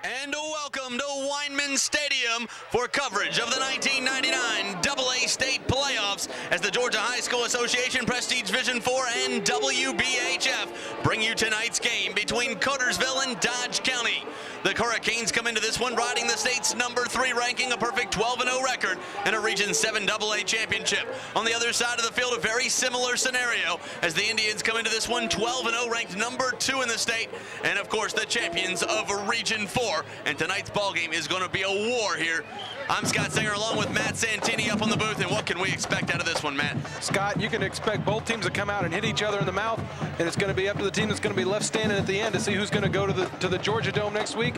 And welcome to Weinman Stadium for coverage of the 1999 AA State Playoffs as the Georgia High School Association, Prestige Division IV, and WBHF bring you tonight's game between Cartersville and Dodge County. The Hurricanes come into this one riding the state's #3 ranking, a perfect 12-0 record, and a Region 7 AA championship. On the other side of the field, a very similar scenario as the Indians come into this one 12-0, ranked #2 in the state, and of course the champions of Region 4. And tonight's ball game is going to be a war here. I'm Scott Singer along with Matt Santini up on the booth, and what can we expect out of this one, Matt? Scott, you can expect both teams to come out and hit each other in the mouth, and it's going to be up to the team that's going to be left standing at the end to see who's going to go to the Georgia Dome next week.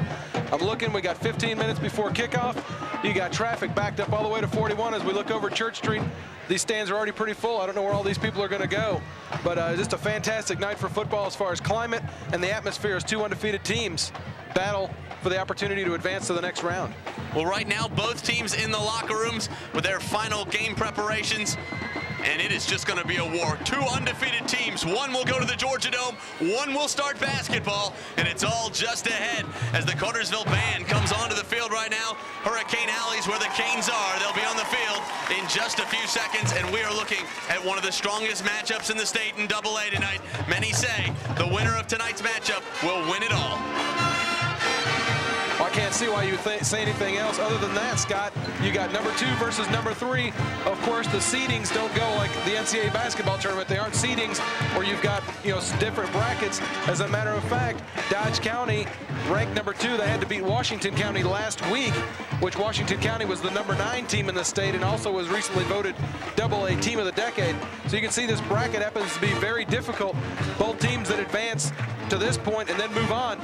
I'm looking, we got 15 minutes before kickoff. You got traffic backed up all the way to 41 as we look over Church Street. These stands are already pretty full. I don't know where all these people are going to go, but just a fantastic night for football as far as climate and the atmosphere as two undefeated teams battle for the opportunity to advance to the next round. Well, right now, both teams in the locker rooms with their final game preparations, and it is just going to be a war. Two undefeated teams. One will go to the Georgia Dome, one will start basketball, and it's all just ahead as the Cartersville band comes onto the field right now. Hurricane Alley's where the Canes are. They'll be on the field in just a few seconds, and we are looking at one of the strongest matchups in the state in AA tonight. Many say the winner of tonight's matchup will win it all. I can't see why you would say anything else other than that, Scott. You got #2 versus #3. Of course, the seedings don't go like the NCAA basketball tournament. They aren't seedings where you've got, different brackets. As a matter of fact, Dodge County ranked #2. They had to beat Washington County last week, which Washington County was the #9 team in the state and also was recently voted AA Team of the Decade. So you can see this bracket happens to be very difficult. Both teams that advance to this point and then move on,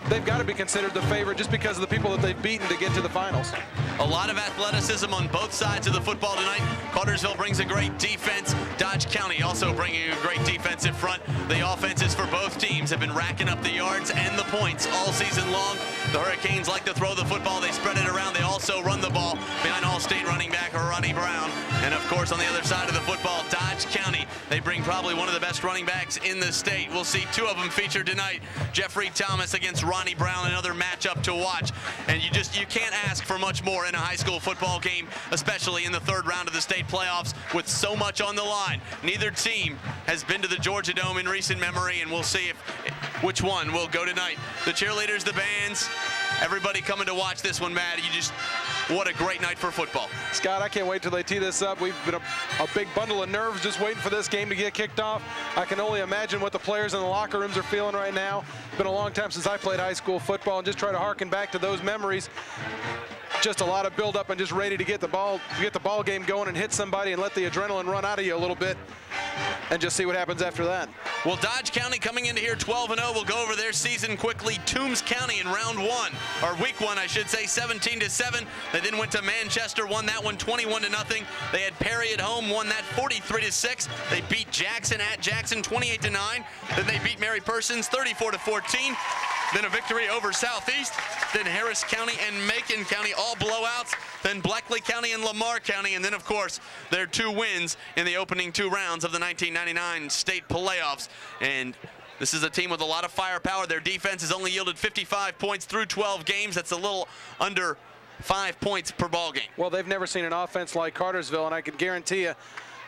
they've got to be considered the favorite just because of the people that they've beaten to get to the finals. A lot of athleticism on both sides of the football tonight. Cartersville brings a great defense. Dodge County also bringing a great defensive front. The offenses for both teams have been racking up the yards and the points all season long. The Hurricanes like to throw the football. They spread it around. They also run the ball behind All-State running back Ronnie Brown. And of course, on the other side of the football, Dodge County, they bring probably one of the best running backs in the state. We'll see two of them featured tonight. Jeffrey Thomas against Ronnie Brown, another matchup to watch. And you can't ask for much more in a high school football game, especially in the third round of the state playoffs with so much on the line. Neither team has been to the Georgia Dome in recent memory, and we'll see which one will go tonight. The cheerleaders, the bands, everybody coming to watch this one, Matt. What a great night for football. Scott, I can't wait till they tee this up. We've been a big bundle of nerves just waiting for this game to get kicked off. I can only imagine what the players in the locker rooms are feeling right now. It's been a long time since I played high school football, and just try to harken back to those memories. Just a lot of build-up and just ready to get the ball game going and hit somebody and let the adrenaline run out of you a little bit and just see what happens after that. Well, Dodge County coming into here 12-0. We'll go over their season quickly. Toombs County in round one, or week one, I should say, 17-7. They then went to Manchester, won that one 21-0. They had Perry at home, won that 43-6. They beat Jackson at Jackson 28-9. Then they beat Mary Persons 34-14. Then a victory over Southeast. Then Harris County and Macon County, all blowouts. Then Bleckley County and Lamar County. And then, of course, their two wins in the opening two rounds of the 1999 state playoffs. And this is a team with a lot of firepower. Their defense has only yielded 55 points through 12 games. That's a little under 5 points per ball game. Well, they've never seen an offense like Cartersville, and I can guarantee you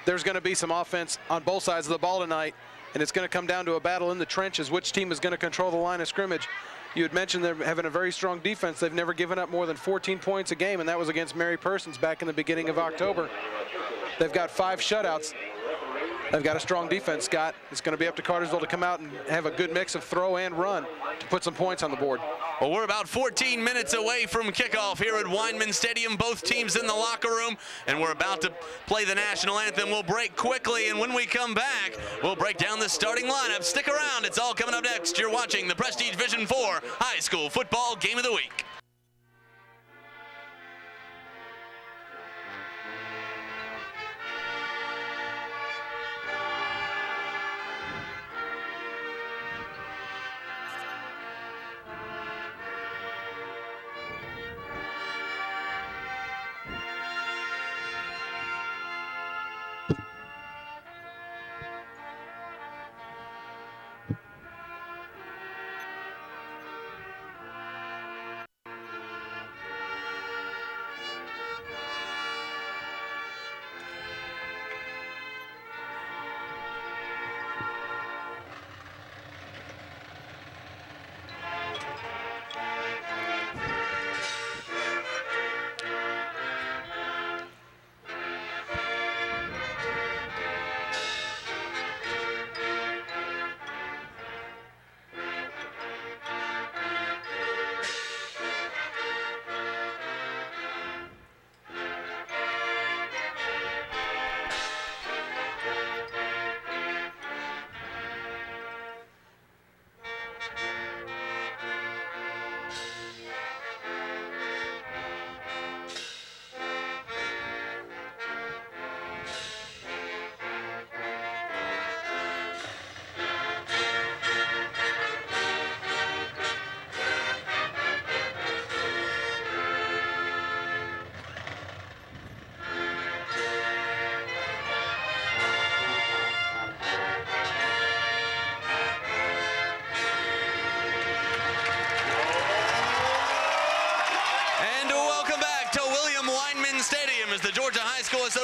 there's going to be some offense on both sides of the ball tonight. And it's going to come down to a battle in the trenches. Which team is going to control the line of scrimmage? You had mentioned they're having a very strong defense. They've never given up more than 14 points a game, and that was against Mary Persons back in the beginning of October. They've got 5 shutouts. They've got a strong defense, Scott. It's going to be up to Cartersville to come out and have a good mix of throw and run to put some points on the board. Well, we're about 14 minutes away from kickoff here at Weinman Stadium. Both teams in the locker room, and we're about to play the national anthem. We'll break quickly, and when we come back, we'll break down the starting lineup. Stick around. It's all coming up next. You're watching the Prestige Division IV High School Football Game of the Week.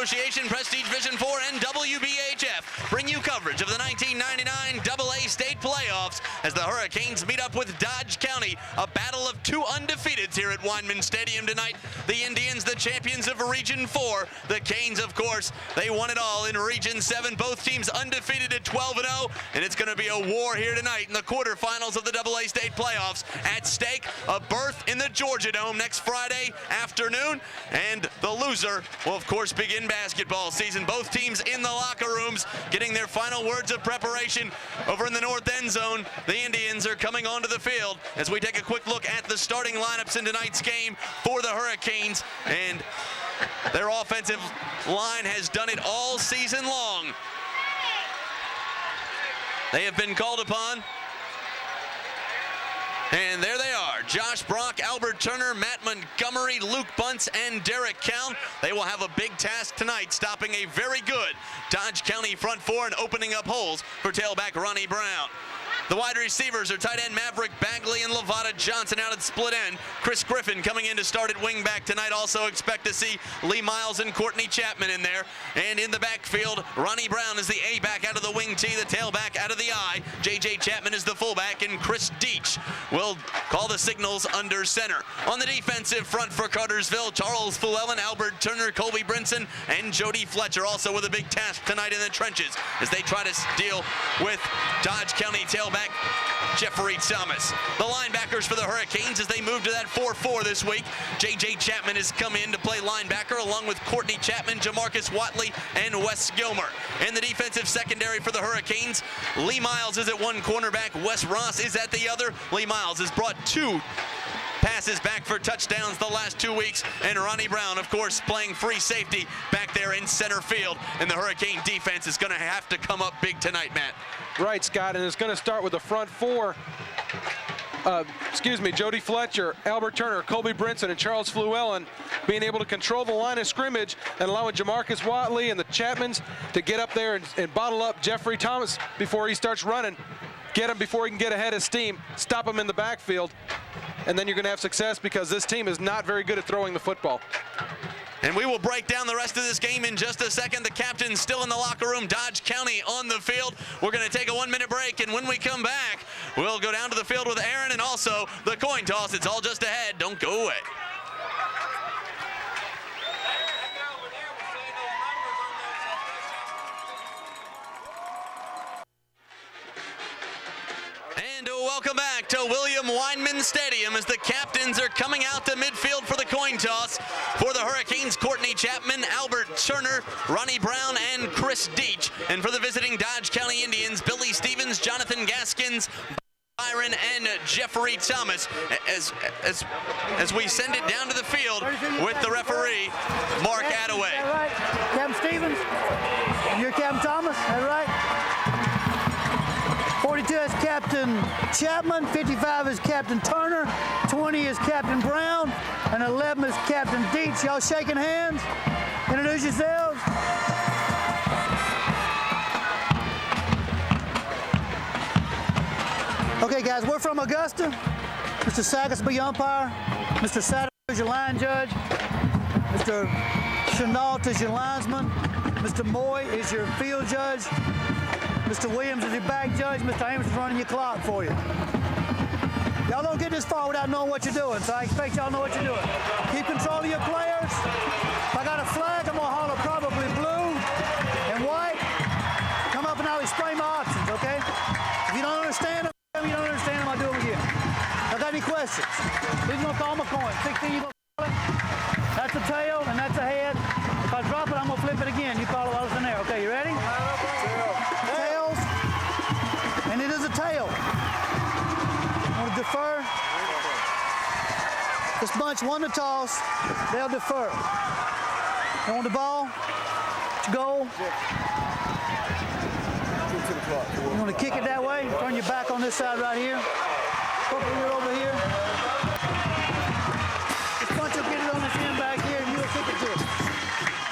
Association, Prestige Vision 4, and WBHF bring you coverage of the 1999 AA State Playoffs as the Hurricanes meet up with Dodge County, a battle of two undefeateds here at Weinman Stadium tonight. The Indians, the champions of Region 4. The Canes, of course, they won it all in Region 7. Both teams undefeated at 12-0, and it's going to be a war here tonight in the quarterfinals of the AA State Playoffs. At stake, a berth in the Georgia Dome next Friday afternoon, and the loser will, of course, begin basketball season. Both teams in the locker rooms getting their final words of preparation. Over in the north end zone, the Indians are coming onto the field as we take a quick look at the starting lineups in tonight's game for the Hurricanes, and their offensive line has done it all season long. They have been called upon. And there they are, Josh Brock, Albert Turner, Matt Montgomery, Luke Bunce, and Derek Cowan. They will have a big task tonight, stopping a very good Dodge County front four and opening up holes for tailback Ronnie Brown. The wide receivers are tight end Maverick Bagley and Lavada Johnson out at split end. Chris Griffin coming in to start at wingback tonight. Also expect to see Lee Miles and Courtney Chapman in there. And in the backfield, Ronnie Brown is the A-back out of the wing T, the tailback out of the I. J.J. Chapman is the fullback, and Chris Deach will call the signals under center. On the defensive front for Cartersville, Charles Llewellyn, Albert Turner, Colby Brinson, and Jody Fletcher also with a big task tonight in the trenches as they try to deal with Dodge County tailback Jeffrey Thomas. The linebackers for the Hurricanes as they move to that 4-4 this week. J.J. Chapman has come in to play linebacker along with Courtney Chapman, Jamarcus Watley, and Wes Gilmer. In the defensive secondary for the Hurricanes, Lee Miles is at one cornerback, Wes Ross is at the other. Lee Miles has brought two passes back for touchdowns the last 2 weeks, and Ronnie Brown, of course, playing free safety back there in center field. And the Hurricane defense is going to have to come up big tonight, Matt. Right, Scott, and it's going to start with the front four. Jody Fletcher, Albert Turner, Colby Brinson, and Charles Llewellyn being able to control the line of scrimmage and allowing Jamarcus Watley and the Chapmans to get up there and bottle up Jeffrey Thomas before he starts running. Get him before he can get ahead of steam, stop him in the backfield, and then you're going to have success because this team is not very good at throwing the football. And we will break down the rest of this game in just a second. The captain's still in the locker room, Dodge County on the field. We're going to take a 1-minute break, and when we come back, we'll go down to the field with Aaron and also the coin toss. It's all just ahead. Don't go away. And welcome back to William Weinman Stadium as the captains are coming out to midfield for the coin toss. For the Hurricanes, Courtney Chapman, Albert Turner, Ronnie Brown, and Chris Deach. And for the visiting Dodge County Indians, Billy Stevens, Jonathan Gaskins, Byron, and Jeffrey Thomas as we send it down to the field with the referee, Mark Attaway. All right, Captain Stevens, and you're Captain Thomas, all right? 42 is Captain Chapman, 55 is Captain Turner, 20 is Captain Brown, and 11 is Captain Deach. Y'all shaking hands? Introduce yourselves. Okay, guys, we're from Augusta. Mr. Sagas will be your umpire. Mr. Satter is your line judge. Mr. Chenault is your linesman. Mr. Moy is your field judge. Mr. Williams is your back judge. Mr. Amos is running your clock for you. Y'all don't get this far without knowing what you're doing, so I expect y'all know what you're doing. Keep control of your players. If I got a flag, I'm gonna holler probably blue and white. Come up and I'll explain my options, okay? If you don't understand them, you don't understand them, I'll do them again. Y'all got any questions? Who's gonna call my coin? 16, you gonna call it? That's a tail and that's a head. If I drop it, I'm gonna flip it again. You call it while it's in there. Okay, you ready? Tails. And it is a tail. Want to defer? This bunch won the toss. They'll defer. You want the ball? Goal. You want to kick it that way? Turn your back on this side right here. Put it over here. This bunch will get it on this end back here, and you'll kick it to it.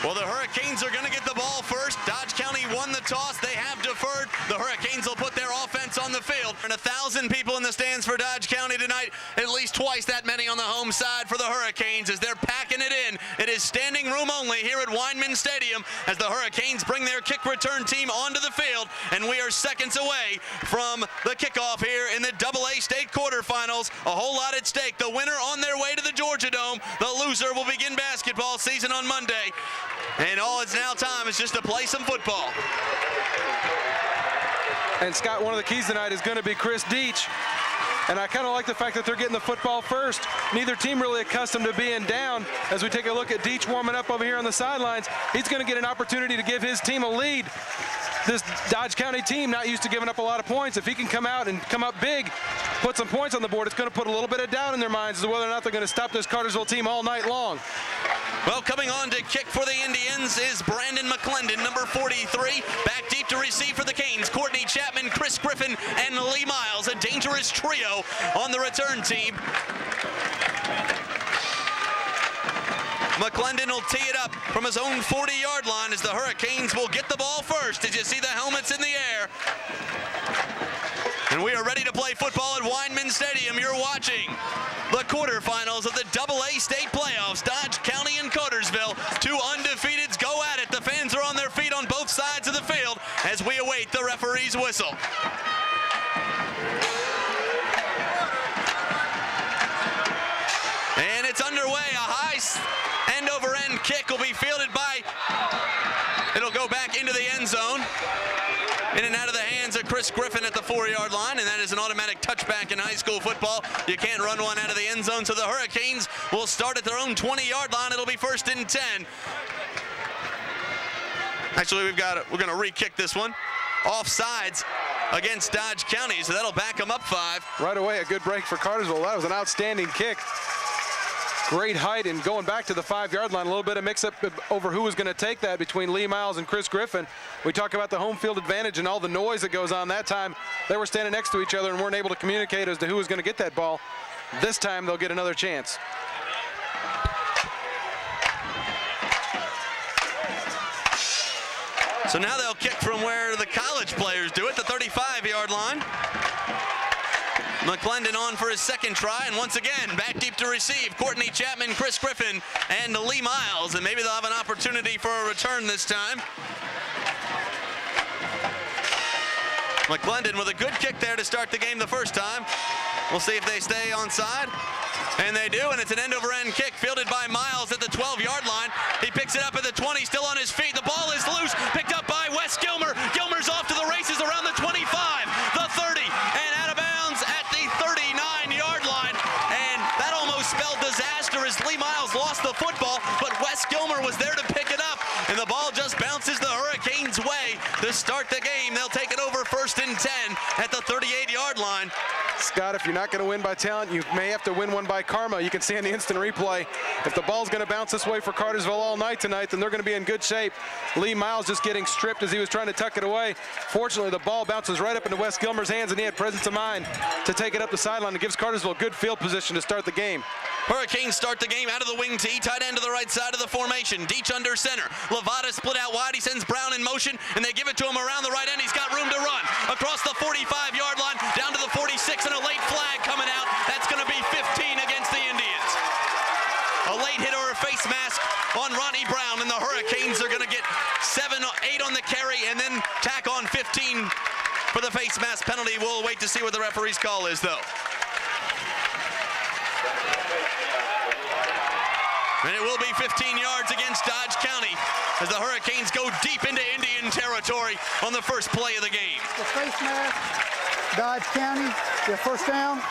Well, the Hurricanes are going to get the ball first. Dodge County won the toss. They have deferred. The Hurricanes will put their offense on the field. And 1,000 people in the stands for Dodge County tonight. At least twice that many on the home side for the Hurricanes as they're packing it in. It is is standing room only here at Weinman Stadium as the Hurricanes bring their kick return team onto the field, and we are seconds away from the kickoff here in the AA state quarterfinals. A whole lot at stake. The winner on their way to the Georgia Dome. The loser will begin basketball season on Monday. And all it's now time is just to play some football. And Scott, one of the keys tonight is going to be Chris Deach. And I kind of like the fact that they're getting the football first. Neither team really accustomed to being down. As we take a look at Deach warming up over here on the sidelines, he's going to get an opportunity to give his team a lead. This Dodge County team not used to giving up a lot of points. If he can come out and come up big, put some points on the board, it's going to put a little bit of doubt in their minds as to whether or not they're going to stop this Cartersville team all night long. Well, coming on to kick for the Indians is Brandon McClendon, number 43. Back deep to receive for the Canes, Courtney Chapman, Chris Griffin, and Lee Miles. A dangerous trio on the return team. McClendon will tee it up from his own 40-yard line as the Hurricanes will get the ball first. Did you see the helmets in the air? And we are ready to play football at Weinman Stadium. You're watching the quarterfinals of the AA state playoffs. Dodge County and Cartersville, two undefeateds go at it. The fans are on their feet on both sides of the field as we await the referee's whistle. And it's underway. A high end-over-end kick will be fielded by, it'll go back into the end zone. In and out of the hands of Chris Griffin at the 4-yard line, and that is an automatic touchback in high school football. You can't run one out of the end zone, so the Hurricanes will start at their own 20-yard line. It'll be 1st and 10. Actually, we're going to re-kick this one. Offsides against Dodge County, so that'll back them up 5. Right away, a good break for Cartersville. That was an outstanding kick. Great height, and going back to the 5-yard line, a little bit of mix-up over who was going to take that between Lee Miles and Chris Griffin. We talk about the home field advantage and all the noise that goes on. That time, they were standing next to each other and weren't able to communicate as to who was going to get that ball. This time, they'll get another chance. So now they'll kick from where the college players do it, the 35-yard line. McClendon on for his second try, and once again, back deep to receive, Courtney Chapman, Chris Griffin, and Lee Miles, and maybe they'll have an opportunity for a return this time. McClendon with a good kick there to start the game the first time. We'll see if they stay onside. And they do, and it's an end-over-end kick fielded by Miles at the 12-yard line. He picks it up at the 20, still on his feet. The ball is loose, picked up by Wes Gilmer. Gilmer's off to the races around the 25, the 30, and out of bounds at the 39-yard line. And that almost spelled disaster as Lee Miles lost the football, but Wes Gilmer was there to pick it up, and the ball just bounces the Hurricanes' way to start the game. They'll take it over 1st and 10 at the 38-yard line. Scott, if you're not going to win by talent, you may have to win one by karma. You can see in the instant replay, if the ball's going to bounce this way for Cartersville all night tonight, then they're going to be in good shape. Lee Miles just getting stripped as he was trying to tuck it away. Fortunately, the ball bounces right up into Wes Gilmer's hands, and he had presence of mind to take it up the sideline. It gives Cartersville good field position to start the game. Hurricanes start the game out of the wing tee, tight end to the right side of the formation. Deach under center. Levada split out wide. He sends Brown in motion, and they give it to him around the right end. He's got room to run across the 45-yard line, down to the 46, and a late flag coming out. That's going to be 15 against the Indians. A late hit or a face mask on Ronnie Brown, and the Hurricanes are going to get 7-8 on the carry, and then tack on 15 for the face mask penalty. We'll wait to see what the referee's call is, though. And it will be 15 yards against Dodge County as the Hurricanes go deep into Indian territory on the first play of the game. The face mask, Dodge County, your first down.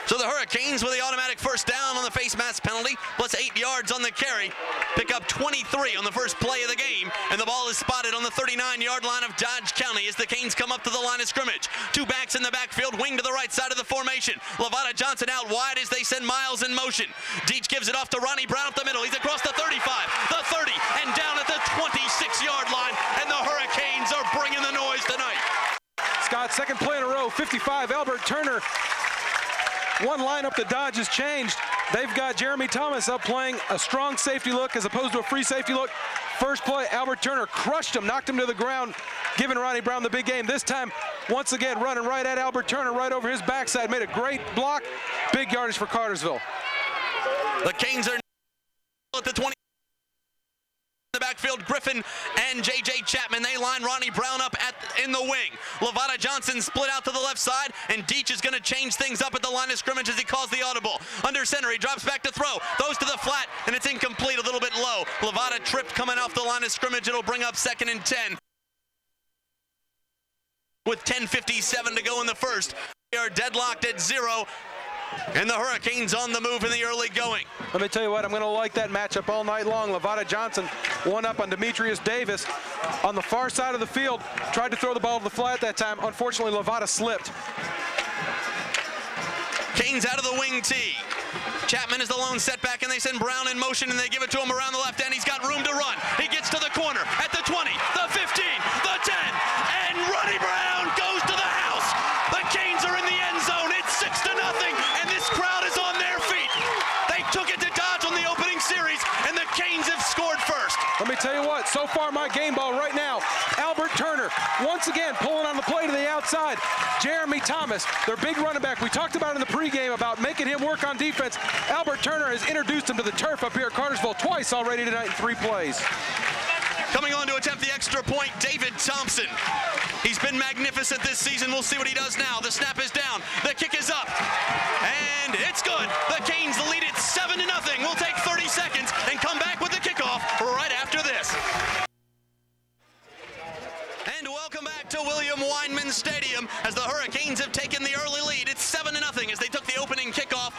So the Hurricanes with the automatic first down on the face mask penalty, plus 8 yards on the carry, pick up 23 on the first play of the game, and the ball is spotted on the 39-yard line of Dodge County as the Canes come up to the line of scrimmage. Two backs in the backfield, wing to the right side of the formation. Levada Johnson out wide as they send Miles in motion. Deach gives it off to Ronnie Brown up the middle. He's across the 35, the 30, and down at the 26-yard line, and the Hurricanes are bringing the noise tonight. Scott, second play in a row, 55, Albert Turner. One lineup that Dodge has changed. They've got Jeremy Thomas up playing a strong safety look as opposed to a free safety look. First play, Albert Turner crushed him, knocked him to the ground, giving Ronnie Brown the big game. This time, once again, running right at Albert Turner, right over his backside. Made a great block. Big yardage for Cartersville. The Canes are at the 20. The backfield, Griffin and J.J. Chapman, they line Ronnie Brown up in the wing. Levada Johnson split out to the left side, and Deach is going to change things up at the line of scrimmage as he calls the audible. Under center, he drops back to throw, throws to the flat, and it's incomplete, a little bit low. Levada tripped coming off the line of scrimmage. It'll bring up 2nd and 10. With 10:57 to go in the first, we are deadlocked at 0. And the Hurricanes on the move in the early going. Let me tell you what, I'm going to like that matchup all night long. Levada Johnson, one up on Demetrius Davis on the far side of the field. Tried to throw the ball to the flat that time. Unfortunately, Levada slipped. Canes out of the wing tee. Chapman is the lone setback, and they send Brown in motion, and they give it to him around the left end. He's got room to run. He gets to the corner at the 20, the 15, the 10, and Ronnie Brown goes to the house. The Canes are in the end zone. It's 6-0, and this crowd is on their feet. They took it to Dodge on the opening series, and the Canes have scored first. Let me tell you what, so far my game ball right now, Albert Turner, once again pulling on the play to the outside. Jeremy Thomas, their big running back. We talked about in the pregame about making him work on defense. Albert Turner has introduced him to the turf up here at Cartersville twice already tonight in 3 plays. Coming on to attempt the extra point, David Thompson. He's been magnificent this season. We'll see what he does now. The snap is down. The kick is up. And it's good. The Canes lead it 7-0. We'll take 30 seconds and come back with the kickoff right after this. And welcome back to William Weinman Stadium as the Hurricanes have taken the early lead. It's 7-0 as they took the opening kickoff.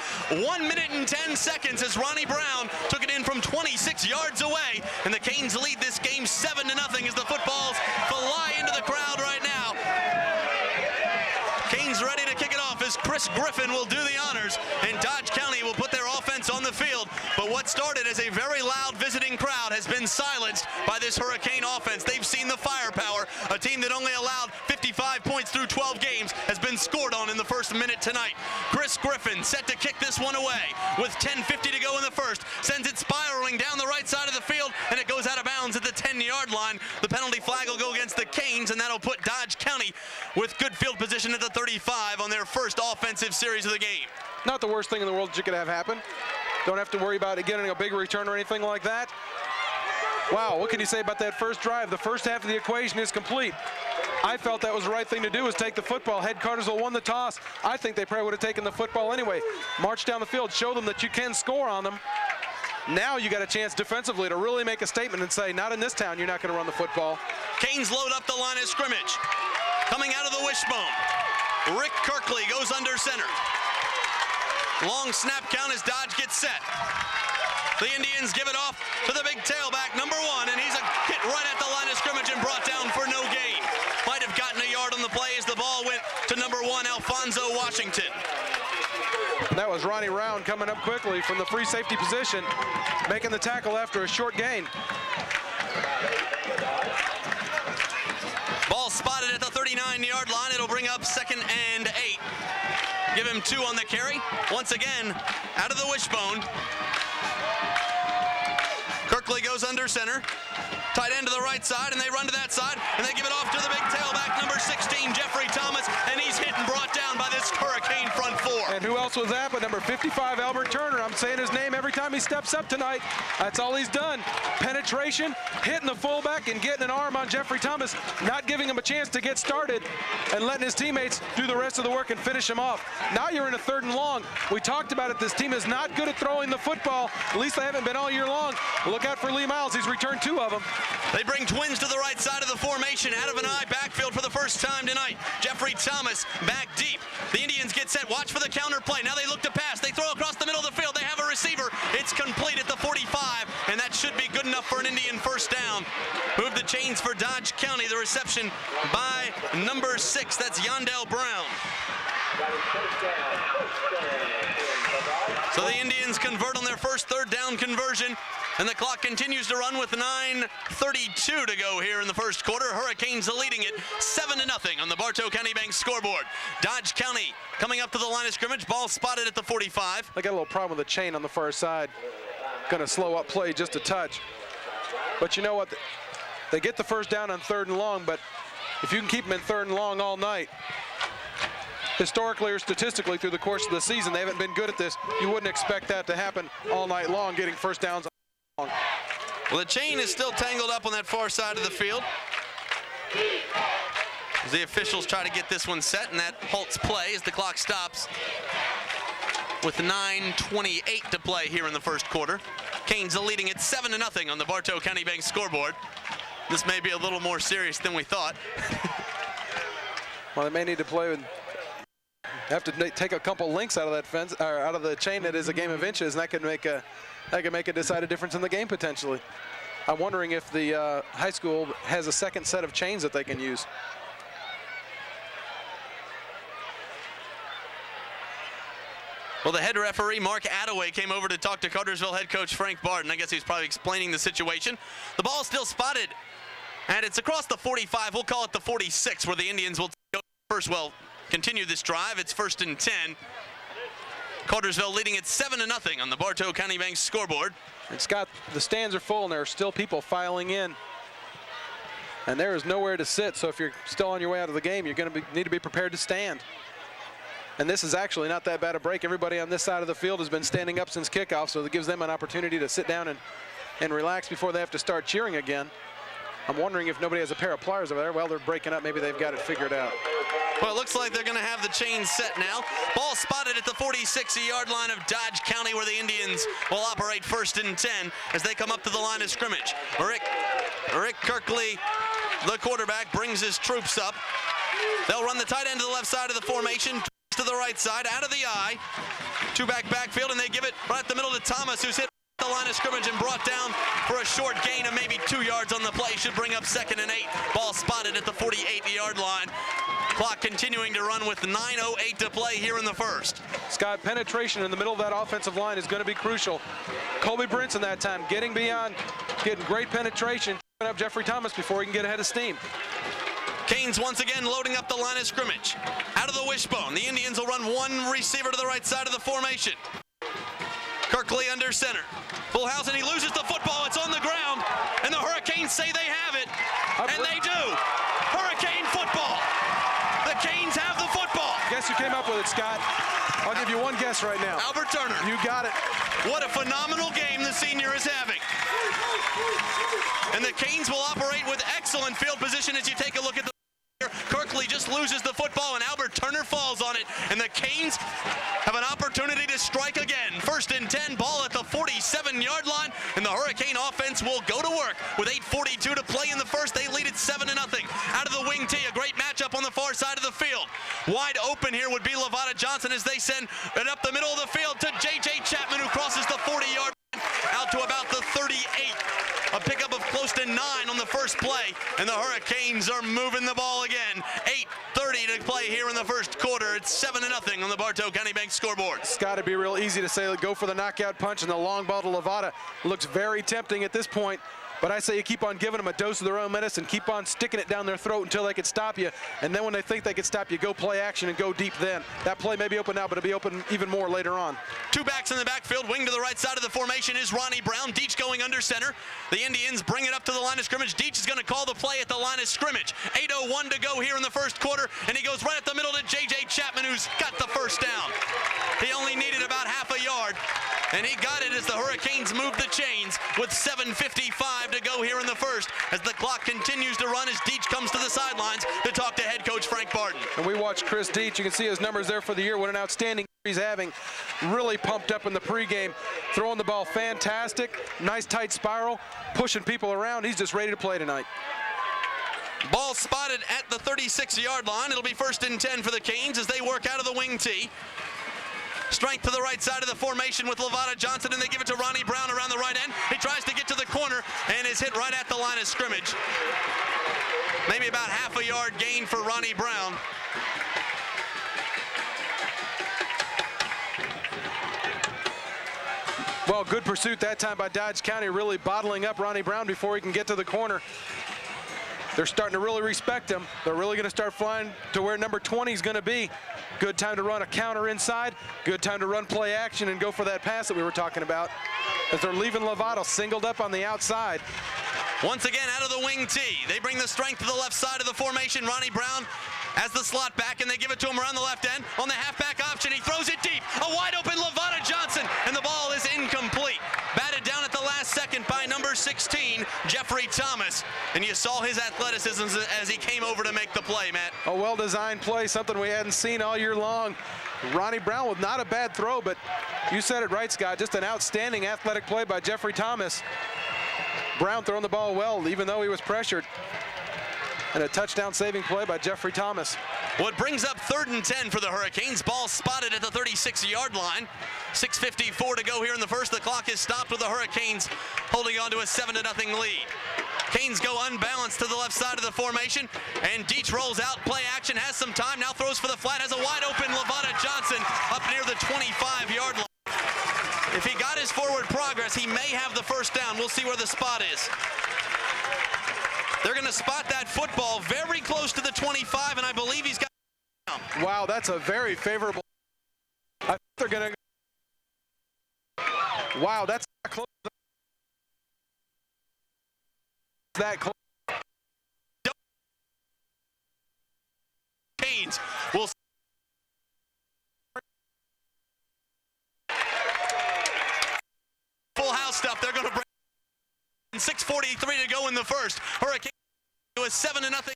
1 minute and 10 seconds as Ronnie Brown took it in from 26 yards away. And the Canes lead this game 7-0 as the footballs fly into the crowd right now. Canes ready to kick it off as Chris Griffin will do the honors, and Dodge County will put their offense on the field. But what started as a very loud visiting crowd has been silenced by this Hurricane offense. They've seen the firepower. A team that only allowed 55 points through 12 games has been scored on in the first minute tonight. Chris Griffin set to kick this one away with 10:50 to go in the first. Sends it spiraling down the right side of the field, and it goes out of bounds at the 10-yard line. The penalty flag will go against the Canes, and that'll put Dodge County with good field position at the 35 on their first offensive series of the game. Not the worst thing in the world that you could have happen. Don't have to worry about it getting a big return or anything like that. Wow, what can you say about that first drive? The first half of the equation is complete. I felt that was the right thing to do, was take the football. Had Cartersville won the toss, I think they probably would have taken the football anyway. March down the field, show them that you can score on them. Now you got a chance defensively to really make a statement and say, not in this town, you're not going to run the football. Canes load up the line of scrimmage. Coming out of the wishbone, Rick Kirkley goes under center. Long snap count as Dodge gets set. The Indians give it off to the big tailback, number 1, and he's hit right at the line of scrimmage and brought down for no gain. Might have gotten a yard on the play as the ball went to number 1, Alfonso Washington. That was Ronnie Round coming up quickly from the free safety position, making the tackle after a short gain. Ball spotted at the 39-yard line. It'll bring up 2nd and 8. Give him 2 on the carry. Once again, out of the wishbone. Kirkley goes under center. Tight end to the right side, and they run to that side, and they give it off to the big tailback, number 16, Jeffrey Thomas, and he's hit and brought down by this Hurricane front 4. And who else was that but number 55, Albert Turner? I'm saying his name every time he steps up tonight. That's all he's done. Penetration, hitting the fullback, and getting an arm on Jeffrey Thomas, not giving him a chance to get started, and letting his teammates do the rest of the work and finish him off. Now you're in a 3rd and long. We talked about it. This team is not good at throwing the football. At least they haven't been all year long. Look out for Lee Miles. He's returned 2 of them. They bring twins to the right side of the formation, out of an eye backfield for the first time tonight. Jeffrey Thomas back deep. The Indians get set. Watch for the counter play. Now they look to pass. They throw across the middle of the field. They have a receiver. It's complete at the 45, and that should be good enough for an Indian first down. Move the chains for Dodge County. The reception by number 6. That's Yandel Brown. So the Indians convert on their first 3rd down conversion, and the clock continues to run with 9:32 to go here in the first quarter. Hurricanes leading it 7-0 on the Bartow County Bank scoreboard. Dodge County coming up to the line of scrimmage. Ball spotted at the 45. They got a little problem with the chain on the far side. Going to slow up play just a touch. But you know what? They get the first down on 3rd and long, but if you can keep them in 3rd and long all night, historically or statistically through the course of the season, they haven't been good at this. You wouldn't expect that to happen all night long, getting first downs. Well, the chain is still tangled up on that far side of the field. As the officials try to get this one set, and that halts play as the clock stops with 9:28 to play here in the first quarter. Canes are leading at 7-0 on the Bartow County Bank scoreboard. This may be a little more serious than we thought. Well, they may need to play with, have to take a couple links out of that fence, or out of the chain that is a game of inches, and that could make a decided difference in the game potentially. I'm wondering if the high school has a second set of chains that they can use. Well, the head referee, Mark Attaway, came over to talk to Cartersville head coach Frank Barton. I guess he's probably explaining the situation. The ball's still spotted, and it's across the 45. We'll call it the 46, where the Indians will go first. Well, continue this drive. It's 1st and 10. Cartersville leading at 7-0 on the Bartow County Bank scoreboard. And Scott, the stands are full, and there are still people filing in. And there is nowhere to sit, so if you're still on your way out of the game, you're going to need to be prepared to stand. And this is actually not that bad a break. Everybody on this side of the field has been standing up since kickoff, so it gives them an opportunity to sit down and relax before they have to start cheering again. I'm wondering if nobody has a pair of pliers over there. Well, they're breaking up. Maybe they've got it figured out. Well, it looks like they're going to have the chain set now. Ball spotted at the 46-yard line of Dodge County, where the Indians will operate 1st and 10 as they come up to the line of scrimmage. Rick Kirkley, the quarterback, brings his troops up. They'll run the tight end to the left side of the formation, to the right side, out of the eye. Two-back backfield, and they give it right at the middle to Thomas, who's hit the line of scrimmage and brought down for a short gain of maybe 2 yards on the play. Should bring up 2nd and 8. Ball spotted at the 48-yard line. Clock continuing to run with 9:08 to play here in the first. Scott, penetration in the middle of that offensive line is going to be crucial. Colby Brinson that time getting beyond, getting great penetration, up Jeffrey Thomas before he can get ahead of steam. Canes once again loading up the line of scrimmage. Out of the wishbone, the Indians will run one receiver to the right side of the formation. Kirkley under center. Full house, and he loses the football. It's on the ground, and the Hurricanes say they have it, and they do. Hurricane football. The Canes have the football. Guess who came up with it, Scott? I'll give you one guess right now. Albert Turner. You got it. What a phenomenal game the senior is having. And the Canes will operate with excellent field position as you take a look at the Kirkley just loses the football, and Albert Turner falls on it, and the Canes have an opportunity to strike again. 1st and 10, ball at the 47-yard line, and the Hurricane offense will go to work with 8:42 to play in the first. They lead at 7-0. Out of the wing tee, a great matchup on the far side of the field. Wide open here would be Lavada Johnson as they send it up the middle of the field to J.J. Chapman, who crosses the 40-yard line out to about the 38. A pickup of close to 9 on the first play, and the Hurricanes are moving the ball again. 8:30 to play here in the first quarter. It's 7-0 on the Bartow County Bank scoreboard. It's got to be real easy to say, go for the knockout punch, and the long ball to Lavada looks very tempting at this point. But I say you keep on giving them a dose of their own medicine, keep on sticking it down their throat until they can stop you. And then when they think they can stop you, go play action and go deep then. That play may be open now, but it'll be open even more later on. Two backs in the backfield, wing to the right side of the formation is Ronnie Brown. Deach going under center. The Indians bring it up to the line of scrimmage. Deach is going to call the play at the line of scrimmage. 8:01 to go here in the first quarter, and he goes right at the middle to J.J. Chapman, who's got the first down. He only needed about half a yard, and he got it as the Hurricanes moved the chains with 7:55 to go here in the first as the clock continues to run as Deach comes to the sidelines to talk to head coach Frank Barton. And we watch Chris Deach. You can see his numbers there for the year. What an outstanding he's having. Really pumped up in the pregame. Throwing the ball fantastic. Nice tight spiral. Pushing people around. He's just ready to play tonight. Ball spotted at the 36-yard line. It'll be 1st and 10 for the Canes as they work out of the wing tee. Strength to the right side of the formation with Lavada Johnson, and they give it to Ronnie Brown around the right end. He tries to get to the corner and is hit right at the line of scrimmage. Maybe about half a yard gain for Ronnie Brown. Well, good pursuit that time by Dodge County, really bottling up Ronnie Brown before he can get to the corner. They're starting to really respect him. They're really going to start flying to where number 20 is going to be. Good time to run a counter inside. Good time to run play action and go for that pass that we were talking about. As they're leaving Lovato singled up on the outside. Once again, out of the wing tee. They bring the strength to the left side of the formation. Ronnie Brown as the slot back, and they give it to him around the left end. On the halfback option, he throws it deep. A wide open Lavada Johnson, and the ball is incomplete. Batted down at the last second by 16, Jeffrey Thomas. And you saw his athleticism as he came over to make the play, Matt. A well-designed play, something we hadn't seen all year long. Ronnie Brown with not a bad throw, but you said it right, Scott. Just an outstanding athletic play by Jeffrey Thomas. Brown throwing the ball well, even though he was pressured. And a touchdown-saving play by Jeffrey Thomas. What brings up 3rd and 10 for the Hurricanes. Ball spotted at the 36-yard line. 6:54 to go here in the first. The clock is stopped with the Hurricanes holding on to a 7-0 lead. Canes go unbalanced to the left side of the formation, and Deach rolls out, play action, has some time, now throws for the flat, has a wide open Lavada Johnson up near the 25-yard line. If he got his forward progress, he may have the first down. We'll see where the spot is. They're going to spot that football very close to the 25, and I believe he's got. Wow, that's a very favorable. I think they're going to. Wow, that's not close. That close. Canes will. Full house stuff. They're going to bring. 6:43 to go in the first. Hurricane to a 7-0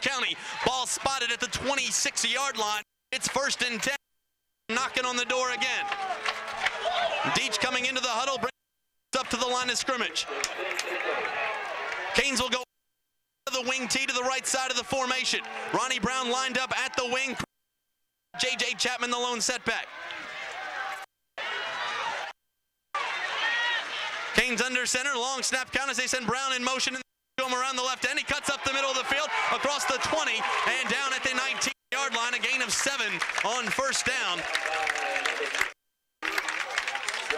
County. Ball spotted at the 26-yard line. It's 1st and 10. Knocking on the door again. Deach coming into the huddle, brings up to the line of scrimmage. Canes will go to the wing tee to the right side of the formation. Ronnie Brown lined up at the wing. J.J. Chapman the lone setback. Canes under center, long snap count as they send Brown in motion and go him around the left end. He cuts up the middle of the field, across the 20, and down at the 19-yard line, a gain of 7 on first down.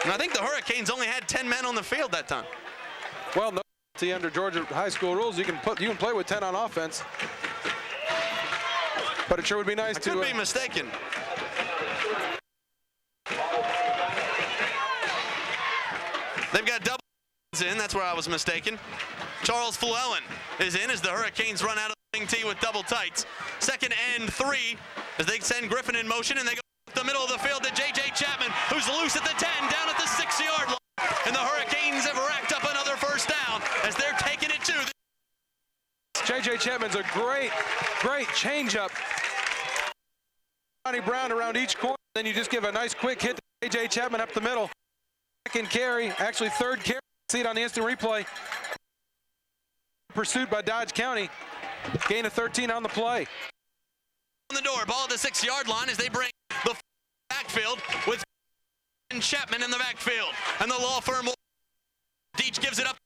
And I think the Hurricanes only had 10 men on the field that time. Well, no, under Georgia high school rules, you can play with 10 on offense. But it sure would be nice to. I could be mistaken. They've got double in. That's where I was mistaken. Charles Flewellen is in as the Hurricanes run out of the wing tee with double tights. 2nd and 3 as they send Griffin in motion, and they go up the middle of the field to J.J. Chapman, who's loose at the 10, down at the 6-yard line. And the Hurricanes have racked up another first down as they're taking it to. J.J. Chapman's a great changeup. Ronnie Brown around each corner, then you just give a nice quick hit to J.J. Chapman up the middle. 2nd carry, actually 3rd carry. See it on the instant replay. Pursued by Dodge County. Gain of 13 on the play. On the door, ball at the 6-yard line as they bring the backfield with Chapman in the backfield. And the law firm will. Deach gives it up.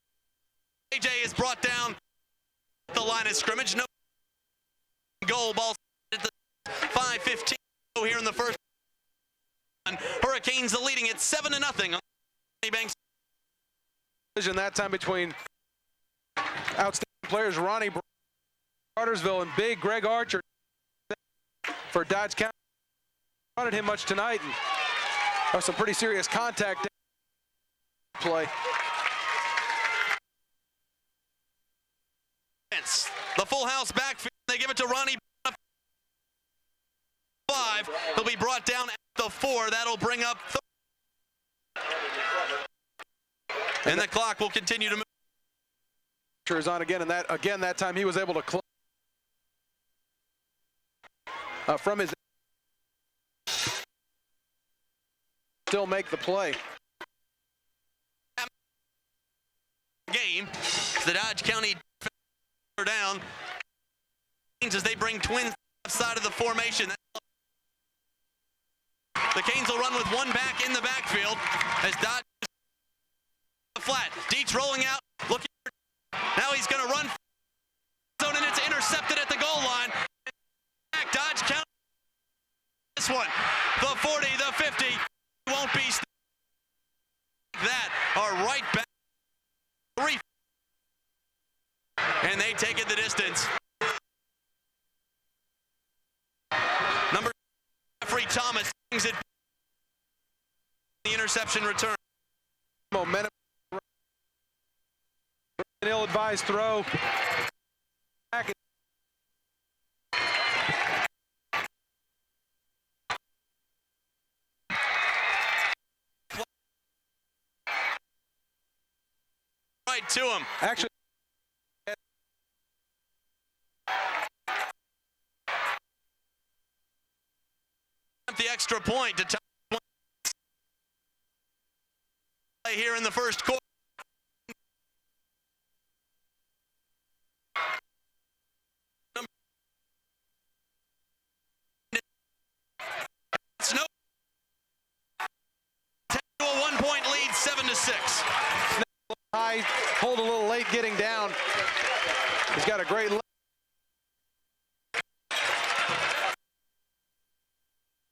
AJ is brought down at the line of scrimmage. No goal. Ball at the 5:15 here in the first. Hurricanes are leading it 7-0 on Banks. Decision that time between outstanding players Ronnie Brown, Cartersville, and big Greg Archer for Dodge County. Wanted him much tonight, and there was some pretty serious contact play. The full house backfield. They give it to Ronnie. 5. He'll be brought down at the 4. That'll bring up. And the clock will continue to move. Is on again, and that time he was able to close from his. Still make the play. Game. The Dodge County down as they bring Twins left side of the formation. The Canes will run with one back in the backfield as Dodge flat. Deach rolling out, looking. Now he's going to run zone, and it's intercepted at the goal line. Back Dodge County. This one, the 40, the 50 won't be that. Are right back. 3. And they take it the distance. Number Jeffrey Thomas brings it. The interception return. Momentum. An ill-advised throw. Back. right to him. Actually, the extra point to tie here in the first quarter. It's no 10 to a 1-point lead, 7-6. high, pulled a little late getting down. He's got a great look.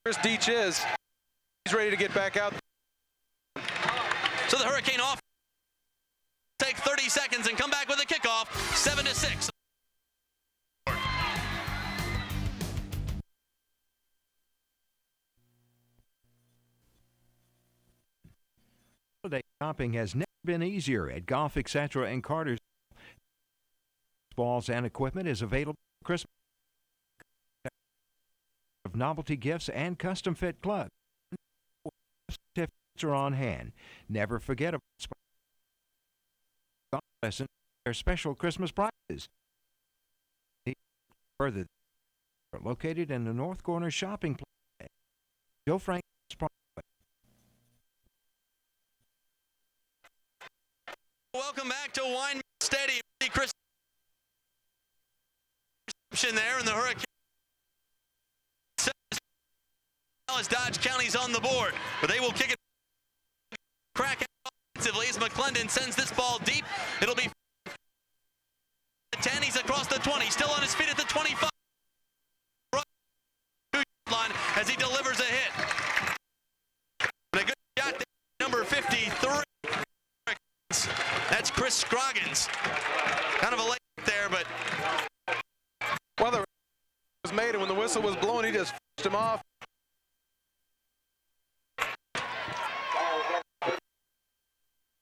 Chris Deach is. He's ready to get back out. So the Hurricane off. Take 30 seconds and come back with a kickoff, 7-6. Holiday shopping has never been easier at Golf Etc. and Cartersville. Balls and equipment is available for Christmas. Of novelty gifts and custom fit clubs. Certificates are on hand. Never forget about golf lessons. Their special Christmas prizes. Further, located in the North Corner Shopping Plaza. Joe Frank's Welcome back to Wine Stadium. Chris there in the Hurricane. Dodge County's on the board, but they will kick it crack offensively as McClendon sends this ball deep. It'll be 10. He's across the 20, still on his feet at the 25 line as he delivers a hit. And a good shot there, number 53. That's Chris Scroggins. Kind of a late there, but well, the was made, and when the whistle was blowing, he just fished him off.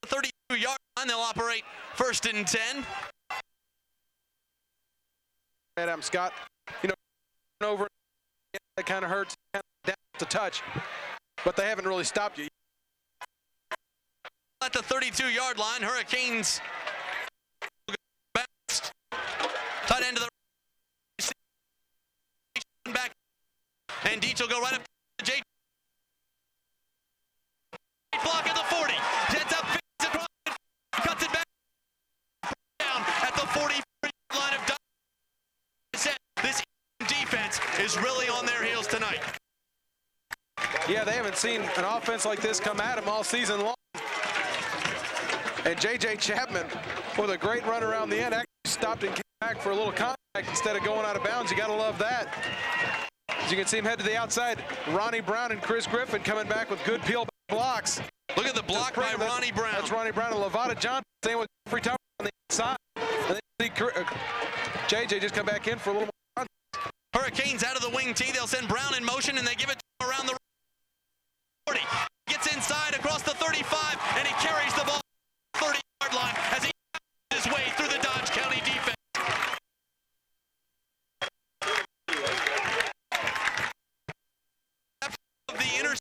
32-yard line, they'll operate 1st and 10. Adam Scott, you know, over, that kind of hurts, kind of down to touch, but they haven't really stopped you. At the 32-yard line, Hurricanes bounced. Tight end to the back, and Deach will go right up to J. Block at the 40. Jets up, across, cuts it back down at the 40 line of Dodge. This defense is really on their heels tonight. Yeah, they haven't seen an offense like this come at them all season long. And J.J. Chapman, with a great run around the end, actually stopped and came back for a little contact instead of going out of bounds. You got to love that. As you can see him head to the outside, Ronnie Brown and Chris Griffin coming back with good peel back blocks. Look at the block by Ronnie Brown. That's Ronnie Brown and Lavada Johnson staying with Jeffrey Thomas on the inside. And then you see J.J. just come back in for a little more. Hurricanes out of the wing tee. They'll send Brown in motion, and they give it to him around the 40. Gets inside across the 35, and he carries the ball 30-yard line as he his way through the Dodge County defense. After the interception,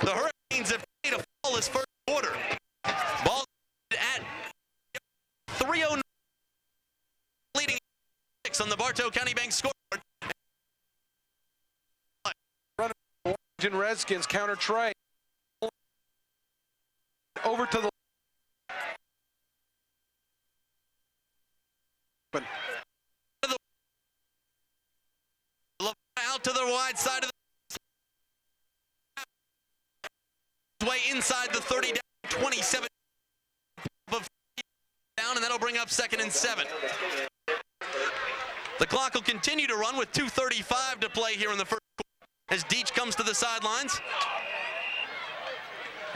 the Hurricanes have played a flawless first quarter. Ball at 3:09, leading 6 on the Bartow County Bank scoreboard. Washington Redskins counter tray. Over to the out to the wide side of the way inside the 30 down, 27 down, and that'll bring up 2nd and 7. The clock will continue to run with 2:35 to play here in the first quarter as Deach comes to the sidelines.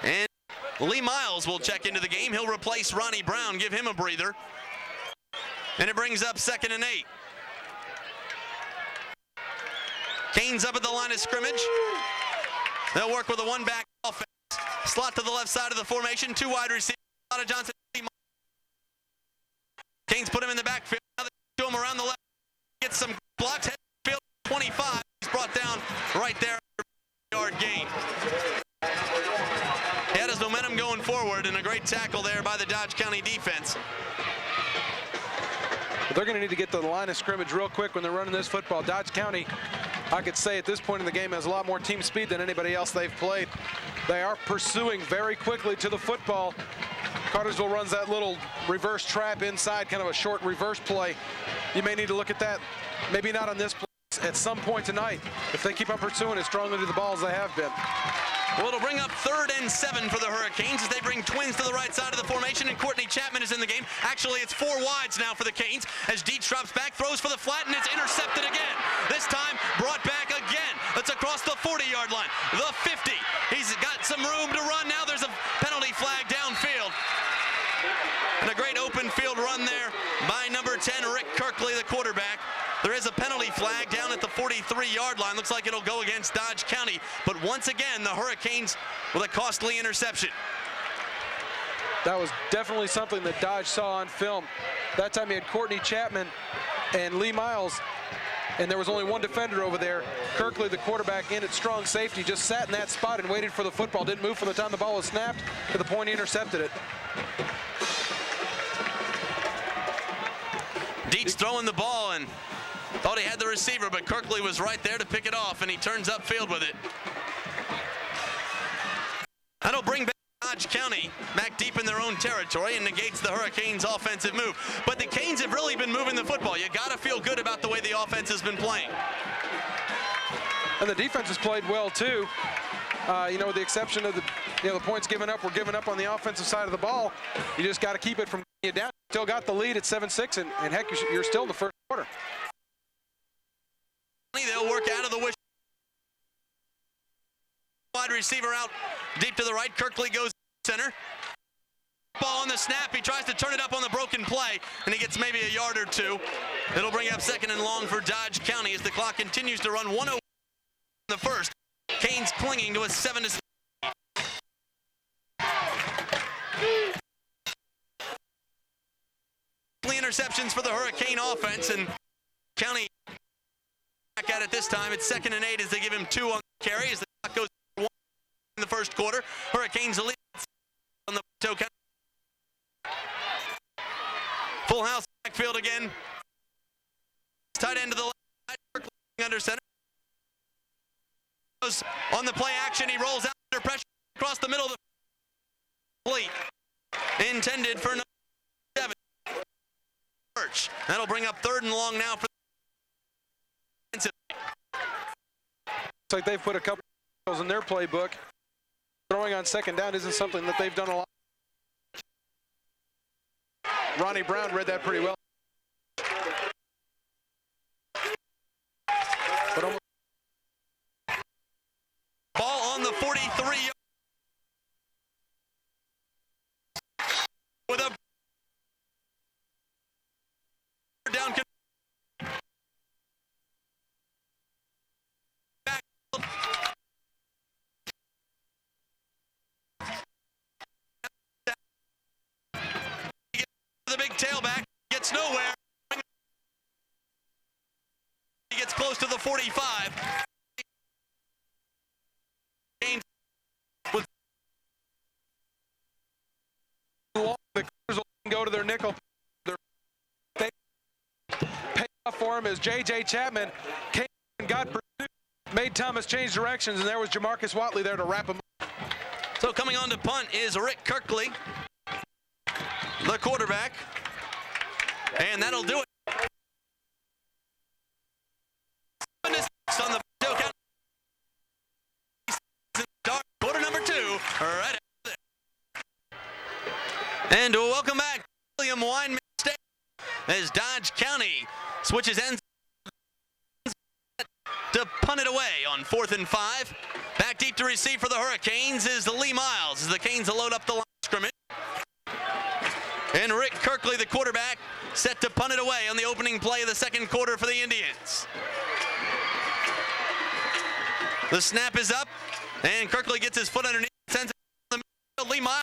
And Lee Miles will check into the game. He'll replace Ronnie Brown, give him a breather. And it brings up 2nd and 8. Canes up at the line of scrimmage. They'll work with a one-back offense. Slot to the left side of the formation. 2 wide receivers. Johnson. Canes put him in the backfield. Now they do him around the left. Gets some blocks. Field 25. He's brought down right there. Yard gain. He had his momentum going forward, and a great tackle there by the Dodge County defense. They're going to need to get to the line of scrimmage real quick when they're running this football. Dodge County, I could say at this point in the game, has a lot more team speed than anybody else they've played. They are pursuing very quickly to the football. Cartersville runs that little reverse trap inside, kind of a short reverse play. You may need to look at that, maybe not on this play, at some point tonight, if they keep on pursuing as strongly to the ball as they have been. Well, it'll bring up 3rd and 7 for the Hurricanes as they bring twins to the right side of the formation, and Courtney Chapman is in the game. Actually, it's 4 wides now for the Canes as Dietz drops back, throws for the flat, and it's intercepted again. This time brought back again. It's across the 40-yard line, the 50. He's got some room to run now. There's a penalty flag downfield. And a great open field run there by number 10, Rick Kirkley, the quarterback. There is a penalty flag down at the 43-yard line. Looks like it'll go against Dodge County. But once again, the Hurricanes with a costly interception. That was definitely something that Dodge saw on film. That time he had Courtney Chapman and Lee Miles, and there was only one defender over there. Kirkley, the quarterback, in at strong safety, just sat in that spot and waited for the football. Didn't move from the time the ball was snapped to the point he intercepted it. Dietz throwing the ball and thought he had the receiver, but Kirkley was right there to pick it off, and he turns upfield with it. That'll bring back Dodge County back deep in their own territory and negates the Hurricanes' offensive move. But the Canes have really been moving the football. You got to feel good about the way the offense has been playing. And the defense has played well, too. With the exception of the points given up, we're giving up on the offensive side of the ball. You just got to keep it from getting you down. Still got the lead at 7-6, and heck, you're still in the first quarter. They'll work out of the wish. Wide receiver out deep to the right. Kirkley goes center. Ball on the snap. He tries to turn it up on the broken play, and he gets maybe a yard or two. It'll bring up 2nd and long for Dodge County as the clock continues to run. 1:01 in the first. Canes clinging to a 7-6. Interceptions for the Hurricane offense, and County back at it this time. It's 2nd and 8 as they give him 2 on the carry as the clock goes 1 in the first quarter. Hurricanes lead on the County. Full house backfield again. Tight end to the left, under center. On the play action, he rolls out under pressure across the middle of the fleet. Intended for number 7. That'll bring up 3rd and long now for the Looks like they've put a couple of in their playbook. Throwing on 2nd down isn't something that they've done a lot. Ronnie Brown read that pretty well. But almost ball on the 43 with a down. The big tailback gets nowhere. He gets close to the 45. The Cougars will go to their nickel. They pay off for him as J.J. Chapman came and got pursued, made Thomas change directions, and there was Jamarcus Watley there to wrap him up. So coming on to punt is Rick Kirkley, the quarterback, and that'll do it. On the quarter number 2, right there. And welcome back, William Weinman State, as Dodge County switches ends to punt it away on 4th and 5. Back deep to receive for the Hurricanes is Lee Miles as the Canes will load up the line of scrimmage. And Rick Kirkley, the quarterback, set to punt it away on the opening play of the 2nd quarter for the Indians. The snap is up, and Kirkley gets his foot underneath, sends it to the middle. Lee Miles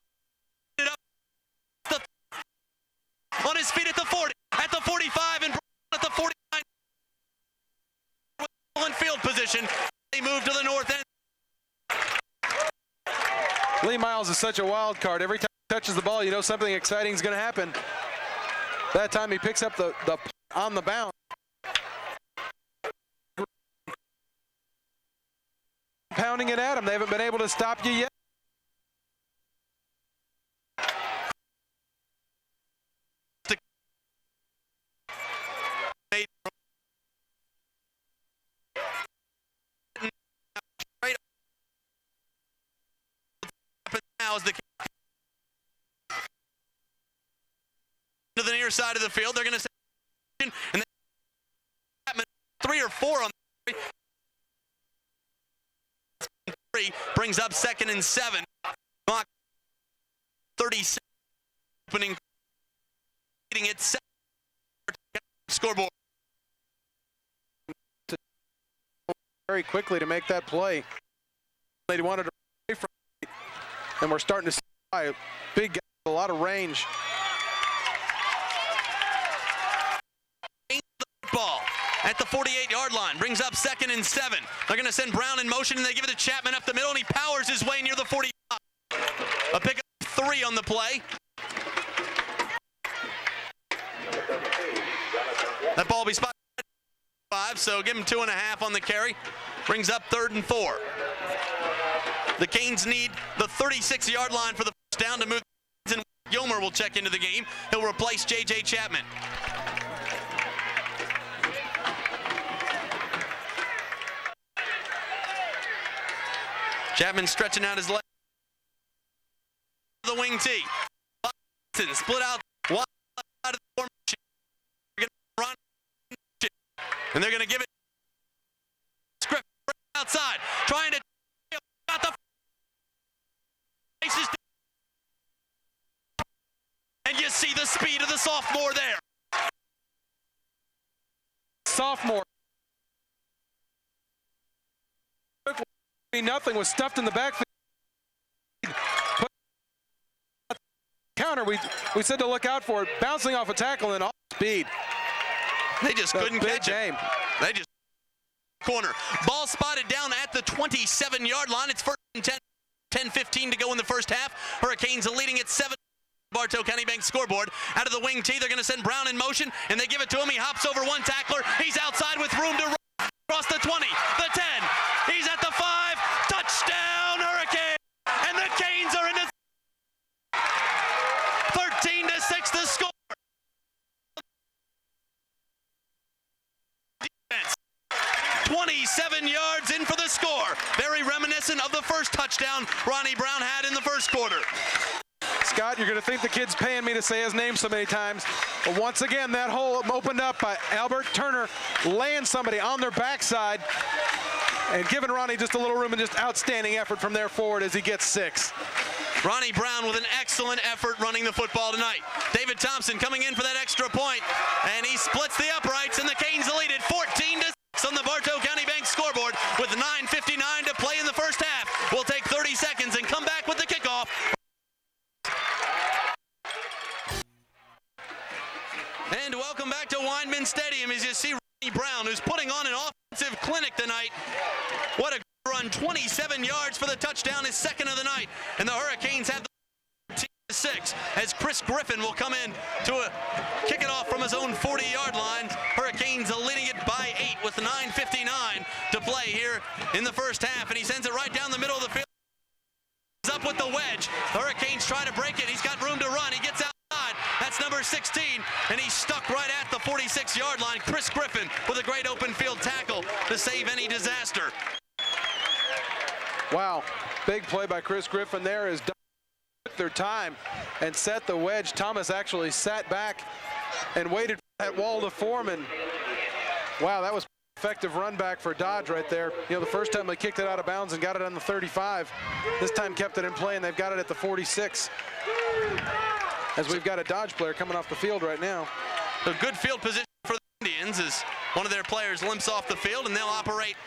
on his feet at the 40, at the 45, and at the 49. In field position, they move to the north end. Lee Miles is such a wild card. Every time he touches the ball, you know something exciting is going to happen. That time he picks up the on the bounce. Pounding it at him. They haven't been able to stop you yet. Now is the to the near side of the field. They're going to say, and then 3 or 4 on the 3 brings up 2nd and 7. 36 opening it 7 scoreboard. Very quickly to make that play. They wanted to away from it, and we're starting to see a big guy with a lot of range. Ball at the 48-yard line, brings up 2nd and 7. They're going to send Brown in motion, and they give it to Chapman up the middle, and he powers his way near the 45. A pickup 3 on the play. That ball will be spotted 5, so give him 2.5 on the carry. Brings up 3rd and 4. The Canes need the 36-yard line for the first down to move, and Gilmer will check into the game. He'll replace J.J. Chapman. Chapman stretching out his leg. The wing T. Split out wide of the formation. They're going to run. And they're going to give it. Script outside. Trying to. Got the. And you see the speed of the sophomore there. Sophomore. Nothing was stuffed in the backfield. Counter, we said to look out for it. Bouncing off a tackle and off speed. They just couldn't catch it. They just corner. Ball spotted down at the 27-yard line. It's 1st and 10-15 to go in the first half. Hurricanes are leading at 7. Bartow County Bank scoreboard. Out of the wing T, they're going to send Brown in motion, and they give it to him. He hops over one tackler. He's outside with room to run. Across the 20, the 10. He's at the 5. Touchdown, Hurricane! And the Canes are in the 13-6 the score. Defense. 27 yards in for the score. Very reminiscent of the first touchdown Ronnie Brown had in the first quarter. Scott, you're going to think the kid's paying me to say his name so many times. But once again, that hole opened up by Albert Turner, laying somebody on their backside and giving Ronnie just a little room, and just outstanding effort from there forward as he gets 6. Ronnie Brown with an excellent effort running the football tonight. David Thompson coming in for that extra point, and he splits the uprights, and the Canes lead it 14-6 on the Bartow County Bank scoreboard with 9:59 to play in the first half. We'll take 30 seconds and come back with the kickoff. And welcome back to Weinman Stadium as you see Ronnie Brown, who's putting on an offensive clinic tonight. What a run, 27 yards for the touchdown, his 2nd of the night. And the Hurricanes have the 13-6 as Chris Griffin will come in to kick it off from his own 40-yard line. Hurricanes are leading it by 8 with 9:59 to play here in the first half. And he sends it right down the middle of the field. He's up with the wedge. The Hurricanes try to break it. He's got room to run. He gets outside. That's number 16, and he's stuck right at the 46-yard line. Chris Griffin with a great open field tackle to save any disaster. Wow, big play by Chris Griffin there as took their time and set the wedge. Thomas actually sat back and waited for that wall to form, and wow, that was effective run back for Dodge right there. You know, the first time they kicked it out of bounds and got it on the 35. This time kept it in play, and they've got it at the 46. As we've got a Dodge player coming off the field right now. A good field position for the Indians as one of their players limps off the field, and they'll operate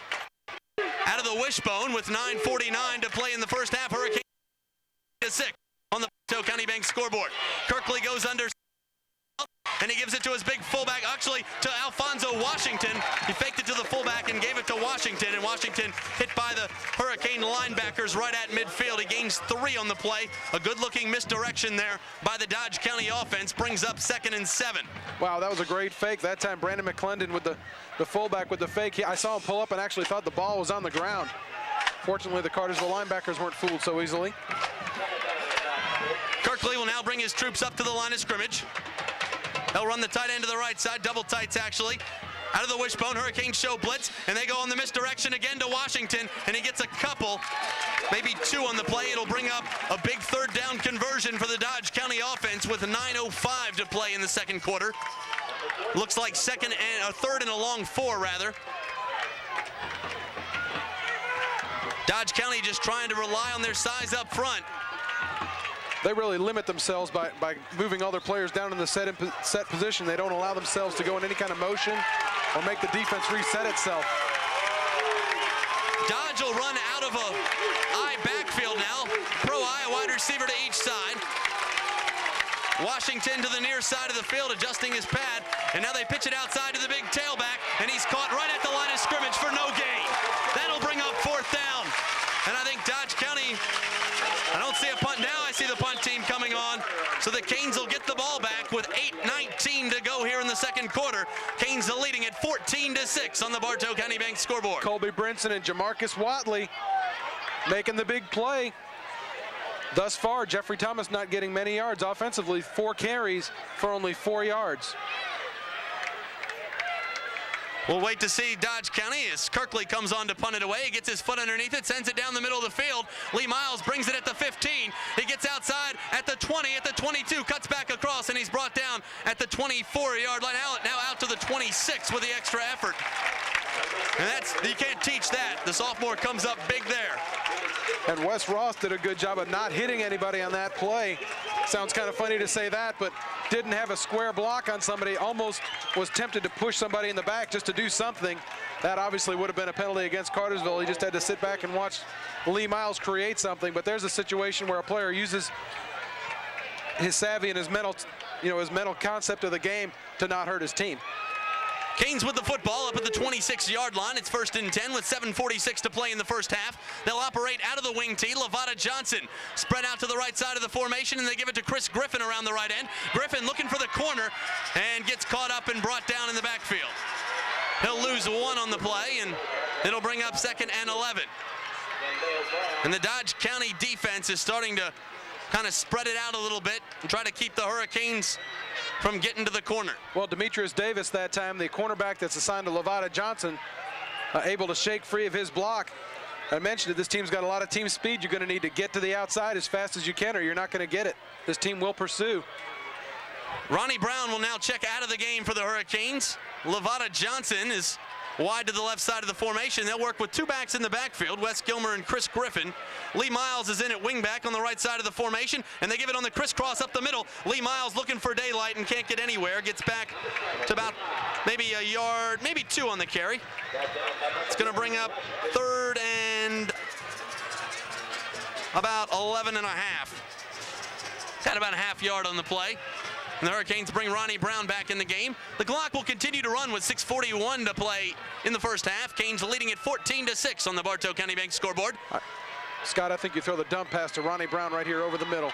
out of the wishbone with 9:49 to play in the first half. Hurricane 6 on the Bartow County Bank scoreboard. Kirkley goes under. and he gives it to his big fullback, actually to Alfonso Washington. He faked it to the fullback and gave it to Washington, and Washington hit by the Hurricane linebackers right at midfield. He gains 3 on the play. A good-looking misdirection there by the Dodge County offense brings up 2nd and 7. Wow, that was a great fake. That time, Brandon McClendon with the fullback with the fake. I saw him pull up and actually thought the ball was on the ground. Fortunately, the Cartersville linebackers weren't fooled so easily. Kirkley will now bring his troops up to the line of scrimmage. They'll run the tight end to the right side, double tights actually. Out of the wishbone, Hurricanes show blitz, and they go on the misdirection again to Washington, and he gets a couple, maybe 2 on the play. It'll bring up a big 3rd down conversion for the Dodge County offense with 9:05 to play in the 2nd quarter. Looks like 3rd and a long 4 rather. Dodge County just trying to rely on their size up front. They really limit themselves by moving all their players down in the set position. They don't allow themselves to go in any kind of motion or make the defense reset itself. Dodge will run out of a I backfield now. Pro-I, a wide receiver to each side. Washington to the near side of the field, adjusting his pad, and now they pitch it outside to the big tailback, and he's caught right at the line of scrimmage for no gain. That'll bring up 4th down. And I think Dodge County, I don't see a punt now, I see the punt team coming on. So the Canes will get the ball back with 8:19 to go here in the 2nd quarter. Canes are leading at 14-6 on the Bartow County Bank scoreboard. Colby Brinson and Jamarcus Watley making the big play. Thus far, Jeffrey Thomas not getting many yards offensively, 4 carries for only 4 yards. We'll wait to see Dodge County as Kirkley comes on to punt it away. He gets his foot underneath it, sends it down the middle of the field. Lee Miles brings it at the 15. He gets outside at the 20, at the 22, cuts back across, and he's brought down at the 24-yard line. Now out to the 26 with the extra effort. And you can't teach that. The sophomore comes up big there. And Wes Ross did a good job of not hitting anybody on that play. Sounds kind of funny to say that, but didn't have a square block on somebody. Almost was tempted to push somebody in the back just to do something. That obviously would have been a penalty against Cartersville. He just had to sit back and watch Lee Miles create something. But there's a situation where a player uses his savvy and his mental concept of the game to not hurt his team. Canes with the football up at the 26-yard line. It's 1st and 10 with 7:46 to play in the first half. They'll operate out of the wing tee. Lavada Johnson spread out to the right side of the formation, and they give it to Chris Griffin around the right end. Griffin looking for the corner and gets caught up and brought down in the backfield. He'll lose 1 on the play, and it'll bring up 2nd and 11. And the Dodge County defense is starting to kind of spread it out a little bit and try to keep the Hurricanes from getting to the corner. Well, Demetrius Davis that time, the cornerback that's assigned to Lavada Johnson, able to shake free of his block. I mentioned that this team's got a lot of team speed. You're going to need to get to the outside as fast as you can, or you're not going to get it. This team will pursue. Ronnie Brown will now check out of the game for the Hurricanes. Lavada Johnson is wide to the left side of the formation. They'll work with 2 backs in the backfield, Wes Gilmer and Chris Griffin. Lee Miles is in at wingback on the right side of the formation, and they give it on the crisscross up the middle. Lee Miles looking for daylight and can't get anywhere. Gets back to about maybe a yard, maybe 2 on the carry. It's going to bring up 3rd and about 11 and a half. Had about a half yard on the play. And the Hurricanes bring Ronnie Brown back in the game. The clock will continue to run with 6:41 to play in the first half. Canes leading at 14-6 on the Bartow County Bank scoreboard. Scott, I think you throw the dump pass to Ronnie Brown right here over the middle.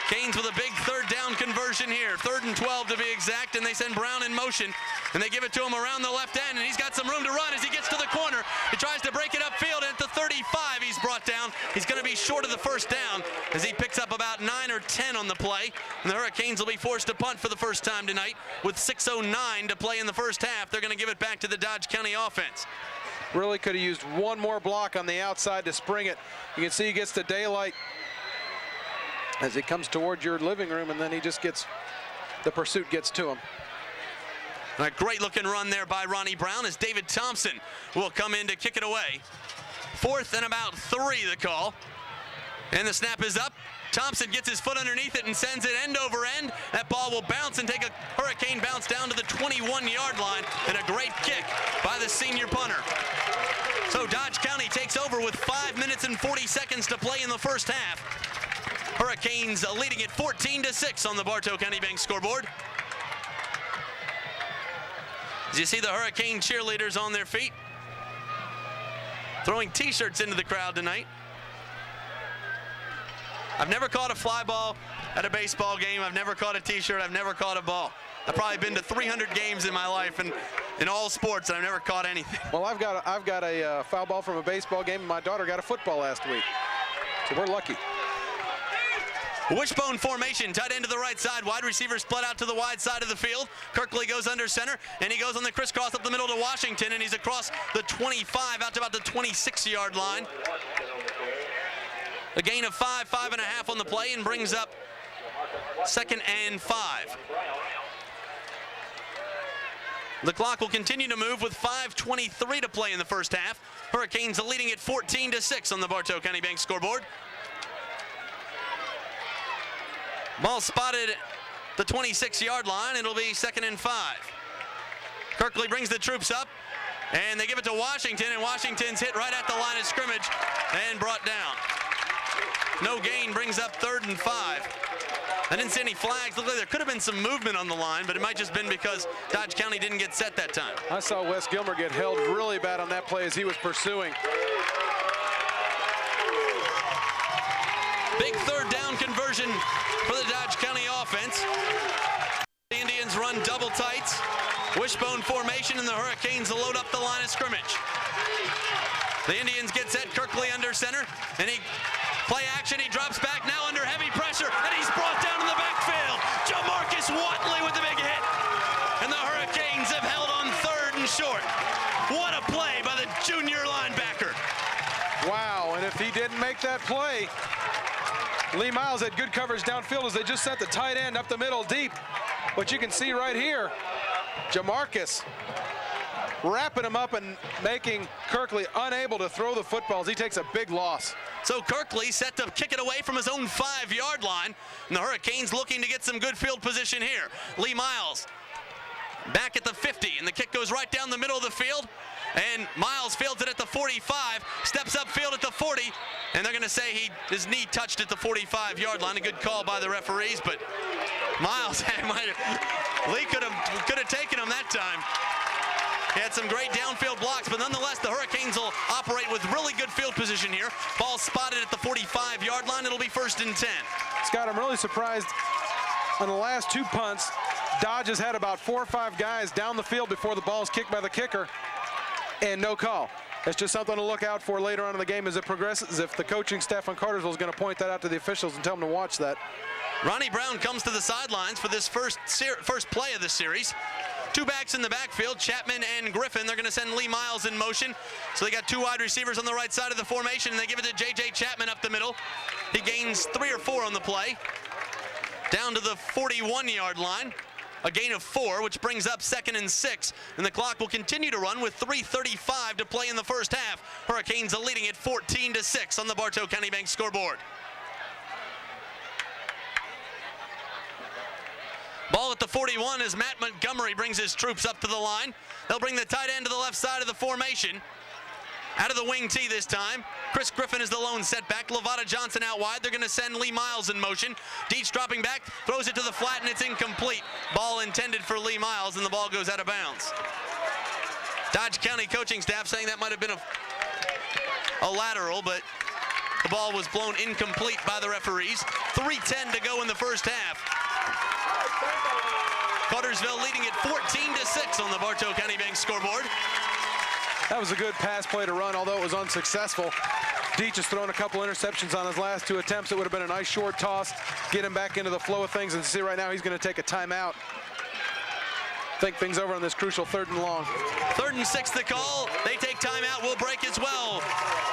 Canes with a big 3rd down conversion here. 3rd and 12 to be exact, and they send Brown in motion, and they give it to him around the left end, and he's got some room to run as he gets to the corner. He tries to break it upfield, and at the 35 he's brought down. He's going to be short of the 1st down as he picks up about 9 or 10 on the play, and the Hurricanes will be forced to punt for the first time tonight with 6:09 to play in the first half. They're going to give it back to the Dodge County offense. Really could have used 1 more block on the outside to spring it. You can see he gets the daylight as he comes toward your living room, and then he just gets, the pursuit gets to him. A great looking run there by Ronnie Brown as David Thompson will come in to kick it away. 4th and about 3 the call. And the snap is up. Thompson gets his foot underneath it and sends it end over end. That ball will bounce and take a Hurricane bounce down to the 21-yard line, and a great kick by the senior punter. So Dodge County takes over with 5 minutes and 40 seconds to play in the first half. Hurricanes leading it 14-6 on the Bartow County Bank scoreboard. As you see the Hurricane cheerleaders on their feet, throwing t-shirts into the crowd tonight. I've never caught a fly ball at a baseball game. I've never caught a t-shirt. I've never caught a ball. I've probably been to 300 games in my life and in all sports, and I've never caught anything. Well, I've got a foul ball from a baseball game, and my daughter got a football last week. So we're lucky. Wishbone formation, tight end to the right side, wide receiver split out to the wide side of the field. Kirkley goes under center, and he goes on the crisscross up the middle to Washington, and he's across the 25 out to about the 26-yard line. A gain of 5.5 on the play, and brings up 2nd and 5. The clock will continue to move with 5:23 to play in the first half. Hurricanes are leading it 14-6 on the Bartow County Bank scoreboard. Ball spotted the 26-yard line. It'll be 2nd and 5. Kirkley brings the troops up, and they give it to Washington, and Washington's hit right at the line of scrimmage and brought down. No gain brings up 3rd and 5. I didn't see any flags. Looked like there could have been some movement on the line, but it might just been because Dodge County didn't get set that time. I saw Wes Gilmer get held really bad on that play as he was pursuing. Big 3rd down conversion for the Dodge County offense. The Indians run double tights. Wishbone formation, and the Hurricanes load up the line of scrimmage. The Indians get set. Kirkley under center, and he play action. He drops back now under heavy pressure, and he's brought down in the backfield. Jamarcus Watley with the big hit, and the Hurricanes have held on 3rd and short. What a play by the junior linebacker. Wow, and if he didn't make that play, Lee Miles had good coverage downfield as they just sent the tight end up the middle deep. But you can see right here, Jamarcus wrapping him up and making Kirkley unable to throw the footballs. He takes a big loss. So Kirkley set to kick it away from his own 5-yard line, and the Hurricanes looking to get some good field position here. Lee Miles back at the 50, and the kick goes right down the middle of the field, and Miles fields it at the 45, steps upfield at the 40, and they're going to say his knee touched at the 45-yard line. A good call by the referees, but Miles, Lee could have taken him that time. He had some great downfield blocks, but nonetheless, the Hurricanes will operate with really good field position here. Ball spotted at the 45-yard line. It'll be 1st and 10. Scott, I'm really surprised on the last 2 punts, Dodge has had about 4 or 5 guys down the field before the ball is kicked by the kicker, and no call. That's just something to look out for later on in the game as it progresses. If the coaching staff on Cartersville is going to point that out to the officials and tell them to watch that. Ronnie Brown comes to the sidelines for this first play of the series. 2 backs in the backfield, Chapman and Griffin. They're going to send Lee Miles in motion. So they got 2 wide receivers on the right side of the formation, and they give it to J.J. Chapman up the middle. He gains 3 or 4 on the play. Down to the 41-yard line. A gain of 4, which brings up 2nd and 6. And the clock will continue to run with 3:35 to play in the first half. Hurricanes are leading it 14-6 on the Bartow County Bank scoreboard. Ball at the 41 as Matt Montgomery brings his troops up to the line. They'll bring the tight end to the left side of the formation. Out of the wing tee this time. Chris Griffin is the lone setback. Lavada Johnson out wide. They're going to send Lee Miles in motion. Dietz dropping back, throws it to the flat, and it's incomplete. Ball intended for Lee Miles, and the ball goes out of bounds. Dodge County coaching staff saying that might have been a lateral, but the ball was blown incomplete by the referees. 3:10 to go in the first half. Cartersville leading it 14-6 on the Bartow County Bank scoreboard. That was a good pass play to run, although it was unsuccessful. Dietz has thrown a couple interceptions on his last 2 attempts. It would have been a nice short toss, get him back into the flow of things, and see right now he's going to take a timeout. Think things over on this crucial 3rd and long. 3rd and 6 the call. They take timeout. We'll break as well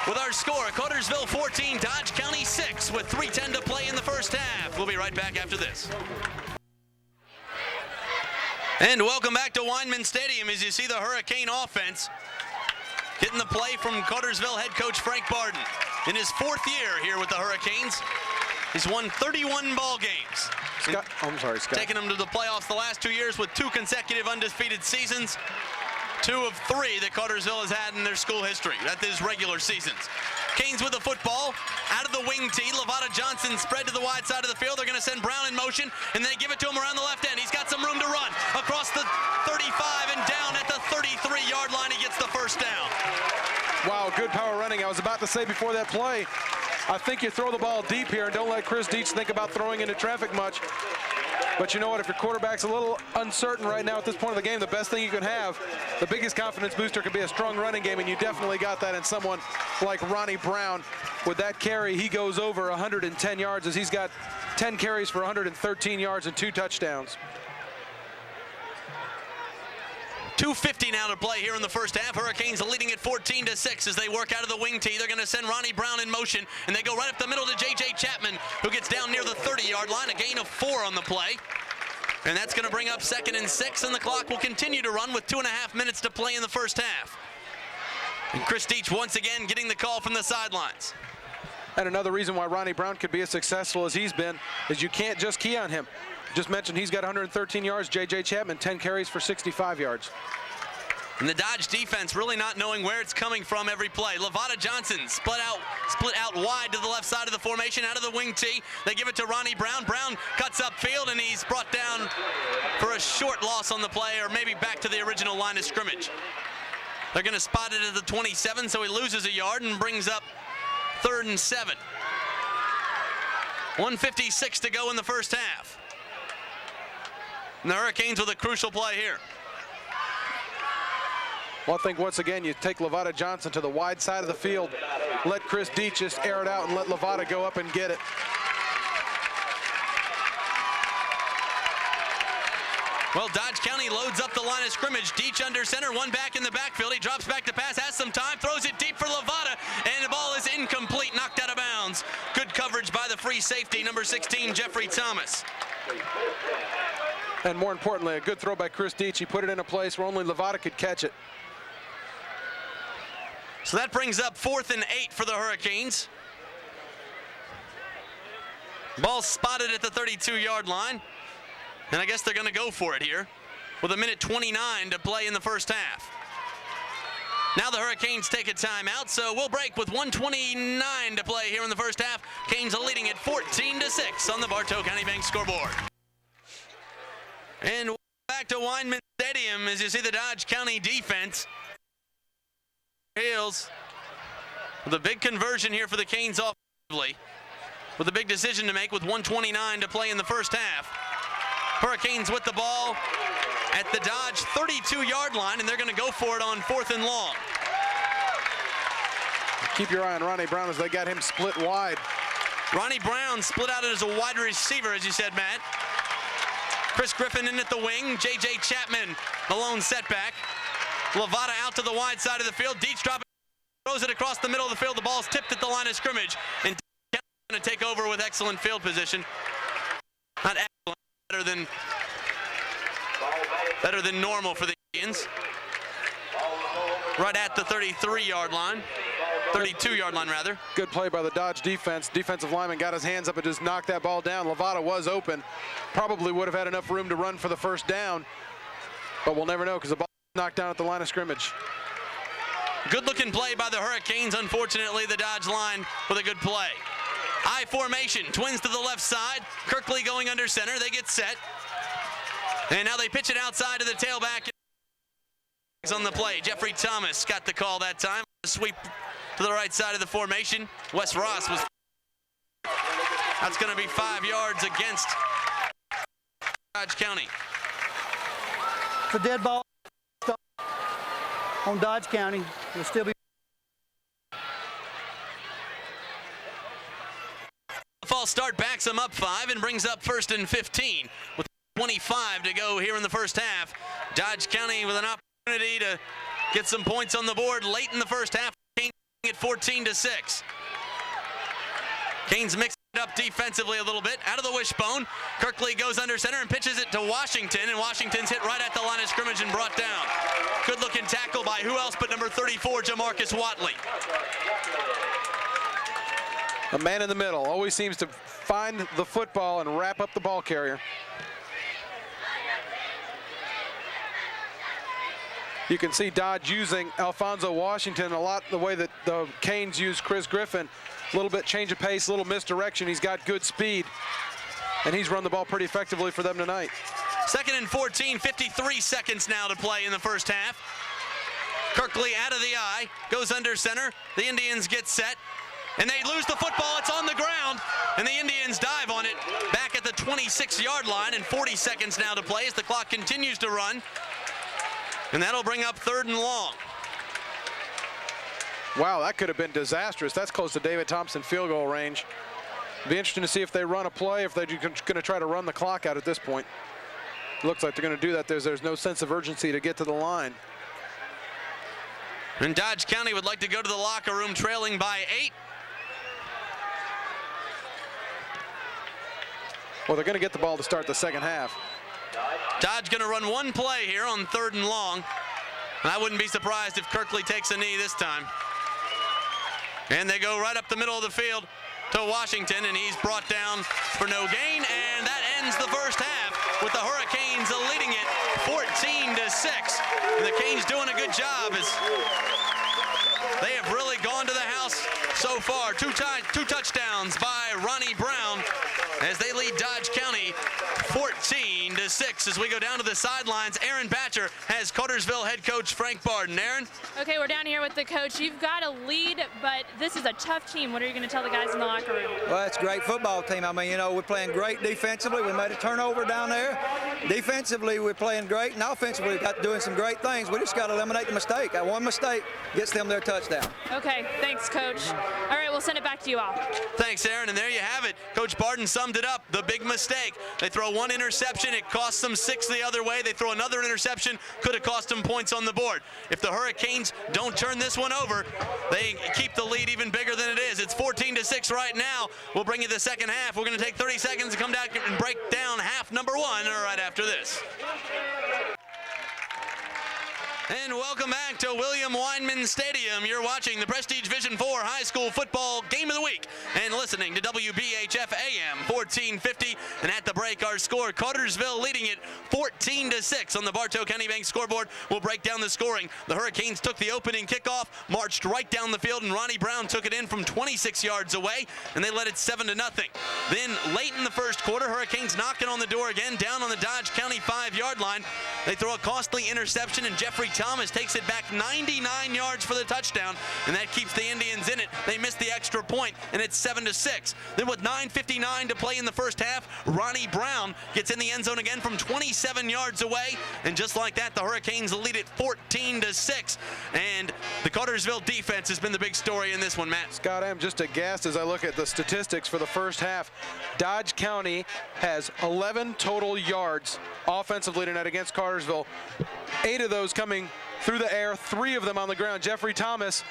with our score. Cartersville 14, Dodge County 6 with 3:10 to play in the first half. We'll be right back after this. And welcome back to Weinman Stadium as you see the Hurricane offense getting the play from Cartersville head coach Frank Barden. In his 4th year here with the Hurricanes, he's won 31 ball games. Scott, I'm sorry, Scott. Taking them to the playoffs the last 2 years with 2 consecutive undefeated seasons. 2 of 3 that Cartersville has had in their school history. That is regular seasons. Canes with the football. Out of the wing tee, Lavada Johnson spread to the wide side of the field. They're going to send Brown in motion, and they give it to him around the left end. He's got some room to run across the 35 and down at the 33-yard line. He gets the first down. Wow, good power running. I was about to say before that play, I think you throw the ball deep here and don't let Chris Deach think about throwing into traffic much. But you know what, if your quarterback's a little uncertain right now at this point of the game, the best thing you can have, the biggest confidence booster can be a strong running game, and you definitely got that in someone like Ronnie Brown. With that carry, he goes over 110 yards as he's got 10 carries for 113 yards and 2 touchdowns. 2:50 now to play here in the first half. Hurricanes leading at 14-6 as they work out of the wing tee. They're going to send Ronnie Brown in motion, and they go right up the middle to J.J. Chapman, who gets down near the 30-yard line, a gain of 4 on the play. And that's going to bring up 2nd and 6, and the clock will continue to run with 2.5 minutes to play in the first half. And Chris Deach once again getting the call from the sidelines. And another reason why Ronnie Brown could be as successful as he's been is you can't just key on him. Just mentioned he's got 113 yards. J.J. Chapman, 10 carries for 65 yards. And the Dodge defense really not knowing where it's coming from every play. Lavada Johnson split out wide to the left side of the formation, out of the wing tee. They give it to Ronnie Brown. Brown cuts upfield, and he's brought down for a short loss on the play, or maybe back to the original line of scrimmage. They're going to spot it at the 27, so he loses a yard and brings up 3rd and 7. 1:56 to go in the first half. And the Hurricanes with a crucial play here. Well, I think once again you take Lavada Johnson to the wide side of the field, let Chris Deach just air it out and let Lavada go up and get it. Well, Dodge County loads up the line of scrimmage. Deach under center, one back in the backfield. He drops back to pass, has some time, throws it deep for Lavada, and the ball is incomplete, knocked out of bounds. Good coverage by the free safety, number 16, Jeffrey Thomas. And more importantly, a good throw by Chris Deach. He put it in a place where only Lavada could catch it. So that brings up 4th and 8 for the Hurricanes. Ball spotted at the 32-yard line. And I guess they're going to go for it here with 1:29 to play in the first half. Now the Hurricanes take a timeout, so we'll break with 1:29 to play here in the first half. Canes are leading at 14-6 on the Bartow County Bank scoreboard. And back to Weinman Stadium as you see the Dodge County defense. Heels with a big conversion here for the Canes offensively, with a big decision to make with 1:29 to play in the first half. Hurricanes with the ball at the Dodge 32-yard line, and they're going to go for it on 4th and long. Keep your eye on Ronnie Brown as they got him split wide. Ronnie Brown split out as a wide receiver, as you said, Matt. Chris Griffin in at the wing. J.J. Chapman, the lone setback. Lavada out to the wide side of the field. Deach drops it, throws it across the middle of the field. The ball's tipped at the line of scrimmage, and going to take over with excellent field position. Not excellent, better than normal for the Indians. Right at the 33-yard line. 32-yard line, rather. Good play by the Dodge defense. Defensive lineman got his hands up and just knocked that ball down. Lavada was open. Probably would have had enough room to run for the first down, but we'll never know because the ball was knocked down at the line of scrimmage. Good-looking play by the Hurricanes. Unfortunately, the Dodge line with a good play. I formation, twins to the left side. Kirkley going under center. They get set. And now they pitch it outside to the tailback. On the play, Jeffrey Thomas got the call that time. Sweep to the right side of the formation. Wes Ross was. That's going to be 5 yards against Dodge County. It's a dead ball on Dodge County. It'll still be. The false start backs them up 5 and brings up 1st and 15 with 25 to go here in the first half. Dodge County with an opportunity to get some points on the board late in the first half. Canes at 14-6. Canes mix it up defensively a little bit. Out of the wishbone. Kirkley goes under center and pitches it to Washington, and Washington's hit right at the line of scrimmage and brought down. Good looking tackle by who else but number 34, Jamarcus Watley. A man in the middle always seems to find the football and wrap up the ball carrier. You can see Dodge using Alfonso Washington a lot the way that the Canes use Chris Griffin. A little bit change of pace, a little misdirection. He's got good speed, and he's run the ball pretty effectively for them tonight. 2nd and 14, 53 seconds now to play in the first half. Kirkley out of the eye, goes under center. The Indians get set, and they lose the football. It's on the ground, and the Indians dive on it back at the 26-yard line, and 40 seconds now to play as the clock continues to run. And that'll bring up 3rd and long. Wow, that could have been disastrous. That's close to David Thompson field goal range. Be interesting to see if they run a play, if they're going to try to run the clock out at this point. Looks like they're going to do that. There's no sense of urgency to get to the line. And Dodge County would like to go to the locker room trailing by 8. Well, they're going to get the ball to start the second half. Dodge going to run one play here on 3rd and long. And I wouldn't be surprised if Kirkley takes a knee this time. And they go right up the middle of the field to Washington, and he's brought down for no gain. And that ends the first half with the Hurricanes leading it 14-6. And the Canes doing a good job as they have really gone to the house so far. Two touchdowns by Ronnie Brown as they lead Dodge County 14-6. As we go down to the sidelines, Aaron Batcher has Cartersville head coach Frank Barden. Aaron? Okay, we're down here with the coach. You've got a lead, but this is a tough team. What are you going to tell the guys in the locker room? Well, it's a great football team. I mean, you know, we're playing great defensively. We made a turnover down there. Defensively, we're playing great, and offensively, we've got doing some great things. We just got to eliminate the mistake. That one mistake gets them their touchdown. Okay, thanks, Coach. All right, we'll send it back to you all. Thanks, Aaron, and there you have it. Coach Barden summed it up. The big mistake. They throw one interception. It costs them 6 the other way. They throw another interception. Could have cost them points on the board. If the Hurricanes don't turn this one over, they keep the lead even bigger than it is. It's 14-6 right now. We'll bring you the second half. We're going to take 30 seconds to come down and break down half number 1 right after this. And welcome back to William Weinman Stadium. You're watching the Prestige Vision 4 High School Football Game of the Week and listening to WBHF AM 1450. And at the break, our score, Cartersville leading it 14-6 on the Bartow County Bank scoreboard. We'll break down the scoring. The Hurricanes took the opening kickoff, marched right down the field, and Ronnie Brown took it in from 26 yards away, and they led it 7-0. Then late in the first quarter, Hurricanes knocking on the door again, down on the Dodge County 5-yard line. They throw a costly interception, and Jeffrey Thomas takes it back 99 yards for the touchdown, and that keeps the Indians in it. They missed the extra point, and it's 7-6. Then with 9:59 to play in the first half, Ronnie Brown gets in the end zone again from 27 yards away, and just like that, the Hurricanes lead it 14-6. And the Cartersville defense has been the big story in this one, Matt. Scott, I'm just aghast as I look at the statistics for the first half. Dodge County has 11 total yards offensively tonight against Cartersville. 8 of those coming through the air, 3 of them on the ground. Jeffrey Thomas,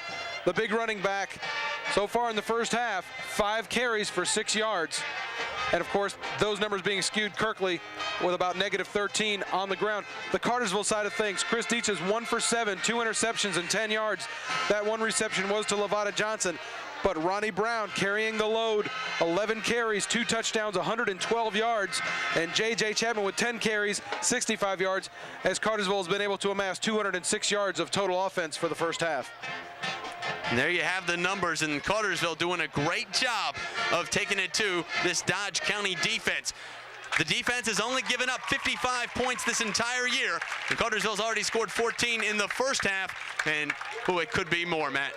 the big running back, so far in the first half, 5 carries for 6 yards. And of course, those numbers being skewed, Kirkley with about -13 on the ground. The Cartersville side of things, Chris Deach is 1 for 7, 2 interceptions and 10 yards. That one reception was to Lavada Johnson. But Ronnie Brown carrying the load, 11 carries, 2 touchdowns, 112 yards. And J.J. Chapman with 10 carries, 65 yards, as Cartersville has been able to amass 206 yards of total offense for the first half. And there you have the numbers, and Cartersville doing a great job of taking it to this Dodge County defense. The defense has only given up 55 points this entire year, and Cartersville's already scored 14 in the first half, and it could be more, Matt.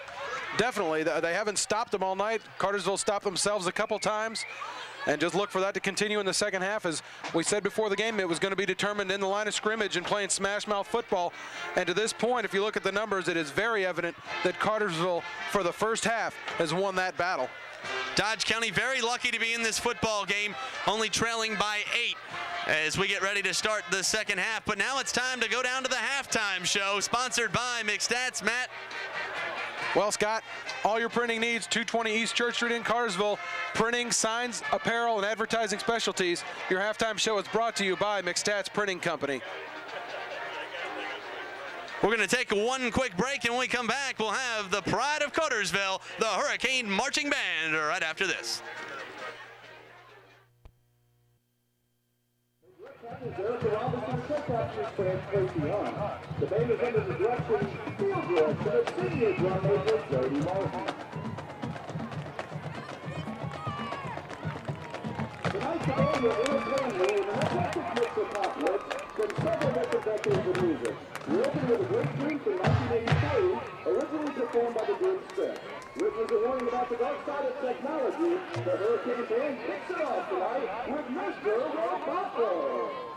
Definitely. They haven't stopped them all night. Cartersville stopped themselves a couple times. And just look for that to continue in the second half. As we said before the game, it was going to be determined in the line of scrimmage and playing smash mouth football. And to this point, if you look at the numbers, it is very evident that Cartersville, for the first half, has won that battle. Dodge County very lucky to be in this football game, only trailing by 8 as we get ready to start the second half. But now it's time to go down to the halftime show, sponsored by McStats. Matt? Well, Scott, all your printing needs, 220 East Church Street in Cartersville. Printing, signs, apparel, and advertising specialties. Your halftime show is brought to you by McStats Printing Company. We're going to take one quick break, and when we come back, we'll have the pride of Cartersville, the Hurricane Marching Band, right after this. catches Erica Robinson, check-out to Fran Tracy Hunt. The band is under the direction, field direction of senior drum major Jody Martin. Tonight's band will entertain you in an eclectic mix of pop hits from several different decades of music. We opened with a great tune from 1983, originally performed by the Green Six. Which was a warning about the dark side of technology. The Hurricane Band kicks it off tonight with Mr. Roboto.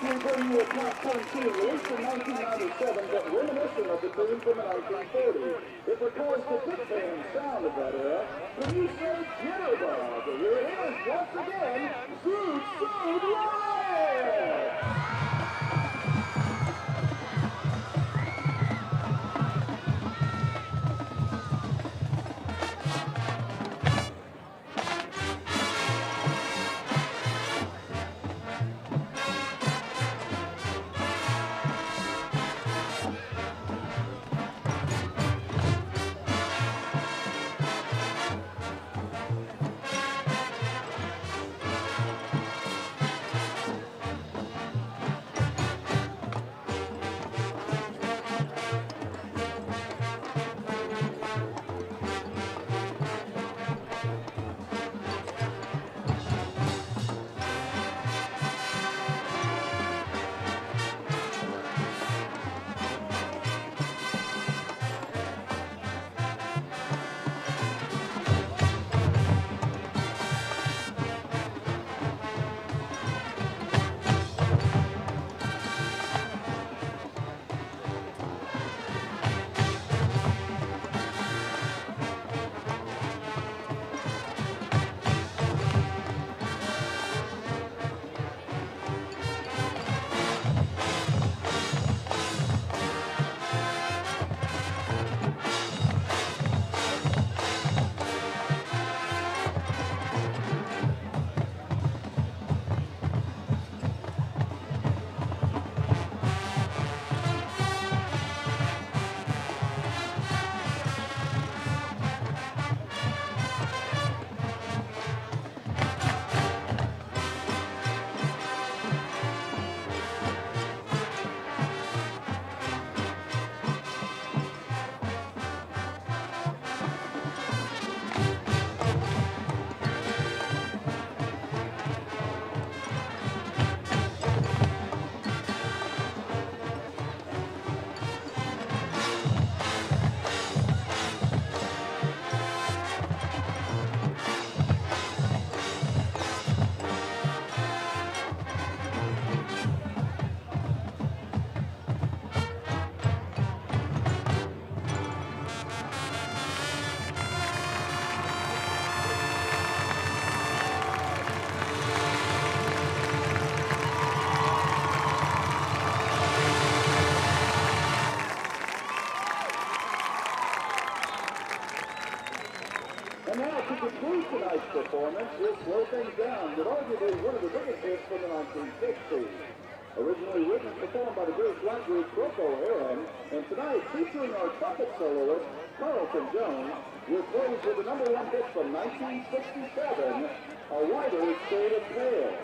Bring you a top 10 tune released in 1997 but reminiscent of the tune from the 1940s. It records the big band sound of that era. When you say Jitterbug, here it is once again, Zoot Suit Riot! performance, will slow things down, but arguably one of the biggest hits from the 1960s. Originally written and performed by the great black group Croco Aaron, and tonight featuring our trumpet soloist, Carlton Jones, will close with the number one hit from 1967, A Rider's Shade of Pale.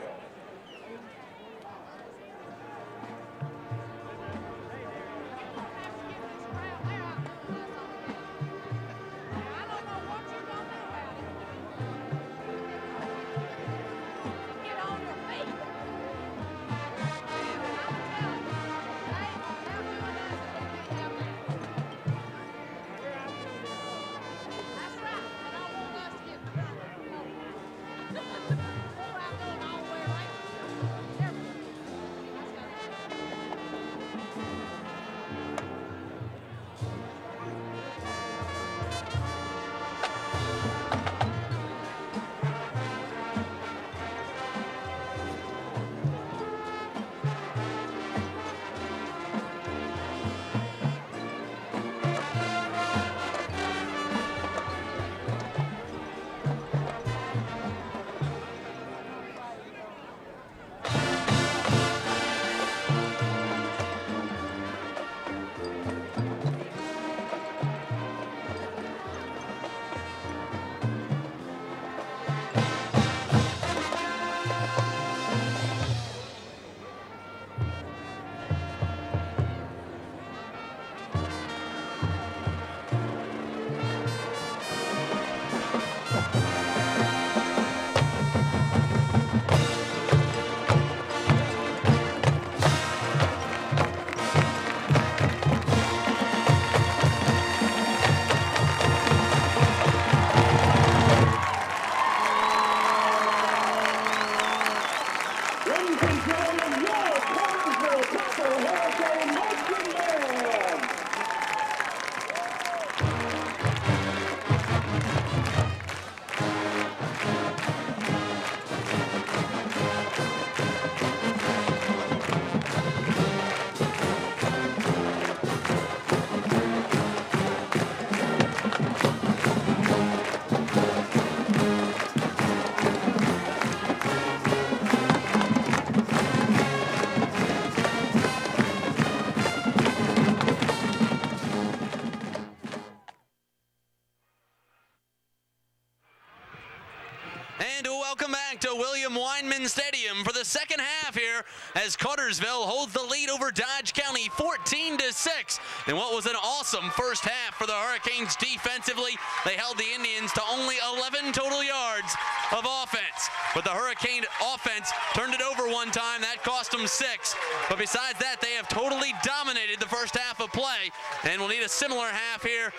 Stadium for the second half here as Cartersville holds the lead over Dodge County 14-6 in what was an awesome first half for the Hurricanes defensively. They held the Indians to only 11 total yards of offense, but the Hurricane offense turned it over one time. That cost them 6, but besides that, they have totally dominated the first half of play and will need a similar half here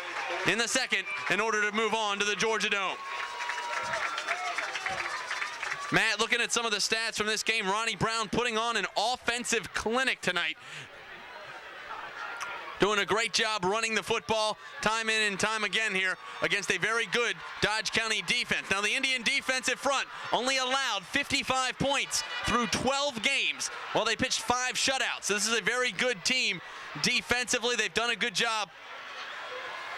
in the second in order to move on to the Georgia Dome. Matt, looking at some of the stats from this game, Ronnie Brown putting on an offensive clinic tonight. Doing a great job running the football time in and time again here against a very good Dodge County defense. Now, the Indian defensive front only allowed 55 points through 12 games while they pitched 5 shutouts. So this is a very good team defensively. They've done a good job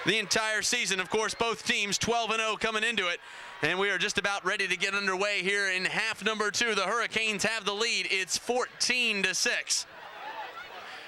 the entire season. Of course, both teams 12-0 coming into it. And we are just about ready to get underway here in half number 2. The Hurricanes have the lead. It's 14-6.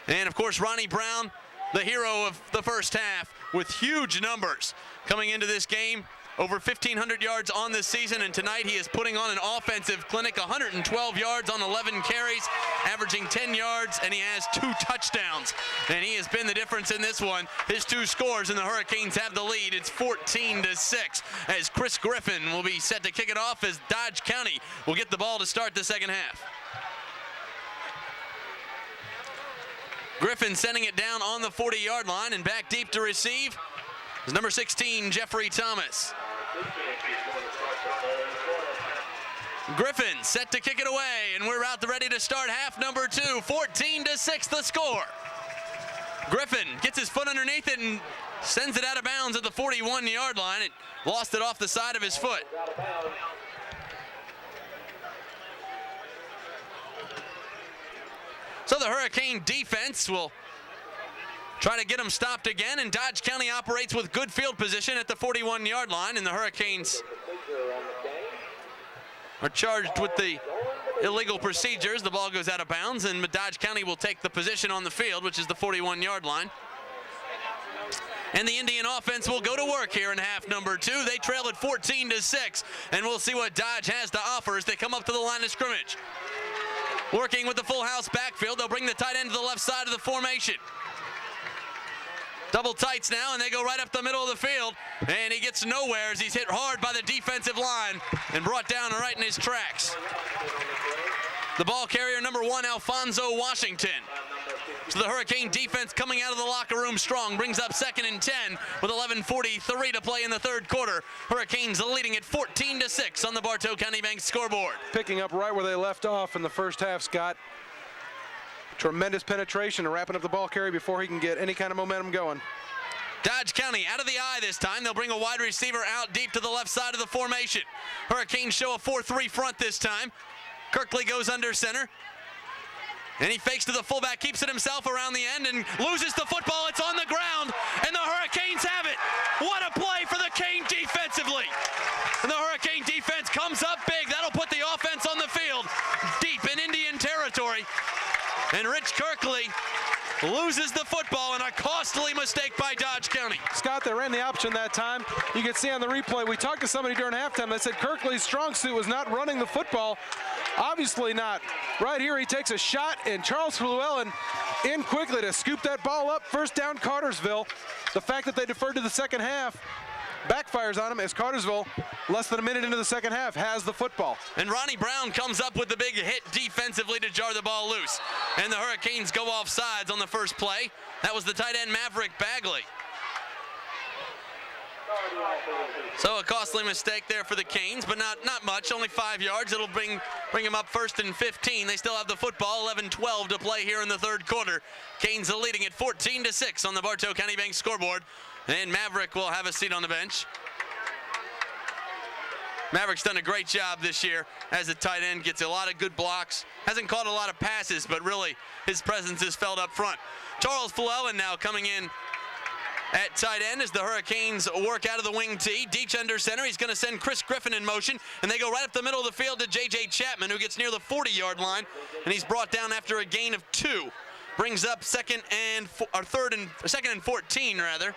And of course, Ronnie Brown, the hero of the first half, with huge numbers coming into this game. Over 1,500 yards on this season, and tonight he is putting on an offensive clinic, 112 yards on 11 carries, averaging 10 yards, and he has 2 touchdowns. And he has been the difference in this one. His 2 scores, and the Hurricanes have the lead. It's 14-6, as Chris Griffin will be set to kick it off as Dodge County will get the ball to start the second half. Griffin sending it down on the 40-yard line, and back deep to receive is number 16, Jeffrey Thomas. Griffin set to kick it away, and we're out ready to start half number 2. 14-6 the score. Griffin gets his foot underneath it and sends it out of bounds at the 41-yard line. It lost it off the side of his foot. So the Hurricane defense will try to get them stopped again, and Dodge County operates with good field position at the 41-yard line, and the Hurricanes are charged with the illegal procedures. The ball goes out of bounds, and Dodge County will take the position on the field, which is the 41-yard line. And the Indian offense will go to work here in half number 2. They trail at 14-6, and we'll see what Dodge has to offer as they come up to the line of scrimmage. Working with the full house backfield, they'll bring the tight end to the left side of the formation. Double tights now, and they go right up the middle of the field, and he gets nowhere as he's hit hard by the defensive line and brought down right in his tracks. The ball carrier, number 1, Alfonso Washington. So the Hurricane defense coming out of the locker room strong, brings up 2nd and 10 with 11:43 to play in the third quarter. Hurricanes leading at 14-6 on the Bartow County Bank scoreboard. Picking up right where they left off in the first half, Scott. Tremendous penetration and wrapping up the ball carry before he can get any kind of momentum going. Dodge County out of the eye this time. They'll bring a wide receiver out deep to the left side of the formation. Hurricanes show a 4-3 front this time. Kirkley goes under center. And he fakes to the fullback, keeps it himself around the end, and loses the football. It's on the ground, and the Hurricanes have it. What a play for the Cane defensively. And the Hurricane defense comes up big. That'll put the offense on the field deep in Indian territory. And Rich Kirkley loses the football in a costly mistake by Dodge County. Scott, they ran the option that time. You can see on the replay, we talked to somebody during halftime that said Kirkley's strong suit was not running the football. Obviously not. Right here, he takes a shot, and Charles Llewellyn in quickly to scoop that ball up. First down, Cartersville. The fact that they deferred to the second half backfires on him as Cartersville, less than a minute into the second half, has the football. And Ronnie Brown comes up with the big hit defensively to jar the ball loose. And the Hurricanes go off sides on the first play. That was the tight end Maverick Bagley. So a costly mistake there for the Canes, but not much, only 5 yards. It'll bring them up 1st and 15. They still have the football, 11-12 to play here in the third quarter. Canes are leading at 14-6 on the Bartow County Bank scoreboard. And Maverick will have a seat on the bench. Maverick's done a great job this year as a tight end, gets a lot of good blocks, hasn't caught a lot of passes, but really his presence is felt up front. Charles Llewellyn now coming in at tight end as the Hurricanes work out of the wing tee. Deach under center. He's going to send Chris Griffin in motion, and they go right up the middle of the field to J.J. Chapman, who gets near the 40-yard line, and he's brought down after a gain of 2. Brings up 2nd and 14 rather.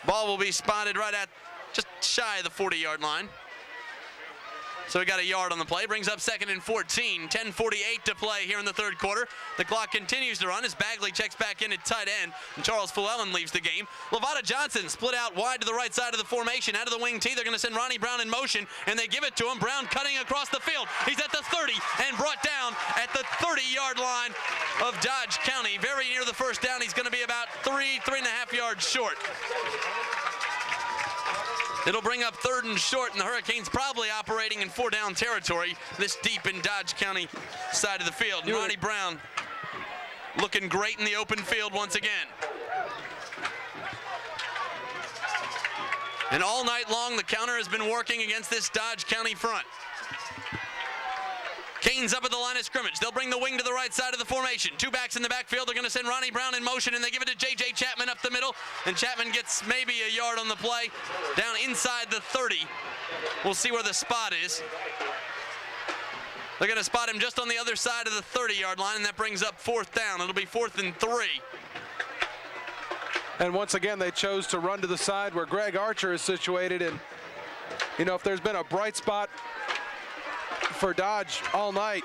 Ball will be spotted right at just shy of the 40-yard line. So we got a yard on the play. Brings up 2nd and 14. 10:48 to play here in the third quarter. The clock continues to run as Bagley checks back in at tight end, and Charles Llewellyn leaves the game. Levada Johnson split out wide to the right side of the formation. Out of the wing tee, they're going to send Ronnie Brown in motion, and they give it to him. Brown cutting across the field. He's at the 30 and brought down at the 30-yard line of Dodge County. Very near the first down. He's going to be about 3.5 yards short. It'll bring up 3rd and short, and the Hurricanes probably operating in 4-down territory this deep in Dodge County side of the field. And Ronnie Brown looking great in the open field once again. And all night long, the counter has been working against this Dodge County front. Canes up at the line of scrimmage. They'll bring the wing to the right side of the formation. 2 backs in the backfield. They're going to send Ronnie Brown in motion, and they give it to J.J. Chapman up the middle. And Chapman gets maybe a yard on the play down inside the 30. We'll see where the spot is. They're going to spot him just on the other side of the 30-yard line, and that brings up 4th down. It'll be 4th and 3. And once again, they chose to run to the side where Greg Archer is situated. And, you know, if there's been a bright spot for Dodge all night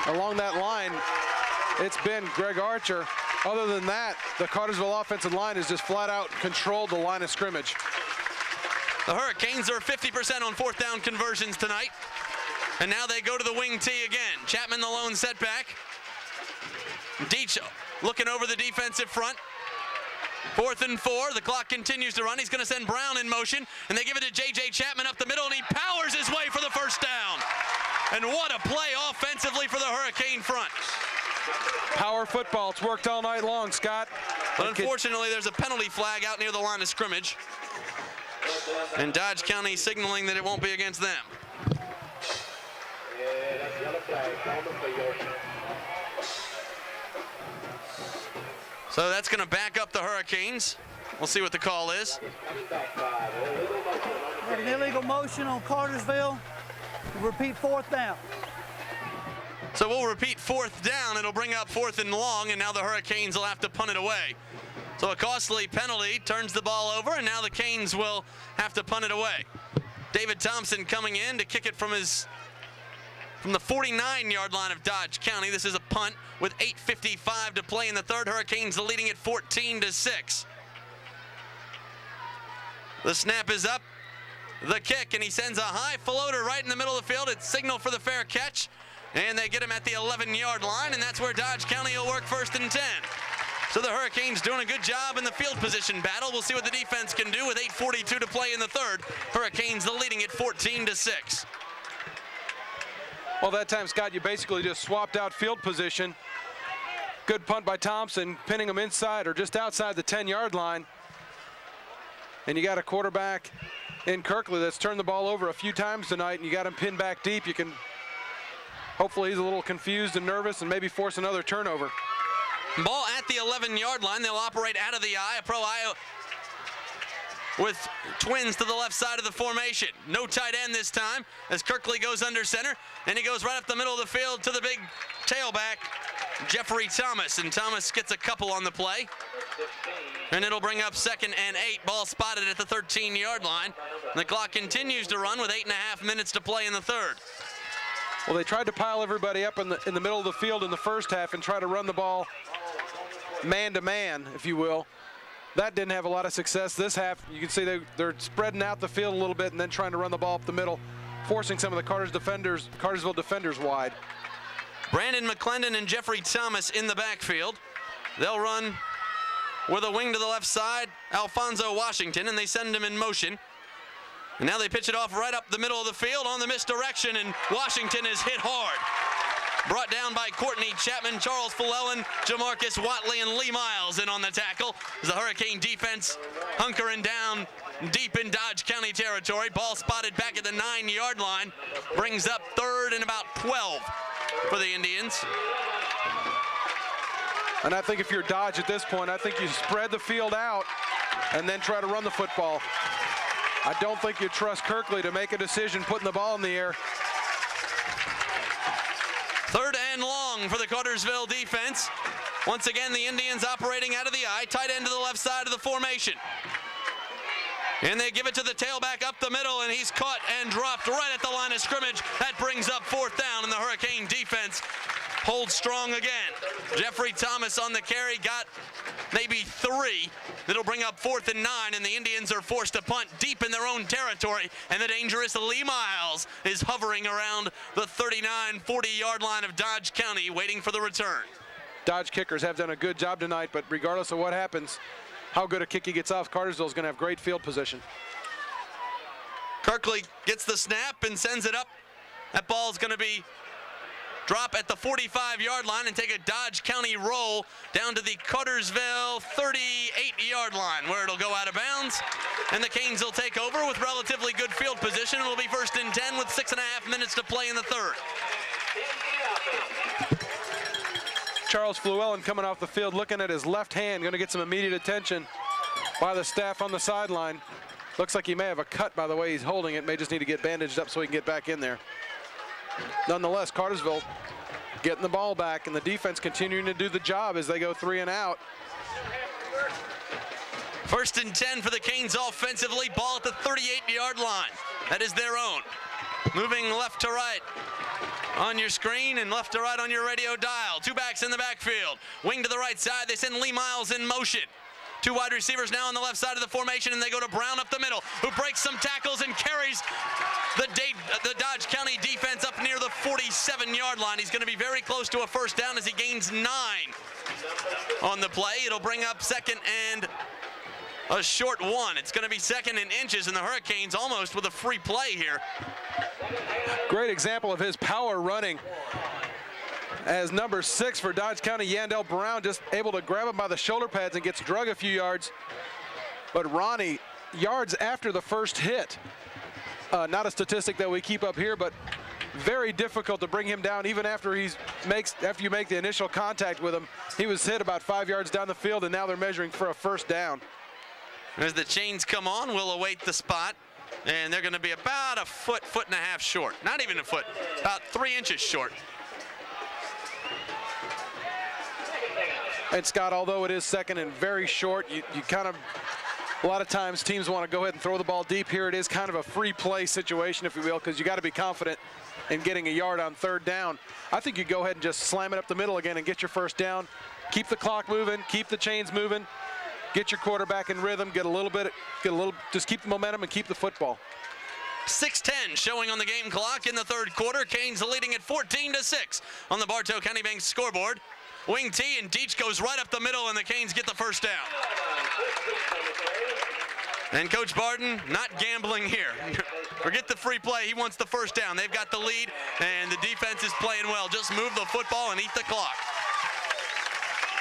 along that line, it's been Greg Archer. Other than that, the Cartersville offensive line has just flat out controlled the line of scrimmage. The Hurricanes are 50% on 4th down conversions tonight. And now they go to the wing tee again. Chapman the lone setback. Deach looking over the defensive front. 4th and 4. The clock continues to run. He's going to send Brown in motion, and they give it to J.J. Chapman up the middle, and he powers his way for the first down. And what a play offensively for the Hurricane front. Power football. It's worked all night long, Scott. But unfortunately, there's a penalty flag out near the line of scrimmage. And Dodge County signaling that it won't be against them. So that's going to back up the Hurricanes. We'll see what the call is. Got an illegal motion on Cartersville. We'll repeat 4th down. So we'll repeat 4th down. It'll bring up 4th and long, and now the Hurricanes will have to punt it away. So a costly penalty turns the ball over, and now the Canes will have to punt it away. David Thompson coming in to kick it from the 49-yard line of Dodge County. This is a punt with 8:55 to play in the third. Hurricanes leading it 14-6. The snap is up. The kick, and he sends a high floater right in the middle of the field. It's signal for the fair catch, and they get him at the 11-yard line, and that's where Dodge County will work 1st and 10. So the Hurricanes doing a good job in the field position battle. We'll see what the defense can do with 8:42 to play in the third. Hurricanes leading it 14-6. Well, that time, Scott, you basically just swapped out field position. Good punt by Thompson, pinning him inside or just outside the 10-yard line. And you got a quarterback in Kirkley that's turned the ball over a few times tonight, and you got him pinned back deep. You can, hopefully he's a little confused and nervous and maybe force another turnover. Ball at the 11-yard line. They'll operate out of the eye. A pro eye with twins to the left side of the formation. No tight end this time as Kirkley goes under center, and he goes right up the middle of the field to the big tailback, Jeffrey Thomas, and Thomas gets a couple on the play. And it'll bring up 2nd and 8. Ball spotted at the 13-yard line. The clock continues to run with 8.5 minutes to play in the third. Well, they tried to pile everybody up in the middle of the field in the first half and try to run the ball man-to-man, if you will. That didn't have a lot of success this half. You can see they're spreading out the field a little bit and then trying to run the ball up the middle, forcing some of the Cartersville defenders wide. Brandon McClendon and Jeffrey Thomas in the backfield. They'll run with a wing to the left side, Alfonso Washington, and they send him in motion. And now they pitch it off right up the middle of the field on the misdirection, and Washington is hit hard. Brought down by Courtney Chapman, Charles Flewellen, Jamarcus Watley, and Lee Miles in on the tackle. As the Hurricane defense hunkering down deep in Dodge County territory. Ball spotted back at the 9-yard line. Brings up 3rd and about 12 for the Indians. And I think if you're Dodge at this point, I think you spread the field out and then try to run the football. I don't think you trust Kirkley to make a decision putting the ball in the air. 3rd and long for the Cartersville defense. Once again, the Indians operating out of the eye, tight end to the left side of the formation. And they give it to the tailback up the middle, and he's caught and dropped right at the line of scrimmage. That brings up 4th down, and the Hurricane defense holds strong again. Jeffrey Thomas on the carry got maybe 3. That'll bring up 4th and 9, and the Indians are forced to punt deep in their own territory, and the dangerous Lee Miles is hovering around the 39, 40-yard line of Dodge County waiting for the return. Dodge kickers have done a good job tonight, but regardless of what happens, how good a kick he gets off, Cartersville is going to have great field position. Kirkley gets the snap and sends it up. That ball's going to be drop at the 45-yard line and take a Dodge County roll down to the Cartersville 38-yard line, where it'll go out of bounds. And the Canes will take over with relatively good field position. It'll be 1st and 10 with 6.5 minutes to play in the third. Charles Flewellen coming off the field, looking at his left hand, going to get some immediate attention by the staff on the sideline. Looks like he may have a cut by the way he's holding it. May just need to get bandaged up so he can get back in there. Nonetheless, Cartersville getting the ball back, and the defense continuing to do the job as they go 3 and out. 1st and 10 for the Canes offensively. Ball at the 38-yard line. That is their own. Moving left to right on your screen and left to right on your radio dial. 2 backs in the backfield. Wing to the right side. They send Lee Miles in motion. 2 wide receivers now on the left side of the formation, and they go to Brown up the middle, who breaks some tackles and carries the Dodge County defense up near the 47-yard line. He's going to be very close to a 1st down as he gains 9 on the play. It'll bring up 2nd and a short 1. It's going to be 2nd and inches, and the Hurricanes almost with a free play here. Great example of his power running, as number 6 for Dodge County, Yandel Brown, just able to grab him by the shoulder pads and gets drug a few yards. But Ronnie, yards after the first hit. Not a statistic that we keep up here, but very difficult to bring him down even after you make the initial contact with him. He was hit about 5 yards down the field, and now they're measuring for a 1st down. As the chains come on, we'll await the spot. And they're going to be about a foot, foot and a half short. Not even a foot, about 3 inches short. And Scott, although it is second and very short, you kind of, a lot of times teams want to go ahead and throw the ball deep. Here it is kind of a free play situation, if you will, because you got to be confident in getting a yard on third down. I think you go ahead and just slam it up the middle again and get your first down. Keep the clock moving, keep the chains moving, get your quarterback in rhythm, just keep the momentum and keep the football. 6:10 showing on the game clock in the third quarter. Canes leading at 14-6 on the Bartow County Bank scoreboard. Wing T and Deach goes right up the middle, and the Canes get the first down. And Coach Barton not gambling here. Forget the free play. He wants the first down. They've got the lead, and the defense is playing well. Just move the football and eat the clock.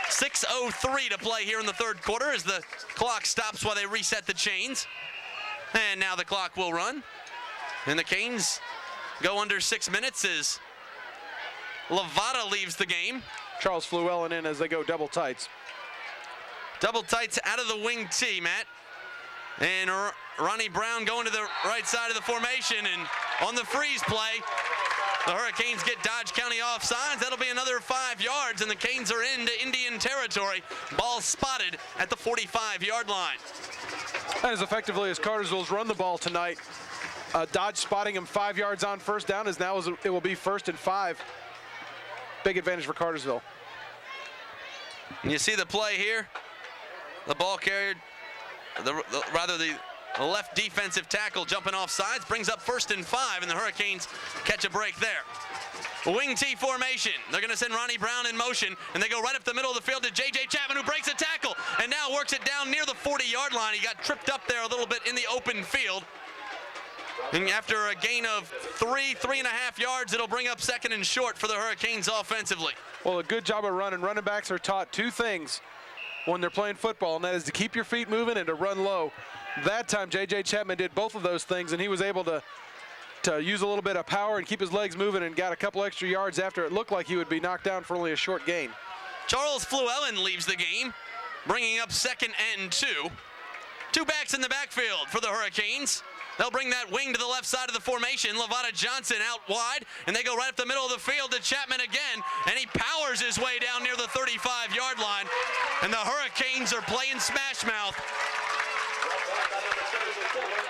6:03 to play here in the third quarter as the clock stops while they reset the chains. And now the clock will run. And the Canes go under 6 minutes as Lavada leaves the game. Charles Flewellen in as they go double tights. Double tights out of the wing T, Matt. And Ronnie Brown going to the right side of the formation, and on the freeze play, the Hurricanes get Dodge County offsides. That'll be another 5 yards, and the Canes are into Indian territory. Ball spotted at the 45-yard line. And as effectively as Cartersville's run the ball tonight, Dodge spotting him 5 yards on first down, as now it will be 1st and 5. Big advantage for Cartersville. And you see the play here. The ball carried, the left defensive tackle jumping off sides, brings up 1st and 5, and the Hurricanes catch a break there. Wing T formation. They're going to send Ronnie Brown in motion, and they go right up the middle of the field to J.J. Chapman, who breaks a tackle and now works it down near the 40-yard line. He got tripped up there a little bit in the open field. And after a gain of 3.5 yards, it'll bring up 2nd and short for the Hurricanes offensively. Well, a good job of running. Running backs are taught 2 things when they're playing football, and that is to keep your feet moving and to run low. That time, J.J. Chapman did both of those things, and he was able to use a little bit of power and keep his legs moving, and got a couple extra yards after it looked like he would be knocked down for only a short gain. Charles Flewellen leaves the game, bringing up 2nd and 2. 2 backs in the backfield for the Hurricanes. They'll bring that wing to the left side of the formation. Lavada Johnson out wide, and they go right up the middle of the field to Chapman again, and he powers his way down near the 35-yard line, and the Hurricanes are playing smash mouth.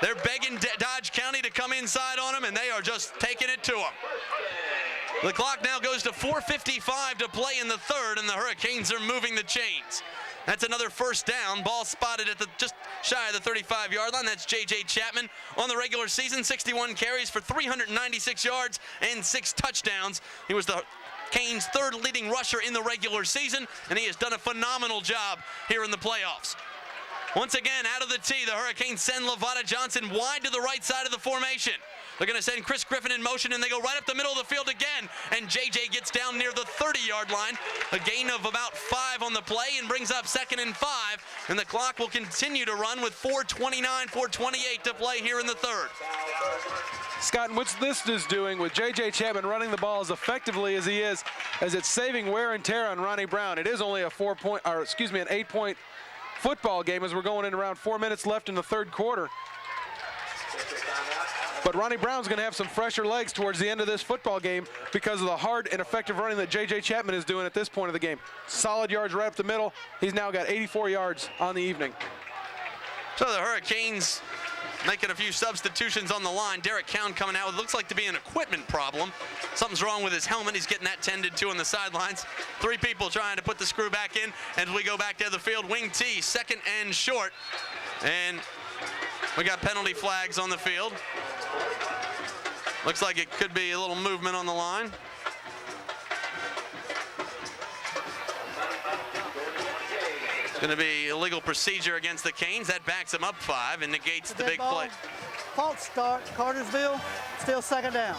They're begging Dodge County to come inside on them, and they are just taking it to them. The clock now goes to 4:55 to play in the third, and the Hurricanes are moving the chains. That's another first down. Ball spotted at just shy of the 35-yard line. That's J.J. Chapman on the regular season. 61 carries for 396 yards and 6 touchdowns. He was the Canes' 3rd leading rusher in the regular season, and he has done a phenomenal job here in the playoffs. Once again, out of the tee, the Hurricanes send Lavada Johnson wide to the right side of the formation. They're going to send Chris Griffin in motion, and they go right up the middle of the field again. And J.J. gets down near the 30-yard line. A gain of about 5 on the play and brings up 2nd and 5. And the clock will continue to run with 4:28 to play here in the third. Scott, what this is doing with J.J. Chapman running the ball as effectively as he is, as it's saving wear and tear on Ronnie Brown. It is only an 8-point football game as we're going in around 4 minutes left in the third quarter. But Ronnie Brown's going to have some fresher legs towards the end of this football game because of the hard and effective running that J.J. Chapman is doing at this point of the game. Solid yards right up the middle. He's now got 84 yards on the evening. So the Hurricanes making a few substitutions on the line. Derek Cowan coming out. It looks like to be an equipment problem. Something's wrong with his helmet. He's getting that tended to on the sidelines. 3 people trying to put the screw back in as we go back to the field. Wing T, 2nd and short. And we got penalty flags on the field. Looks like it could be a little movement on the line. It's going to be illegal procedure against the Canes. That backs them up 5 and negates the big play. False start, Cartersville, still 2nd down.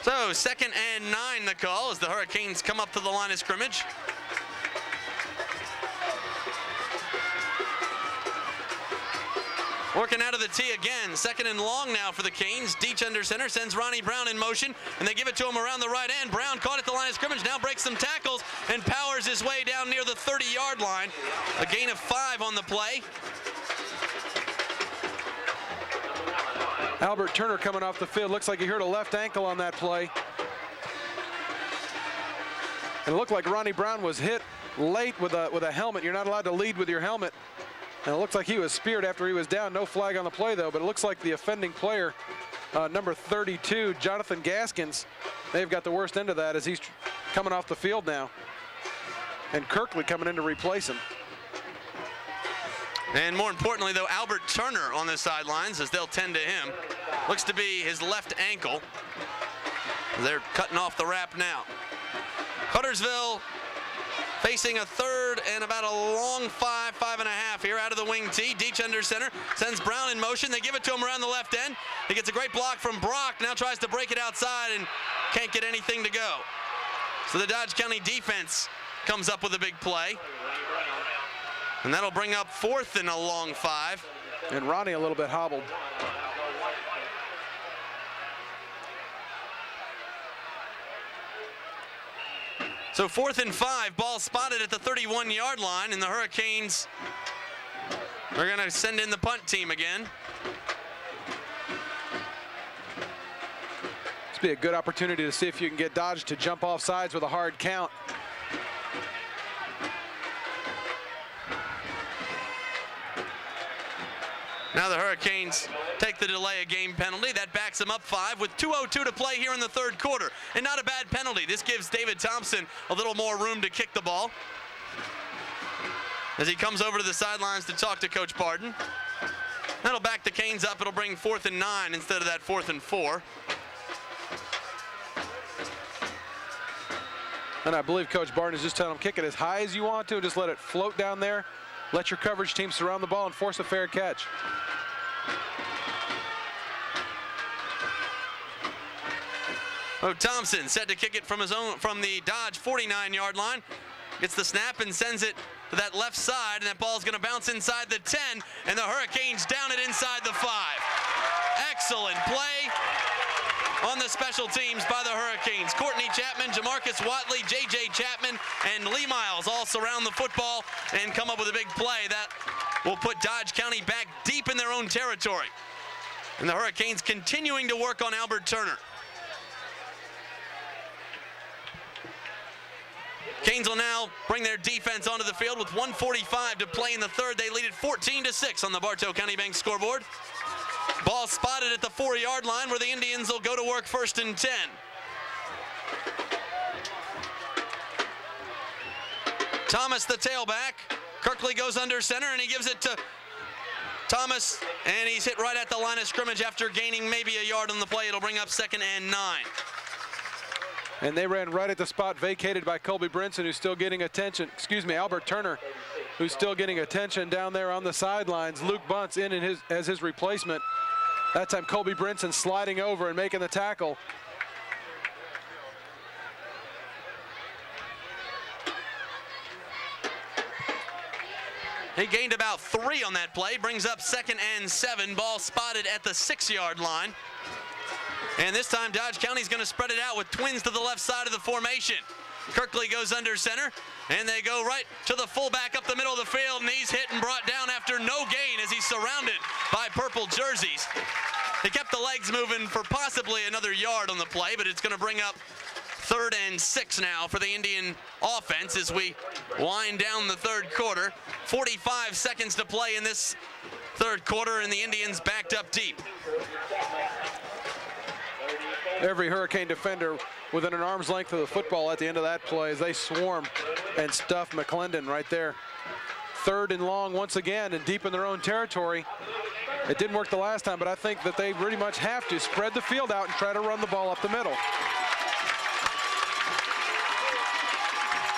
So 2nd and 9 the call as the Hurricanes come up to the line of scrimmage. Working out of the tee again. Second and long now for the Canes. Deach under center sends Ronnie Brown in motion, and they give it to him around the right end. Brown caught at the line of scrimmage, now breaks some tackles and powers his way down near the 30-yard line. A gain of 5 on the play. Albert Turner coming off the field. Looks like he hurt a left ankle on that play. And it looked like Ronnie Brown was hit late with a helmet. You're not allowed to lead with your helmet. And it looks like he was speared after he was down. No flag on the play, though, but it looks like the offending player, number 32, Jonathan Gaskins, they've got the worst end of that as he's coming off the field now. And Kirkley coming in to replace him. And more importantly, though, Albert Turner on the sidelines as they'll tend to him. Looks to be his left ankle. They're cutting off the wrap now. Cartersville facing a third and about a long 5.5 here out of the wing tee. Deach under center, sends Brown in motion. They give it to him around the left end. He gets a great block from Brock, now tries to break it outside and can't get anything to go. So the Dodge County defense comes up with a big play. And that'll bring up 4th and a long 5. And Ronnie a little bit hobbled. So 4th and 5, ball spotted at the 31-yard line, and the Hurricanes are going to send in the punt team again. This will be a good opportunity to see if you can get Dodge to jump off sides with a hard count. Now the Hurricanes take the delay of game penalty. That backs them up 5 with 2:02 to play here in the third quarter. And not a bad penalty. This gives David Thompson a little more room to kick the ball as he comes over to the sidelines to talk to Coach Barden. That'll back the Canes up. It'll bring 4th and 9 instead of that 4th and 4. And I believe Coach Barton is just telling him, kick it as high as you want to, just let it float down there. Let your coverage team surround the ball and force a fair catch. Oh, Thompson set to kick it from the Dodge 49-yard line. Gets the snap and sends it to that left side, and that ball's going to bounce inside the 10, and the Hurricanes down it inside the 5. Excellent play on the special teams by the Hurricanes. Courtney Chapman, Jamarcus Watley, J.J. Chapman, and Lee Miles all surround the football and come up with a big play that will put Dodge County back deep in their own territory. And the Hurricanes continuing to work on Albert Turner. Canes will now bring their defense onto the field with 1:45 to play in the third. They lead it 14-6 on the Bartow County Bank scoreboard. Ball spotted at the 4-yard line where the Indians will go to work 1st and 10. Thomas, the tailback. Kirkley goes under center, and he gives it to Thomas, and he's hit right at the line of scrimmage after gaining maybe a yard on the play. It'll bring up 2nd and 9. And they ran right at the spot vacated by Colby Brinson, who's still getting attention. Albert Turner, who's still getting attention down there on the sidelines. Luke Bunce in as his replacement. That time Colby Brinson sliding over and making the tackle. He gained about 3 on that play, brings up 2nd and 7. Ball spotted at the 6-yard line. And this time Dodge County's going to spread it out with twins to the left side of the formation. Kirkley goes under center, and they go right to the fullback up the middle of the field, and he's hit and brought down after no gain as he's surrounded by purple jerseys. They kept the legs moving for possibly another yard on the play, but it's going to bring up 3rd and 6 now for the Indian offense as we wind down the third quarter. 45 seconds to play in this third quarter, and the Indians backed up deep. Every Hurricane defender within an arm's length of the football at the end of that play as they swarm and stuff McClendon right there. 3rd and long once again and deep in their own territory. It didn't work the last time, but I think that they pretty much have to spread the field out and try to run the ball up the middle.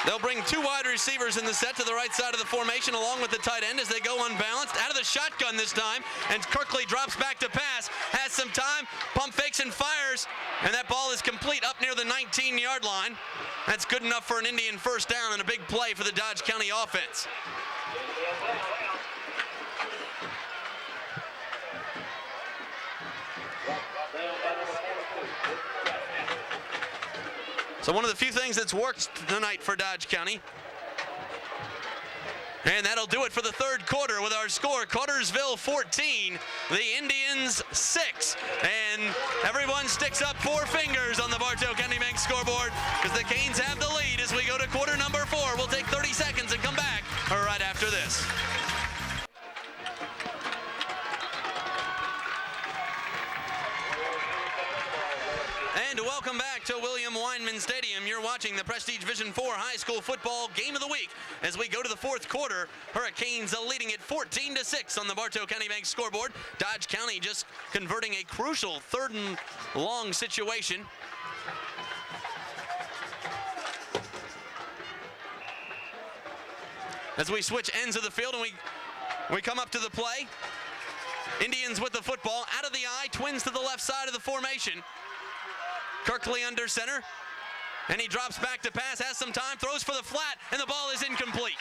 They'll bring 2 wide receivers in the set to the right side of the formation along with the tight end as they go unbalanced. Out of the shotgun this time, and Kirkley drops back to pass, has some time, pump fakes and fires, and that ball is complete up near the 19-yard line. That's good enough for an Indian first down and a big play for the Dodge County offense. So one of the few things that's worked tonight for Dodge County. And that'll do it for the third quarter with our score, Cartersville 14, the Indians 6. And everyone sticks up 4 fingers on the Bartow County Bank scoreboard because the Canes have the lead as we go to quarter number 4. We'll take 30 seconds and come back right after this. And welcome back to William Weinman Stadium. You're watching the Prestige Division 4 High School Football Game of the Week. As we go to the fourth quarter, Hurricanes leading it 14-6 on the Bartow County Bank scoreboard. Dodge County just converting a crucial 3rd and long situation. As we switch ends of the field and we come up to the play. Indians with the football out of the eye, twins to the left side of the formation. Kirkley under center, and he drops back to pass, has some time, throws for the flat, and the ball is incomplete.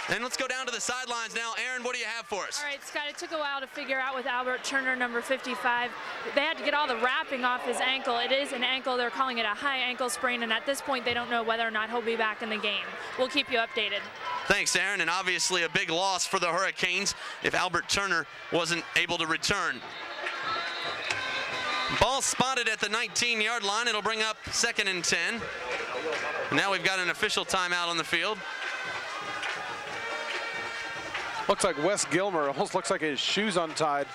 And let's go down to the sidelines now. Aaron, what do you have for us? All right, Scott, it took a while to figure out with Albert Turner, number 55. They had to get all the wrapping off his ankle. It is an ankle. They're calling it a high ankle sprain, and at this point, they don't know whether or not he'll be back in the game. We'll keep you updated. Thanks, Aaron, and obviously a big loss for the Hurricanes if Albert Turner wasn't able to return. Ball spotted at the 19-yard line. It'll bring up 2nd and 10. Now we've got an official timeout on the field. Looks like Wes Gilmer, almost looks like his shoes untied.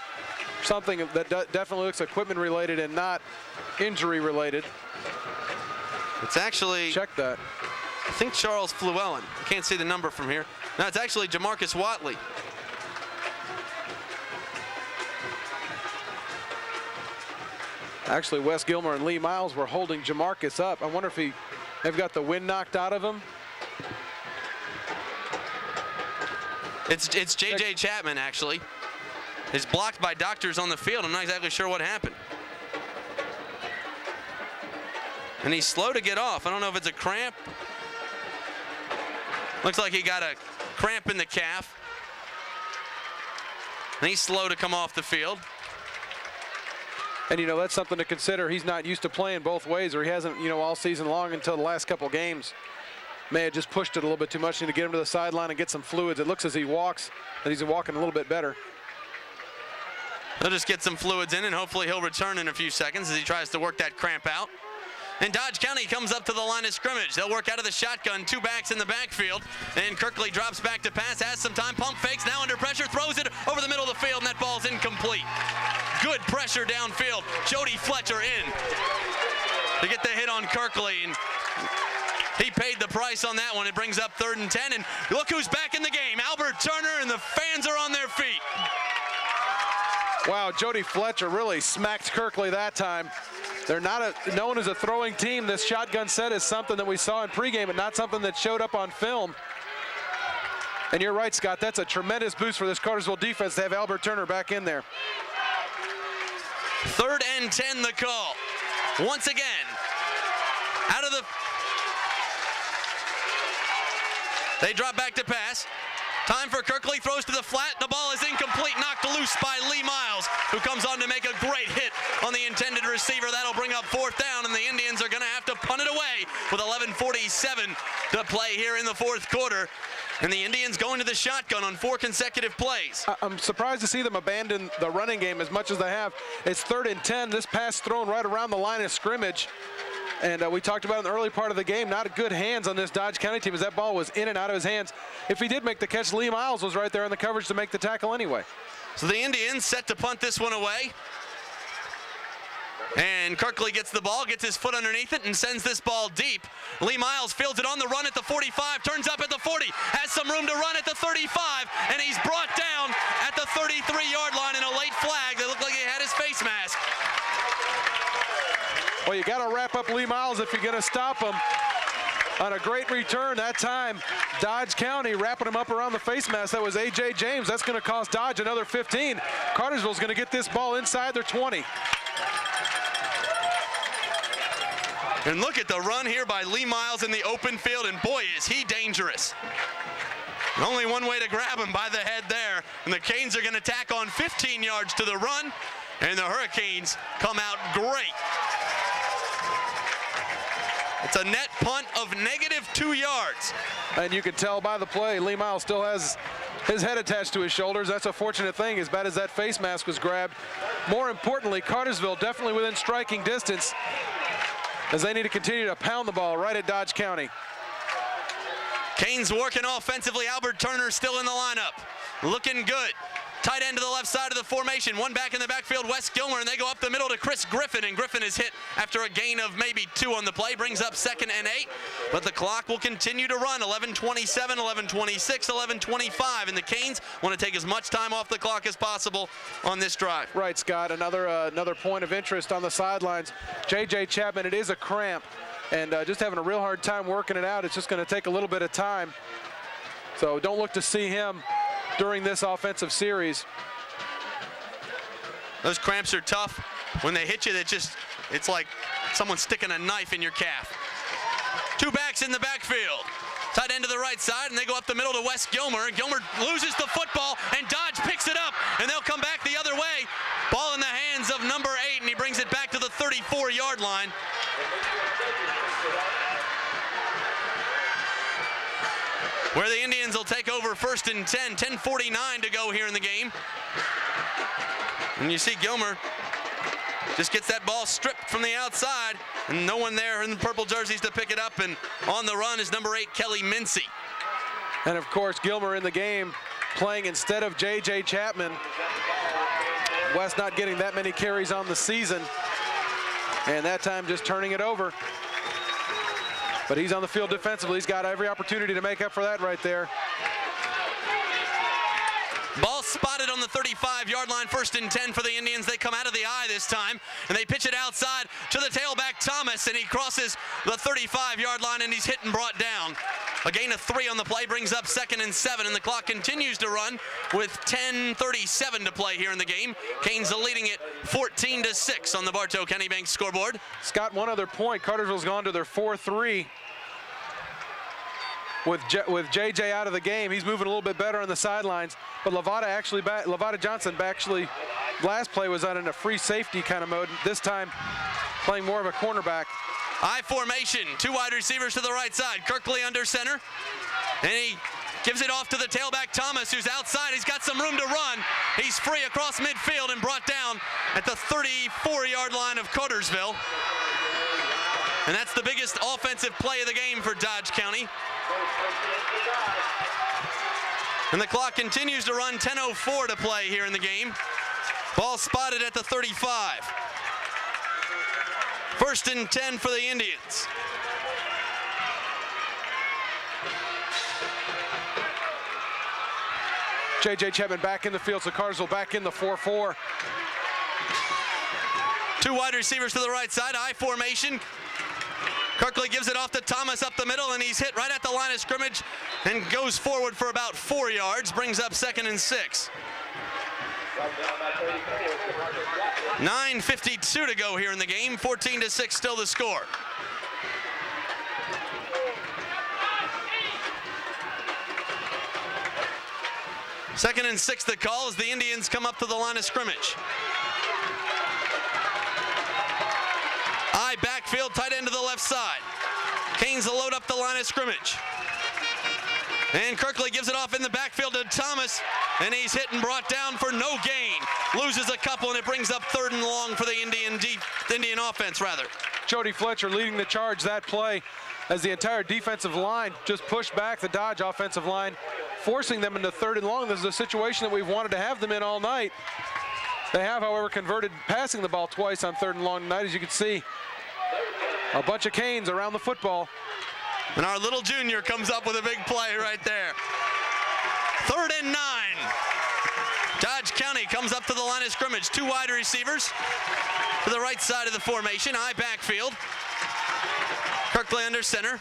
Something that definitely looks equipment related and not injury related. It's actually, check that. I think Charles Flewellen. I can't see the number from here. No, it's actually Jamarcus Watley. Actually, Wes Gilmer and Lee Miles were holding Jamarcus up. I wonder if they've got the wind knocked out of him. It's J.J. Chapman, actually. He's blocked by doctors on the field. I'm not exactly sure what happened. And he's slow to get off. I don't know if it's a cramp. Looks like he got a cramp in the calf. And he's slow to come off the field. And, you know, that's something to consider. He's not used to playing both ways, or he hasn't, you know, all season long until the last couple games. May have just pushed it a little bit too much. Need to get him to the sideline and get some fluids. It looks as he walks that he's walking a little bit better. He'll just get some fluids in, and hopefully he'll return in a few seconds as he tries to work that cramp out. And Dodge County comes up to the line of scrimmage. They'll work out of the shotgun, 2 backs in the backfield. And Kirkley drops back to pass, has some time, pump fakes, now under pressure, throws it over the middle of the field, and that ball's incomplete. Good pressure downfield. Jody Fletcher in to get the hit on Kirkley, and he paid the price on that one. It brings up 3rd and 10, and look who's back in the game. Albert Turner, and the fans are on their feet. Wow, Jody Fletcher really smacked Kirkley that time. They're not known as a throwing team. This shotgun set is something that we saw in pregame, but not something that showed up on film. And you're right, Scott, that's a tremendous boost for this Cartersville defense to have Albert Turner back in there. 3rd and 10, the call. Once again, out of the... They drop back to pass. Time for Kirkley, throws to the flat. The ball is incomplete, knocked loose by Lee Miles, who comes on to make a great hit on the intended receiver. That'll bring up 4th down, and the Indians are going to have to punt it away with 11:47 to play here in the fourth quarter. And the Indians going to the shotgun on 4 consecutive plays. I'm surprised to see them abandon the running game as much as they have. It's 3rd and 10. This pass thrown right around the line of scrimmage. And we talked about in the early part of the game, not good hands on this Dodge County team as that ball was in and out of his hands. If he did make the catch, Lee Miles was right there in the coverage to make the tackle anyway. So the Indians set to punt this one away. And Kirkley gets the ball, gets his foot underneath it, and sends this ball deep. Lee Miles fields it on the run at the 45, turns up at the 40, has some room to run at the 35, and he's brought down at the 33-yard line in a late flag that looked like he had his face mask. Well, you got to wrap up Lee Miles if you're going to stop him. On a great return that time, Dodge County wrapping him up around the face mask. That was A.J. James. That's going to cost Dodge another 15. Cartersville's going to get this ball inside their 20. And look at the run here by Lee Miles in the open field, and boy, is he dangerous. Only one way to grab him, by the head there. And the Canes are going to tack on 15 yards to the run. And the Hurricanes come out great. It's a net punt of -2 yards. And you can tell by the play, Lee Miles still has his head attached to his shoulders. That's a fortunate thing, as bad as that face mask was grabbed. More importantly, Cartersville definitely within striking distance, as they need to continue to pound the ball right at Dodge County. Canes working offensively. Albert Turner still in the lineup. Looking good. Tight end to the left side of the formation. One back in the backfield, Wes Gilmer, and they go up the middle to Chris Griffin, and Griffin is hit after a gain of maybe 2 on the play. Brings up 2nd and 8, but the clock will continue to run. 11:27, 11:26, 11:25, and the Canes want to take as much time off the clock as possible on this drive. Right, Scott. Another point of interest on the sidelines. J.J. Chapman, it is a cramp, and just having a real hard time working it out. It's just going to take a little bit of time. So don't look to see him during this offensive series. Those cramps are tough. When they hit you, it's like someone sticking a knife in your calf. 2 backs in the backfield. Tight end to the right side, and they go up the middle to Wes Gilmer. Gilmer loses the football, and Dodge picks it up, and they'll come back the other way. Ball in the hands of number 8, and he brings it back to the 34-yard line. Where the Indians will take over 1st and 10, 10:49 to go here in the game. And you see Gilmer just gets that ball stripped from the outside, and no one there in the purple jerseys to pick it up, and on the run is number 8, Kelly Mincy. And of course, Gilmer in the game playing instead of J.J. Chapman. West not getting that many carries on the season, and that time just turning it over. But he's on the field defensively. He's got every opportunity to make up for that right there. Ball spotted on the 35-yard line, 1st and 10 for the Indians. They come out of the eye this time, and they pitch it outside to the tailback, Thomas, and he crosses the 35-yard line, and he's hit and brought down. A gain of 3 on the play brings up 2nd and 7, and the clock continues to run with 10:37 to play here in the game. Canes are leading it 14-6 on the Bartow County Bank scoreboard. Scott, one other point. Cartersville's gone to their 4-3. With JJ out of the game, he's moving a little bit better on the sidelines. But Lavada Johnson actually, last play was out in a free safety kind of mode. This time, playing more of a cornerback. I formation, 2 wide receivers to the right side. Kirkley under center, and he gives it off to the tailback, Thomas, who's outside. He's got some room to run. He's free across midfield and brought down at the 34-yard line of Cartersville. And that's the biggest offensive play of the game for Dodge County. And the clock continues to run, 10:04 to play here in the game. Ball spotted at the 35. 1st and 10 for the Indians. J.J. Chapman back in the field, so Cartersville back in the 4-4. 2 wide receivers to the right side, I formation. Kirkley gives it off to Thomas up the middle, and he's hit right at the line of scrimmage and goes forward for about 4 yards, brings up 2nd and 6. 9:52 to go here in the game, 14-6 still the score. Second and 6 the call as the Indians come up to the line of scrimmage. I backfield, tight end to the left side. Canes will load up the line of scrimmage. And Kirkley gives it off in the backfield to Thomas, and he's hit and brought down for no gain. Loses a couple, and it brings up 3rd and long for the Indian offense, rather. Jody Fletcher leading the charge that play as the entire defensive line just pushed back the Dodge offensive line, forcing them into 3rd and long. This is a situation that we've wanted to have them in all night. They have, however, converted passing the ball twice on 3rd and long tonight, as you can see. A bunch of Canes around the football. And our little junior comes up with a big play right there. 3rd and 9. Dodge County comes up to the line of scrimmage. 2 wide receivers to the right side of the formation. I backfield. Kirkley under center.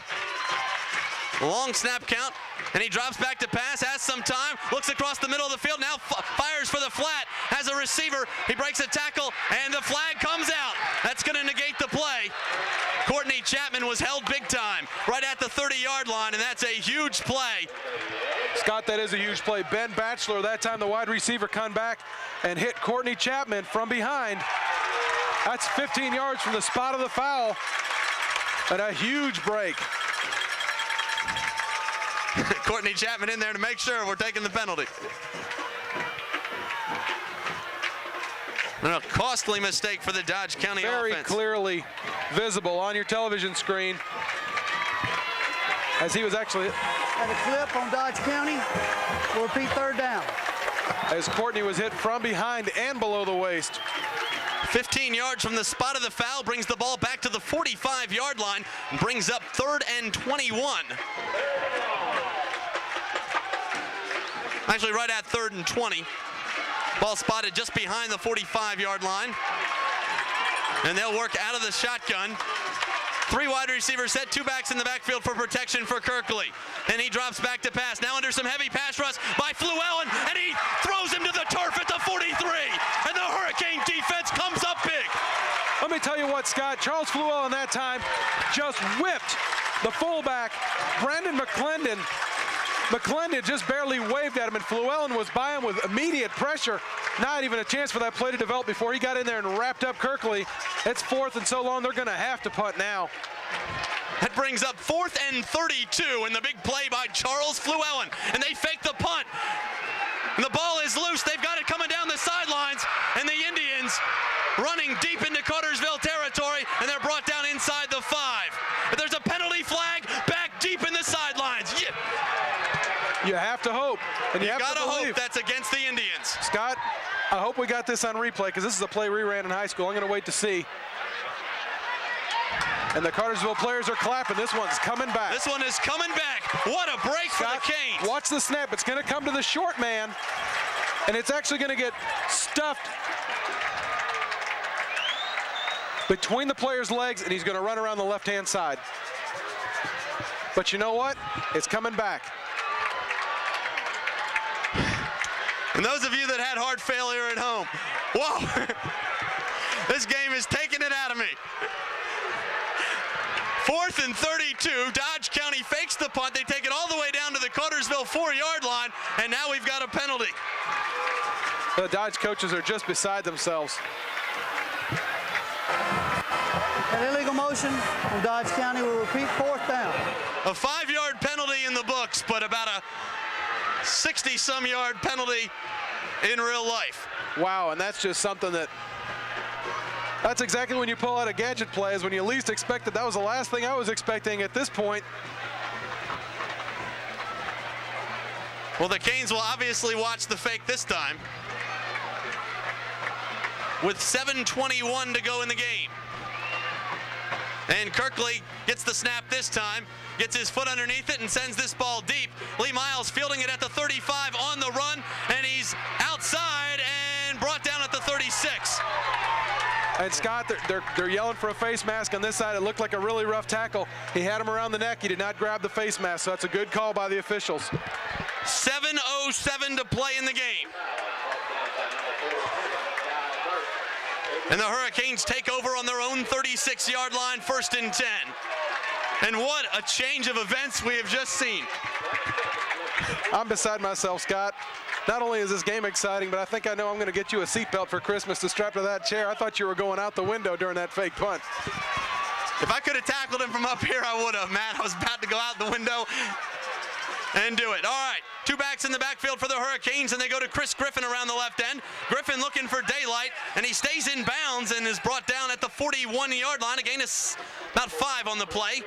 Long snap count, and he drops back to pass, has some time, looks across the middle of the field, now fires for the flat, has a receiver, he breaks a tackle, and the flag comes out. That's going to negate the play. Courtney Chapman was held big time, right at the 30-yard line, and that's a huge play. Scott, Scott, that is a huge play. Ben Batchelor, that time the wide receiver, come back and hit Courtney Chapman from behind. That's 15 yards from the spot of the foul. And a huge break. Courtney Chapman in there to make sure we're taking the penalty. And a costly mistake for the Dodge County Very offense. clearly visible on your television screen as he was actually And a clip on Dodge County. We'll repeat third down. as Courtney was hit from behind and below the waist. 15 yards from the spot of the foul brings the ball back to the 45-yard line and brings up 3rd and 21. Actually, right at 3rd and 20. Ball spotted just behind the 45-yard line. And they'll work out of the shotgun. 3 wide receivers set, 2 backs in the backfield for protection for Kirkley. And he drops back to pass. Now under some heavy pass rush by Fluellen, and he throws him to the turf at the 43. And the Hurricane defense comes up big. Let me tell you what, Scott, Charles Fluellen that time just whipped the fullback, Brandon McClendon. McClendon just barely waved at him, and Fluellen was by him with immediate pressure. Not even a chance for that play to develop before he got in there and wrapped up Kirkley. It's 4th and so long, they're going to have to punt now. That brings up 4th and 32, and the big play by Charles Fluellen. And they fake the punt. And the ball is loose. They've got it coming down the sidelines, and the Indians running deep into Cartersville territory, and they're brought down inside the 5. But there's a penalty flag back deep in the sidelines. Yeah. You have to hope, and you have Gotta to believe. hope that's against the Indians. Scott, I hope we got this on replay because this is a play we ran in high school. I'm going to wait to see. And the Cartersville players are clapping. This one's coming back. This one is coming back. What a break Scott, for the Canes. watch the snap. It's going to come to the short man, and it's actually going to get stuffed between the player's legs, and he's going to run around the left-hand side. But you know what? It's coming back. And those of you that had heart failure at home, whoa, this game is taking it out of me. 4th and 32, Dodge County fakes the punt. They take it all the way down to the Cartersville 4-yard line, and now we've got a penalty. The Dodge coaches are just beside themselves. An illegal motion on Dodge County. We'll repeat 4th down. A 5-yard penalty in the books, but about a 60-some-yard penalty in real life. Wow, and that's just something that's exactly when you pull out a gadget play, is when you least expect it. That was the last thing I was expecting at this point. Well, the Canes will obviously watch the fake this time. With 7:21 to go in the game. And Kirkley gets the snap this time, gets his foot underneath it and sends this ball deep. Lee Miles fielding it at the 35 on the run, and he's outside and brought down at the 36. And Scott, they're yelling for a face mask on this side. It looked like a really rough tackle. He had him around the neck. He did not grab the face mask, so that's a good call by the officials. 7:07 to play in the game. And the Hurricanes take over on their own 36-yard line, 1st and 10. And what a change of events we have just seen. I'm beside myself, Scott. Not only is this game exciting, but I think I know I'm going to get you a seatbelt for Christmas to strap to that chair. I thought you were going out the window during that fake punt. If I could have tackled him from up here, I would have, Matt. I was about to go out the window and do it. All right, 2 backs in the backfield for the Hurricanes, and they go to Chris Griffin around the left end. Griffin looking for daylight, and he stays in bounds and is brought down at the 41-yard line. Again, it's about 5 on the play.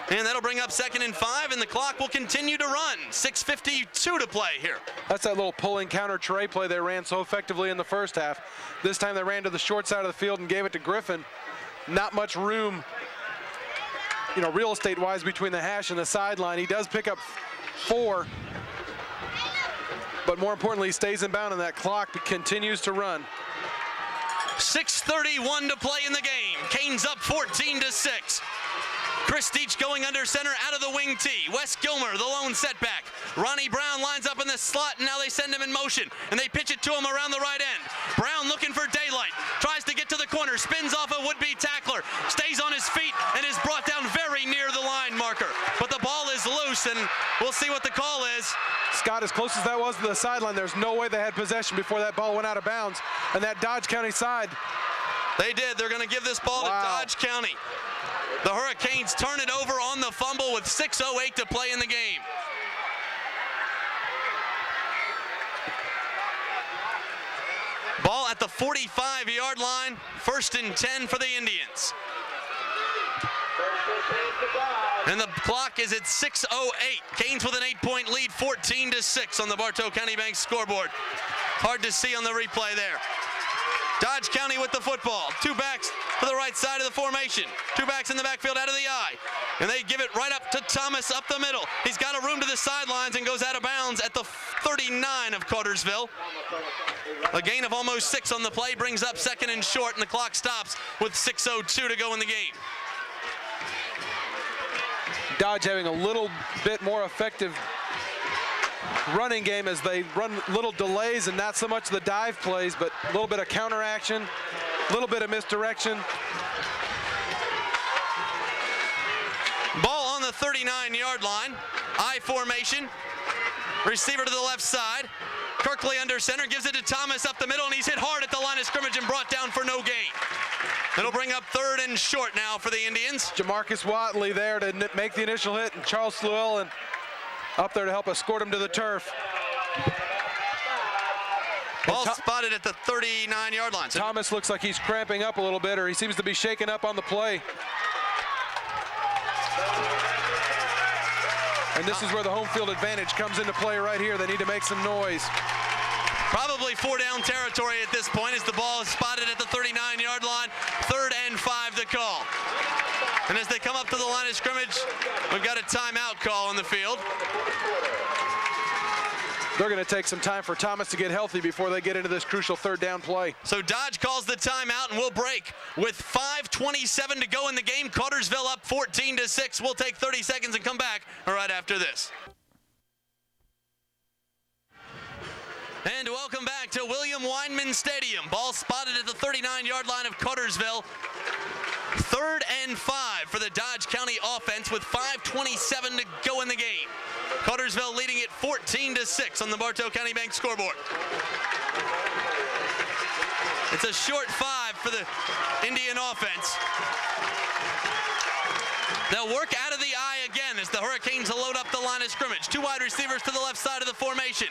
And that'll bring up 2nd and 5, and the clock will continue to run. 6:52 to play here. That's that little pulling counter tray play they ran so effectively in the first half. This time they ran to the short side of the field and gave it to Griffin. Not much room, real estate-wise between the hash and the sideline. He does pick up 4, but more importantly, he stays in bound, and that clock continues to run. 6:31 to play in the game. Canes up 14-6. Chris Deach going under center out of the wing tee. Wes Gilmer, the lone setback. Ronnie Brown lines up in the slot, and now they send him in motion, and they pitch it to him around the right end. Brown looking for daylight, tries to get to the corner, spins off a would-be tackler, stays on his feet, and is brought down very near the line marker. But the ball is loose, and we'll see what the call is. Scott, as close as that was to the sideline, there's no way they had possession before that ball went out of bounds. And that Dodge County side. They did. They're going to give this ball to Dodge County. The Hurricanes turn it over on the fumble with 6:08 to play in the game. Ball at the 45-yard line. 1st and 10 for the Indians. And the clock is at 6:08. Canes with an 8-point lead, 14-6 on the Bartow County Bank scoreboard. Hard to see on the replay there. Dodge County with the football. 2 backs to the right side of the formation. 2 backs in the backfield out of the eye. And they give it right up to Thomas up the middle. He's got a room to the sidelines and goes out of bounds at the 39 of Cartersville. A gain of almost 6 on the play brings up 2nd and short, and the clock stops with 6:02 to go in the game. Dodge having a little bit more effective running game as they run little delays and not so much the dive plays, but a little bit of counter action, a little bit of misdirection. Ball on the 39-yard line. I formation. Receiver to the left side. Kirkley under center, gives it to Thomas up the middle, and he's hit hard at the line of scrimmage and brought down for no gain. It'll bring up 3rd and short now for the Indians. Jamarcus Watley there to make the initial hit, and Charles Llewellyn up there to help escort him to the turf. Ball spotted at the 39-yard line. Thomas looks like he's cramping up a little bit, or he seems to be shaken up on the play. And this is where the home field advantage comes into play right here. They need to make some noise. Probably 4-down territory at this point as the ball is spotted at the 39-yard line. 3rd and 5 to call. And as they come up to the line of scrimmage, we've got a timeout call on the field. They're going to take some time for Thomas to get healthy before they get into this crucial 3rd down play. So Dodge calls the timeout, and we'll break with 5:27 to go in the game. Cartersville up 14-6. We'll take 30 seconds and come back right after this. And welcome back to William Weinman Stadium. Ball spotted at the 39-yard line of Cartersville. 3rd and 5 for the Dodge County offense with 5:27 to go in the game. Cartersville leading it 14-6 on the Bartow County Bank scoreboard. It's a short 5 for the Indian offense. They'll work out of the eye again as the Hurricanes load up the line of scrimmage. 2 wide receivers to the left side of the formation.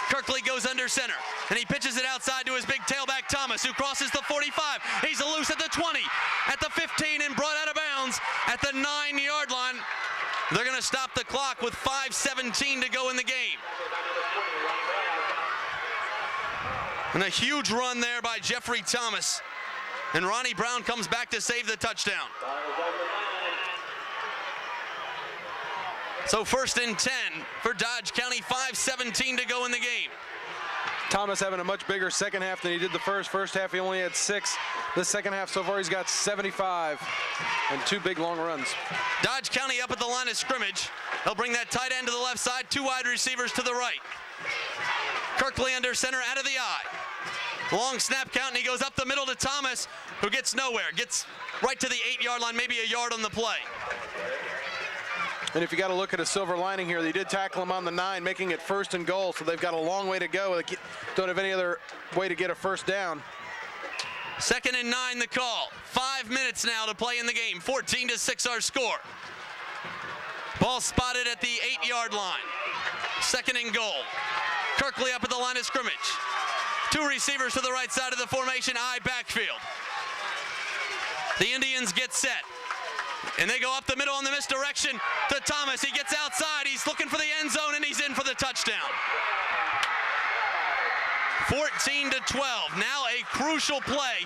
Kirkley goes under center, and he pitches it outside to his big tailback Thomas, who crosses the 45. He's loose at the 20, at the 15, and brought out of bounds at the 9-yard line. They're going to stop the clock with 5:17 to go in the game. And a huge run there by Jeffrey Thomas. And Ronnie Brown comes back to save the touchdown. So 1st and 10 for Dodge County, 5:17 to go in the game. Thomas having a much bigger second half than he did the first. First half he only had 6. The second half so far he's got 75 and 2 big long runs. Dodge County up at the line of scrimmage. They'll bring that tight end to the left side, 2 wide receivers to the right. Kirkley under center out of the eye. Long snap count, and he goes up the middle to Thomas, who gets nowhere. Gets right to the 8-yard line, maybe a yard on the play. And if you got to look at a silver lining here, they did tackle him on the 9, making it 1st and goal, so they've got a long way to go. They don't have any other way to get a 1st down. 2nd and 9 the call. 5 minutes now to play in the game. 14-6 our score. Ball spotted at the 8-yard line. 2nd and goal. Kirkley up at the line of scrimmage. 2 receivers to the right side of the formation, I backfield. The Indians get set. And they go up the middle on the misdirection to Thomas. He gets outside. He's looking for the end zone, and he's in for the touchdown. 14-12. Now a crucial play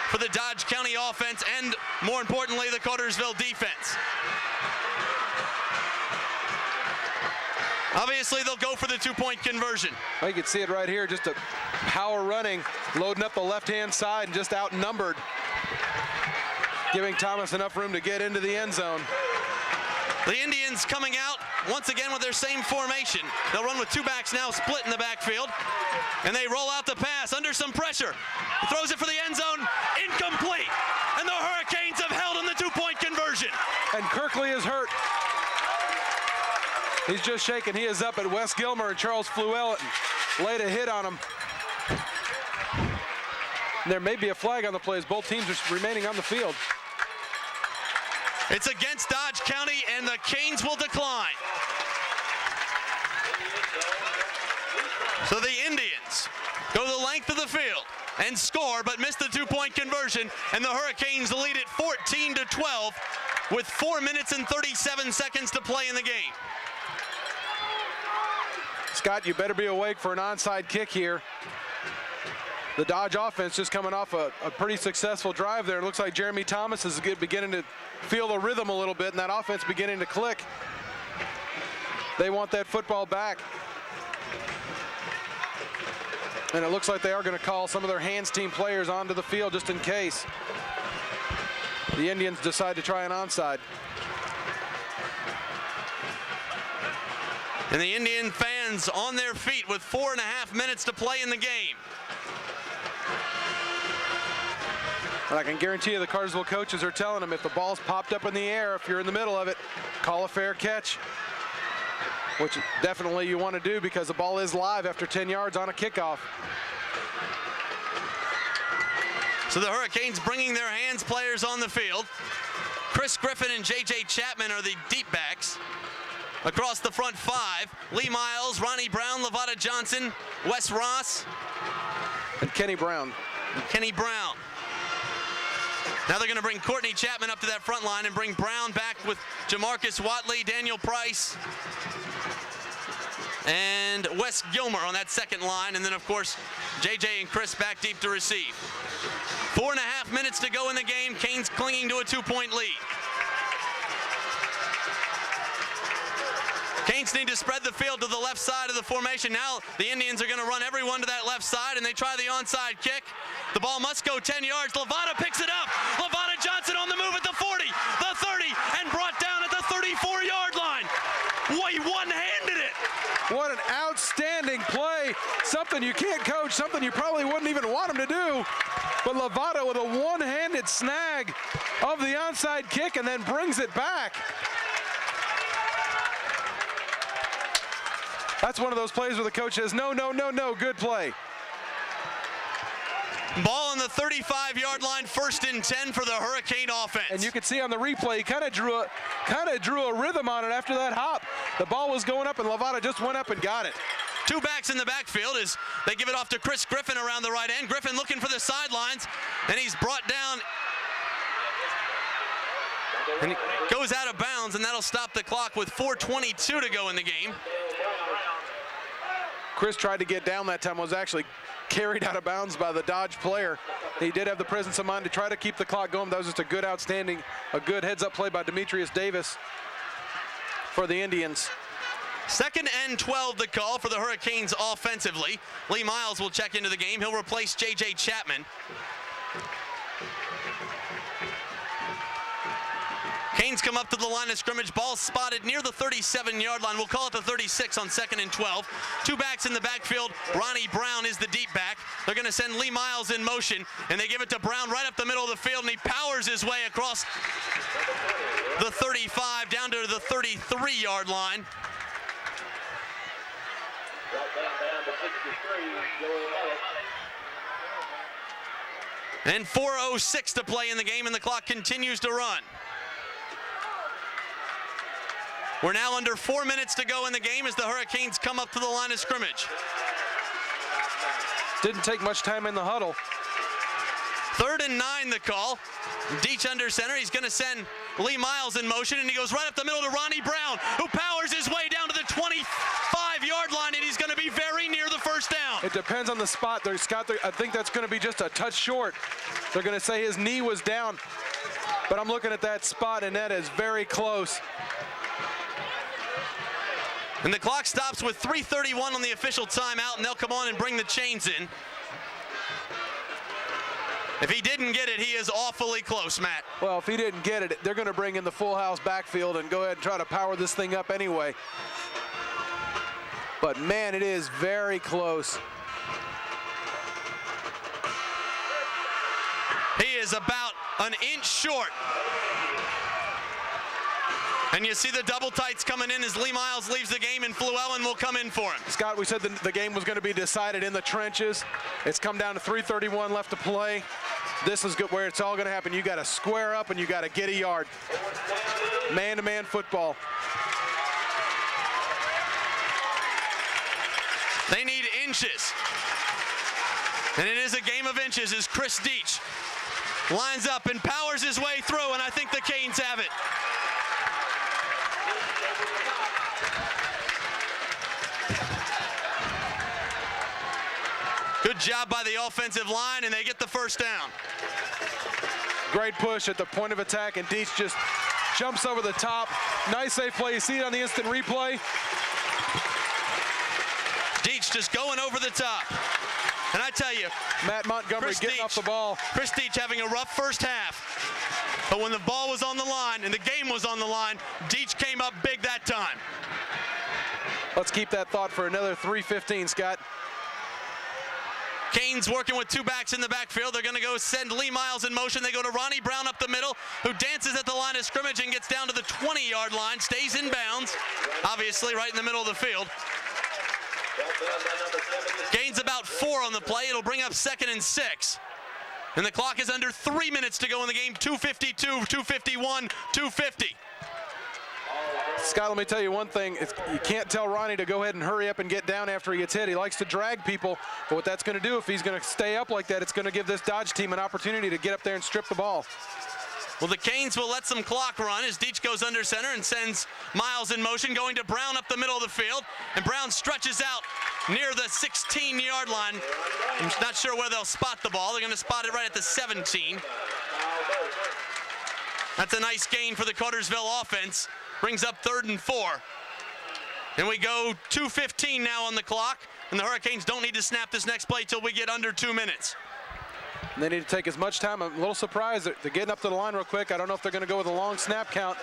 for the Dodge County offense and, more importantly, the Cartersville defense. Obviously, they'll go for the 2-point conversion. Well, you can see it right here, just a power running, loading up the left-hand side and just outnumbered, giving Thomas enough room to get into the end zone. The Indians coming out once again with their same formation. They'll run with 2 backs now split in the backfield, and they roll out the pass under some pressure. He throws it for the end zone, incomplete, and the Hurricanes have held on the 2-point conversion. And Kirkley is hurt. He He's just shaking. He is up at Wes Gilmer and Charles Fluell laid a hit on him. And there may be a flag on the play as both teams are remaining on the field. It's against Dodge County, and the Canes will decline. So the Indians go the length of the field and score, but miss the two-point conversion, and the Hurricanes lead it 14-12 with 4 minutes and 37 seconds to play in the game. Scott, you better be awake for an onside kick here. The Dodge offense just coming off a pretty successful drive there. It looks like Jeremy Thomas is beginning to feel the rhythm a little bit, and that offense beginning to click. They want that football back. And it looks like they are going to call some of their hands team players onto the field just in case the Indians decide to try an onside. And the Indian fans on their feet with 4.5 minutes to play in the game. And I can guarantee you the Cartersville coaches are telling them if the ball's popped up in the air, if you're in the middle of it, call a fair catch, which definitely you want to do because the ball is live after 10 yards on a kickoff. So the Hurricanes bringing their hands players on the field. Chris Griffin and J.J. Chapman are the deep backs. Across the front five, Lee Miles, Ronnie Brown, Lavada Johnson, Wes Ross, and Kenny Brown. Now they're going to bring Courtney Chapman up to that front line and bring Brown back with Jamarcus Watley, Daniel Price, and Wes Gilmer on that second line. And then, of course, J.J. and Chris back deep to receive. 4.5 minutes to go in the game. Canes clinging to a 2-point lead. Canes need to spread the field to the left side of the formation. Now the Indians are going to run everyone to that left side, and they try the onside kick. The ball must go 10 yards. Lavada picks it up. Lavada Johnson on the move at the 40, the 30, and brought down at the 34-yard line. Boy, he one-handed it. What an outstanding play. Something you can't coach, something you probably wouldn't even want him to do. But Lavada with a one-handed snag of the onside kick and then brings it back. That's one of those plays where the coach says, no, no, no, no, good play. Ball on the 35-yard line, 1st and 10 for the Hurricane offense. And you can see on the replay, he kind of drew a rhythm on it after that hop. The ball was going up, and Lavada just went up and got it. Two backs in the backfield as they give it off to Chris Griffin around the right end. Griffin looking for the sidelines, and he's brought down. And he goes out of bounds, and that'll stop the clock with 4:22 to go in the game. Chris tried to get down that time, was actually carried out of bounds by the Dodge player. He did have the presence of mind to try to keep the clock going. That was just a good a good heads-up play by Demetrius Davis for the Indians. 2nd and 12 the call for the Hurricanes offensively. Lee Miles will check into the game. He'll replace J.J. Chapman. Canes come up to the line of scrimmage. Ball spotted near the 37-yard line. We'll call it the 36 on 2nd and 12. Two backs in the backfield. Ronnie Brown is the deep back. They're going to send Lee Miles in motion, and they give it to Brown right up the middle of the field, and he powers his way across the 35 down to the 33-yard line. And 4:06 to play in the game, and the clock continues to run. We're now under 4 minutes to go in the game as the Hurricanes come up to the line of scrimmage. Didn't take much time in the huddle. 3rd and 9 the call. Deach under center. He's going to send Lee Miles in motion, and he goes right up the middle to Ronnie Brown, who powers his way down to the 25-yard line, and he's going to be very near the first down. It depends on the spot there, Scott. I think that's going to be just a touch short. They're going to say his knee was down, but I'm looking at that spot, and that is very close. And the clock stops with 3:31 on the official timeout, and they'll come on and bring the chains in. If he didn't get it, he is awfully close, Matt. Well, if he didn't get it, they're going to bring in the full house backfield and go ahead and try to power this thing up anyway. But, man, it is very close. He is about an inch short. And you see the double tights coming in as Lee Miles leaves the game, and Fluellen will come in for him. Scott, we said the game was going to be decided in the trenches. It's come down to 3:31 left to play. This is where it's all going to happen. You got to square up and you got to get a yard. Man-to-man football. They need inches. And it is a game of inches as Chris Deach lines up and powers his way through, and I think the Canes have it. Good job by the offensive line, and they get the first down. Great push at the point of attack, and Deach just jumps over the top. Nice safe play. You see it on the instant replay. Deach just going over the top. And I tell you, Matt Montgomery getting off the ball. Chris Deach having a rough first half. But when the ball was on the line and the game was on the line, Deach came up big that time. Let's keep that thought for another 3:15, Scott. Canes working with two backs in the backfield. They're going to go send Lee Miles in motion. They go to Ronnie Brown up the middle, who dances at the line of scrimmage and gets down to the 20-yard line, stays in bounds, obviously right in the middle of the field. Gains about 4 on the play. It'll bring up 2nd and 6. And the clock is under 3 minutes to go in the game. 2:52, 2:51, 2:50. Scott, let me tell you one thing. You can't tell Ronnie to go ahead and hurry up and get down after he gets hit. He likes to drag people, but what that's going to do, if he's going to stay up like that, it's going to give this Dodge team an opportunity to get up there and strip the ball. Well, the Canes will let some clock run as Deach goes under center and sends Miles in motion, going to Brown up the middle of the field, and Brown stretches out near the 16-yard line. I'm not sure where they'll spot the ball. They're going to spot it right at the 17. That's a nice gain for the Cartersville offense. Brings up 3rd and 4. And we go 2:15 now on the clock, and the Hurricanes don't need to snap this next play till we get under 2 minutes. And they need to take as much time. I'm a little surprised they're getting up to the line real quick. I don't know if they're going to go with a long snap count.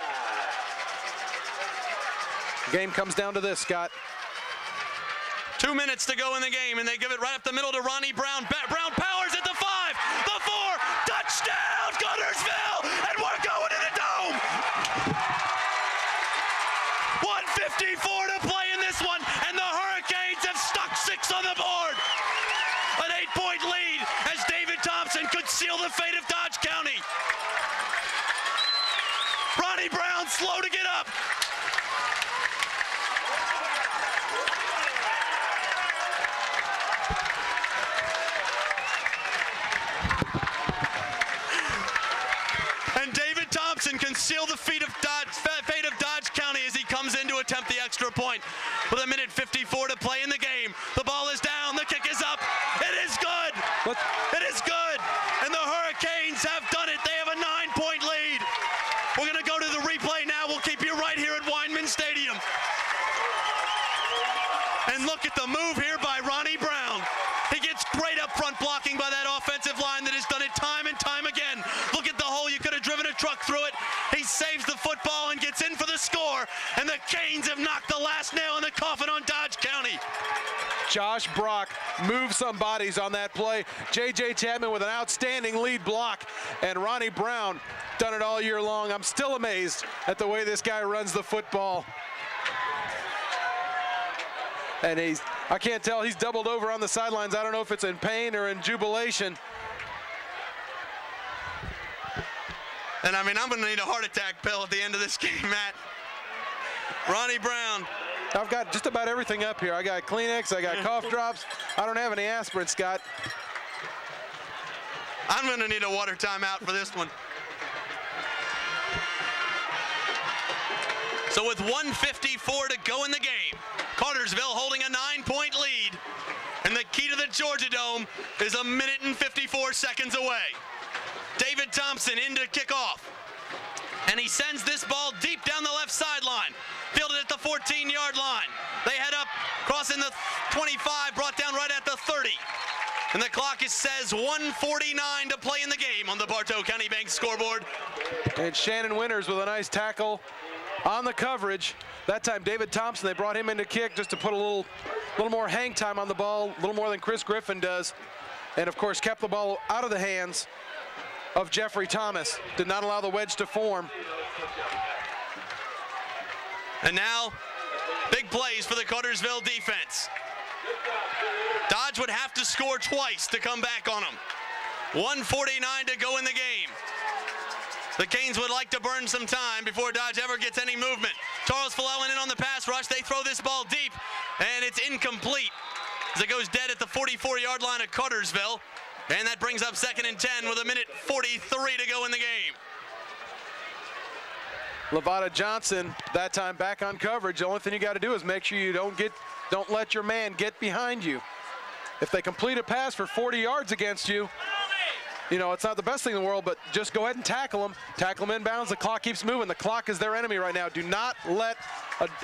The game comes down to this, Scott. 2 minutes to go in the game, and they give it right up the middle to Ronnie Brown. Brown powers at the 5, the 4, touchdown, Cartersville, and we're going to the Dome. 1:54 to play in this one, and the Hurricanes have stuck 6 on the board. An 8-point lead as David Thompson could seal the fate of Dodge County. Ronnie Brown slow to get up. And David Thompson can seal the fate of Dodge County as he comes in to attempt the extra point. With 1:54 to play in the game, the ball is down, the kick is up. It is good. It is good. And the Hurricanes have done it. They have a 9-point lead. We're going to go to the replay now. We'll keep you right here at Weinman Stadium. And look at the move here by Ronnie Brown. He gets great up front blocking by that offensive line that has done it time and time again. Look at the hole. You could have driven a truck through it. He saves the football and gets in for the score. And the Canes have knocked the last nail in the coffin on Dodge County. Josh Brock moves some bodies on that play. J.J. Chapman with an outstanding lead block. And Ronnie Brown done it all year long. I'm still amazed at the way this guy runs the football. And I can't tell, he's doubled over on the sidelines. I don't know if it's in pain or in jubilation. And I mean, I'm going to need a heart attack pill at the end of this game, Matt. Ronnie Brown. I've got just about everything up here. I got Kleenex, I got cough drops. I don't have any aspirin, Scott. I'm going to need a water timeout for this one. So with 1:54 to go in the game, Cartersville holding a 9-point lead. And the key to the Georgia Dome is 1 minute and 54 seconds away. David Thompson into kickoff. And he sends this ball deep down the left sideline. Fielded at the 14-yard line. They head up, crossing the 25, brought down right at the 30. And the clock says 1:49 to play in the game on the Bartow County Bank scoreboard. And Shannon Winters with a nice tackle on the coverage. That time David Thompson, they brought him in to kick just to put a little more hang time on the ball, a little more than Chris Griffin does. And of course kept the ball out of the hands of Jeffrey Thomas. Did not allow the wedge to form. And now, big plays for the Cartersville defense. Dodge would have to score twice to come back on them. 1:49 to go in the game. The Canes would like to burn some time before Dodge ever gets any movement. Charles Flellen in on the pass rush. They throw this ball deep, and it's incomplete as it goes dead at the 44-yard line of Cartersville. And that brings up 2nd and 10 with 1:43 to go in the game. Lavada Johnson, that time back on coverage. The only thing you got to do is make sure you don't let your man get behind you. If they complete a pass for 40 yards against you, you know, it's not the best thing in the world, but just go ahead and tackle them. Tackle them inbounds. The clock keeps moving. The clock is their enemy right now. Do not let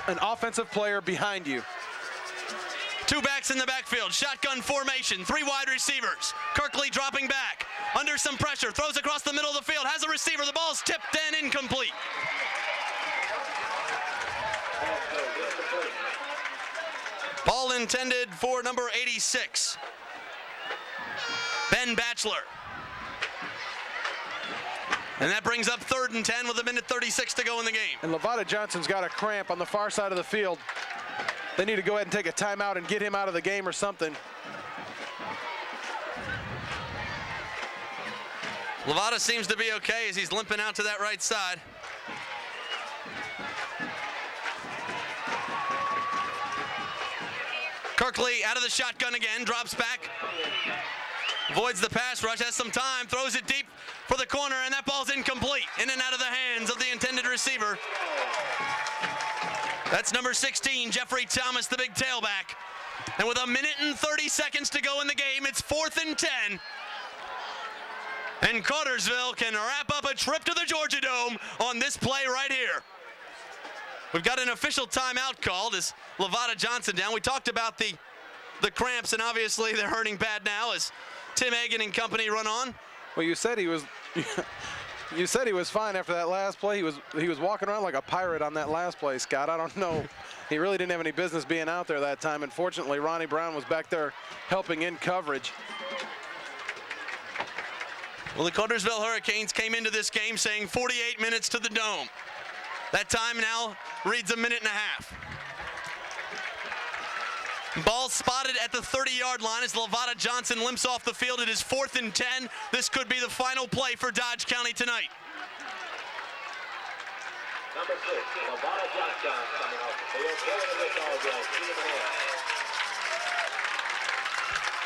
an offensive player behind you. 2 backs in the backfield. Shotgun formation. 3 wide receivers. Kirkley dropping back. Under some pressure. Throws across the middle of the field. Has a receiver. The ball's tipped and incomplete. Ball intended for number 86. Ben Batchelor. And that brings up 3rd and 10 with 1:36 to go in the game. And Lavada Johnson's got a cramp on the far side of the field. They need to go ahead and take a timeout and get him out of the game or something. Lavada seems to be okay as he's limping out to that right side. Kirkley out of the shotgun again, drops back. Avoids the pass rush, has some time, throws it deep for the corner, and that ball's incomplete. In and out of the hands of the intended receiver. That's number 16, Jeffrey Thomas, the big tailback. And with 1:30 to go in the game, it's 4th and 10. And Cartersville can wrap up a trip to the Georgia Dome on this play right here. We've got an official timeout called as Lavada Johnson down. We talked about the cramps, and obviously they're hurting bad now as Tim Egan and company run on. Well, you said he was you said he was fine after that last play. He was walking around like a pirate on that last play, Scott. I don't know. He really didn't have any business being out there that time. Unfortunately, Ronnie Brown was back there helping in coverage. Well, the Cartersville Hurricanes came into this game saying 48 minutes to the Dome. That time now reads 1.5 minutes. Ball spotted at the 30-yard line as Lavada Johnson limps off the field. It is 4th and 10. This could be the final play for Dodge County tonight. Number 6, Lavada Johnson coming off the field. Carrying this all well,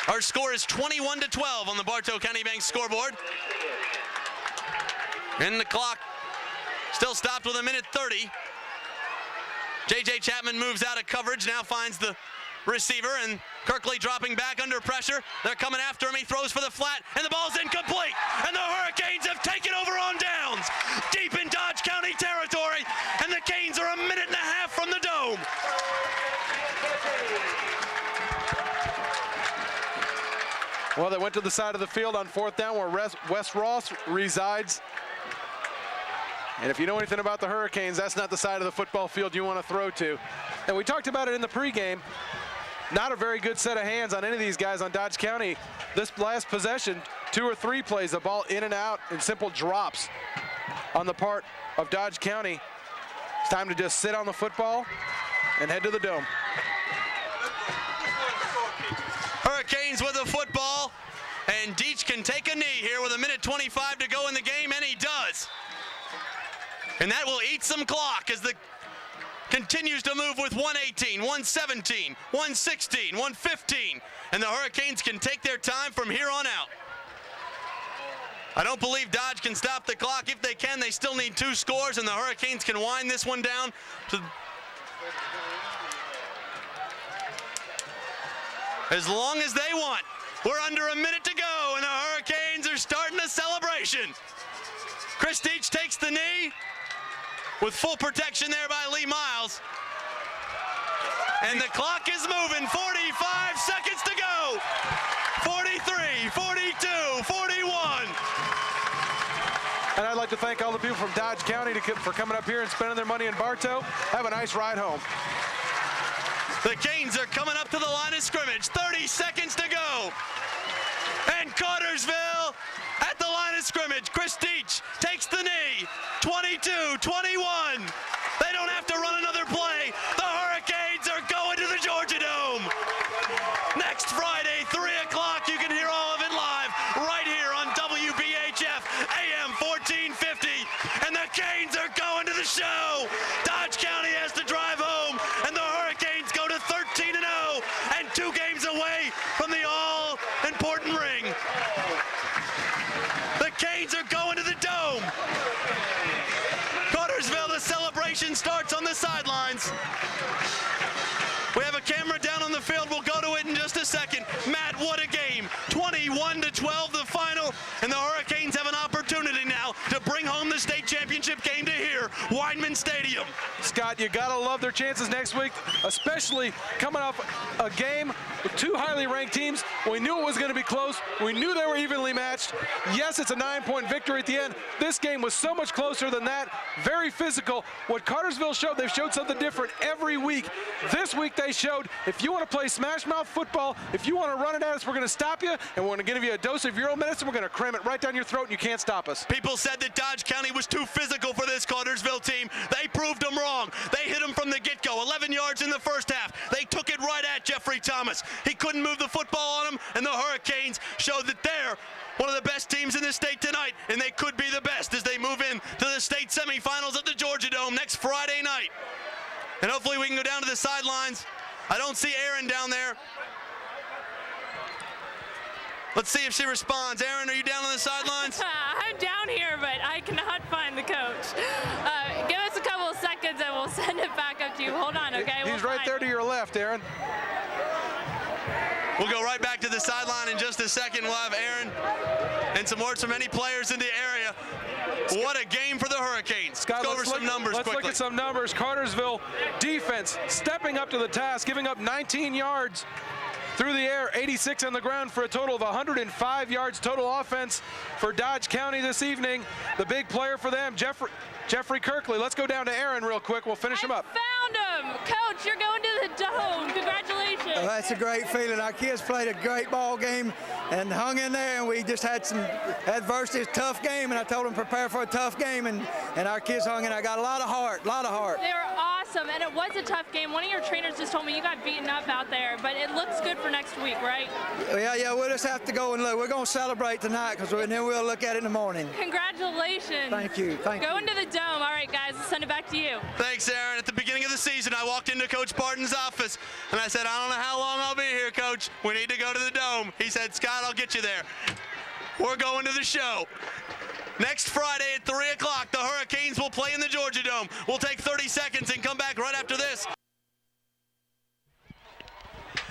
2.5. Our score is 21-12 on the Bartow County Bank scoreboard. And the clock still stopped with 1:30. J.J. Chapman moves out of coverage, now finds the receiver, and Kirkley dropping back under pressure. They're coming after him. He throws for the flat, and the ball's incomplete. And the Hurricanes have taken over on downs, deep in Dodge County territory, and the Canes are 1.5 minutes from the Dome. Well, they went to the side of the field on 4th down where Wes Ross resides. And if you know anything about the Hurricanes, that's not the side of the football field you want to throw to. And we talked about it in the pregame. Not a very good set of hands on any of these guys on Dodge County. This last possession, 2 or 3 plays, the ball in and out in simple drops on the part of Dodge County. It's time to just sit on the football and head to the Dome. Hurricanes with the football, and Deach can take a knee here with 1:25 to go in the game, and he does. And that will eat some clock as the continues to move with 1:18, 1:17, 1:16, 1:15, and the Hurricanes can take their time from here on out. I don't believe Dodge can stop the clock. If they can, they still need 2 scores, and the Hurricanes can wind this one down to as long as they want. We're under 1 minute to go, and the Hurricanes are starting a celebration. Chris Deach takes the knee with full protection there by Lee Miles. And the clock is moving, 45 seconds to go. 43, 42, 41. And I'd like to thank all the people from Dodge County for coming up here and spending their money in Bartow. Have a nice ride home. The Canes are coming up to the line of scrimmage. 30 seconds to go. And Cartersville at the line of scrimmage. Chris Deach takes the knee. 22, 21. They don't have to run another play. show. Dodge County has to drive home, and the Hurricanes go to 13-0 and 2 games away from the all-important ring. The Canes are going to the Dome. Cartersville, the celebration starts on the sidelines. We have a camera down on the field. We'll go to it in just a second. Matt, what a game. 21-12 the final, and the Hurricanes have an opportunity now to bring home the state championship game to here, Weinman Stadium. Scott, you gotta love their chances next week, especially coming off a game with 2 highly ranked teams. We knew it was gonna be close. We knew they were evenly matched. Yes, it's a 9-point victory at the end. This game was so much closer than that. Very physical. What Cartersville showed, they've showed something different every week. This week they showed, if you want to play smash mouth football, if you want to run it at us, we're going to stop you, and we're going to give you a dose of Euro medicine. We're going to cram it right down your throat, and you can't stop us. People said that Dodge County was too physical for this Cartersville team. They proved them wrong. They hit them from the get-go. 11 yards in the first half. They took it right at Jeffrey Thomas. He couldn't move the football on him, and the Hurricanes showed that they're one of the best teams in the state tonight, and they could be the best as they move in to the state semifinals at the Georgia Dome next Friday night. And hopefully we can go down to the sidelines. I don't see Erin down there. Let's see if she responds. Erin, are you down on the sidelines? I'm down here, but I cannot find the coach. Give us a couple of seconds and we'll send it back up to you. Hold on, okay? He's right there to your left, Erin. We'll go right back to the sideline in just a second. We'll have Erin and some words from any players in the area. What a game for the Hurricanes. Scott, let's go over some numbers quickly. Let's look at some numbers. Cartersville defense stepping up to the task, giving up 19 yards through the air, 86 on the ground for a total of 105 yards total offense for Dodge County this evening. The big player for them, Jeffrey Kirkley. Let's go down to Erin real quick. We'll finish him up. Found him. Coach, you're going to the Dome. Congratulations. Well, that's a great feeling. Our kids played a great ball game and hung in there, and we just had some adversity. It's a tough game, and I told them prepare for a tough game, and our kids hung in. I got a lot of heart. They were awesome, and it was a tough game. One of your trainers just told me you got beaten up out there, but it looks good for next week, right? Yeah, we'll just have to go and look. We're going to celebrate tonight, and then we'll look at it in the morning. Congratulations. Thank you. Going to the Dome. All right, guys, let's send it back to you. Thanks, Erin. At the beginning of the season, I walked into Coach Barton's office, and I said, I don't know how long I'll be here, Coach. We need to go to the Dome. He said, Scott, I'll get you there. We're going to the show. Next Friday at 3 o'clock, the Hurricanes will play in the Georgia Dome. We'll take 30 seconds and come back right after this.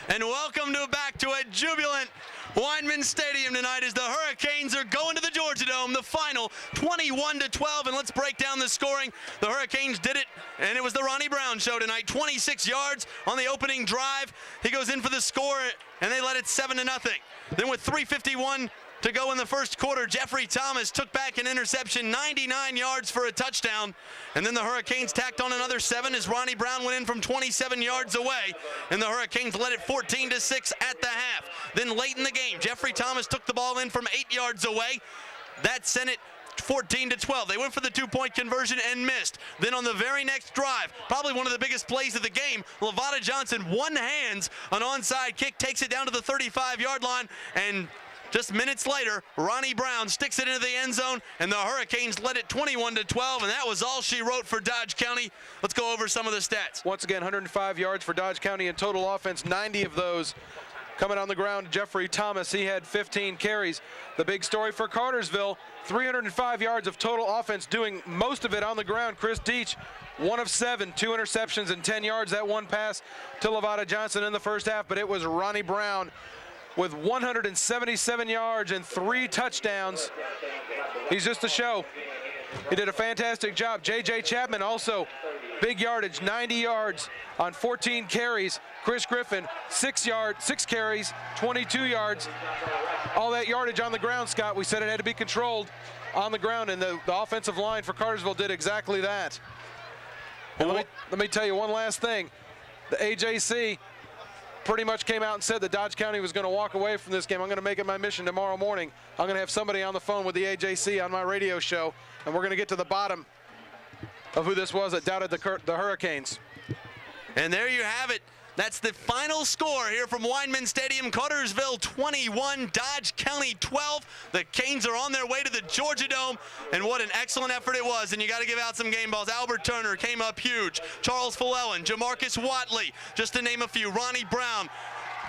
And welcome back to a jubilant Weinman Stadium tonight as the Hurricanes are going to the Georgia Dome. The final 21-12, and let's break down the scoring. The Hurricanes did it, and it was the Ronnie Brown show tonight. 26 yards on the opening drive. He goes in for the score, and they led it 7-0. Then with 3:51 to go in the first quarter, Jeffrey Thomas took back an interception, 99 yards for a touchdown. And then the Hurricanes tacked on another 7 as Ronnie Brown went in from 27 yards away. And the Hurricanes led it 14-6 at the half. Then late in the game, Jeffrey Thomas took the ball in from 8 yards away. That sent it 14-12. They went for the 2-point conversion and missed. Then on the very next drive, probably one of the biggest plays of the game, Lavada Johnson one-hands an onside kick, takes it down to the 35-yard line, and just minutes later, Ronnie Brown sticks it into the end zone, and the Hurricanes led it 21-12, and that was all she wrote for Dodge County. Let's go over some of the stats. Once again, 105 yards for Dodge County in total offense, 90 of those coming on the ground. Jeffrey Thomas, he had 15 carries. The big story for Cartersville, 305 yards of total offense, doing most of it on the ground. Chris Deach, 1 of 7, 2 interceptions and 10 yards. That one pass to Lavada Johnson in the first half, but it was Ronnie Brown with 177 yards and 3 touchdowns. He's just a show. He did a fantastic job. J.J. Chapman also big yardage, 90 yards on 14 carries. Chris Griffin, 6 carries, 22 yards. All that yardage on the ground, Scott. We said it had to be controlled on the ground, and the offensive line for Cartersville did exactly that. And let me tell you one last thing. The AJC pretty much came out and said that Dodge County was going to walk away from this game. I'm going to make it my mission tomorrow morning. I'm going to have somebody on the phone with the AJC on my radio show, and we're going to get to the bottom of who this was that doubted the Hurricanes. And there you have it. That's the final score here from Weinman Stadium. Cartersville 21, Dodge County 12. The Canes are on their way to the Georgia Dome, and what an excellent effort it was. And you got to give out some game balls. Albert Turner came up huge. Charles Flellen, Jamarcus Watley, just to name a few. Ronnie Brown.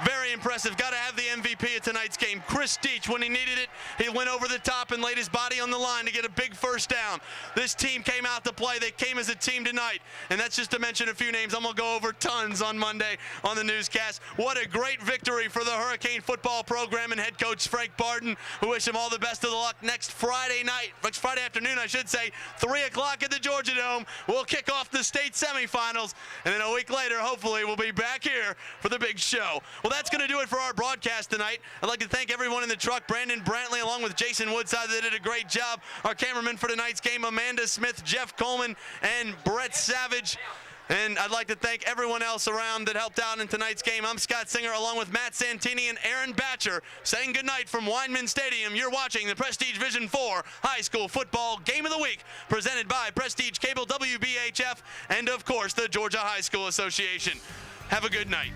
Very impressive. Got to have the MVP of tonight's game. Chris Deach, when he needed it, he went over the top and laid his body on the line to get a big first down. This team came out to play. They came as a team tonight, and that's just to mention a few names. I'm going to go over tons on Monday on the newscast. What a great victory for the Hurricane football program and head coach Frank Barton, who wish him all the best of the luck next Friday afternoon, I should say, 3 o'clock at the Georgia Dome. We'll kick off the state semifinals, and then a week later, hopefully, we'll be back here for the big show. Well, that's going to do it for our broadcast tonight. I'd like to thank everyone in the truck, Brandon Brantley, along with Jason Woodside. They did a great job. Our cameramen for tonight's game, Amanda Smith, Jeff Coleman, and Brett Savage. And I'd like to thank everyone else around that helped out in tonight's game. I'm Scott Singer, along with Matt Santini and Aaron Batcher, saying goodnight from Weinman Stadium. You're watching the Prestige Vision 4 High School Football Game of the Week, presented by Prestige Cable, WBHF, and, of course, the Georgia High School Association. Have a good night.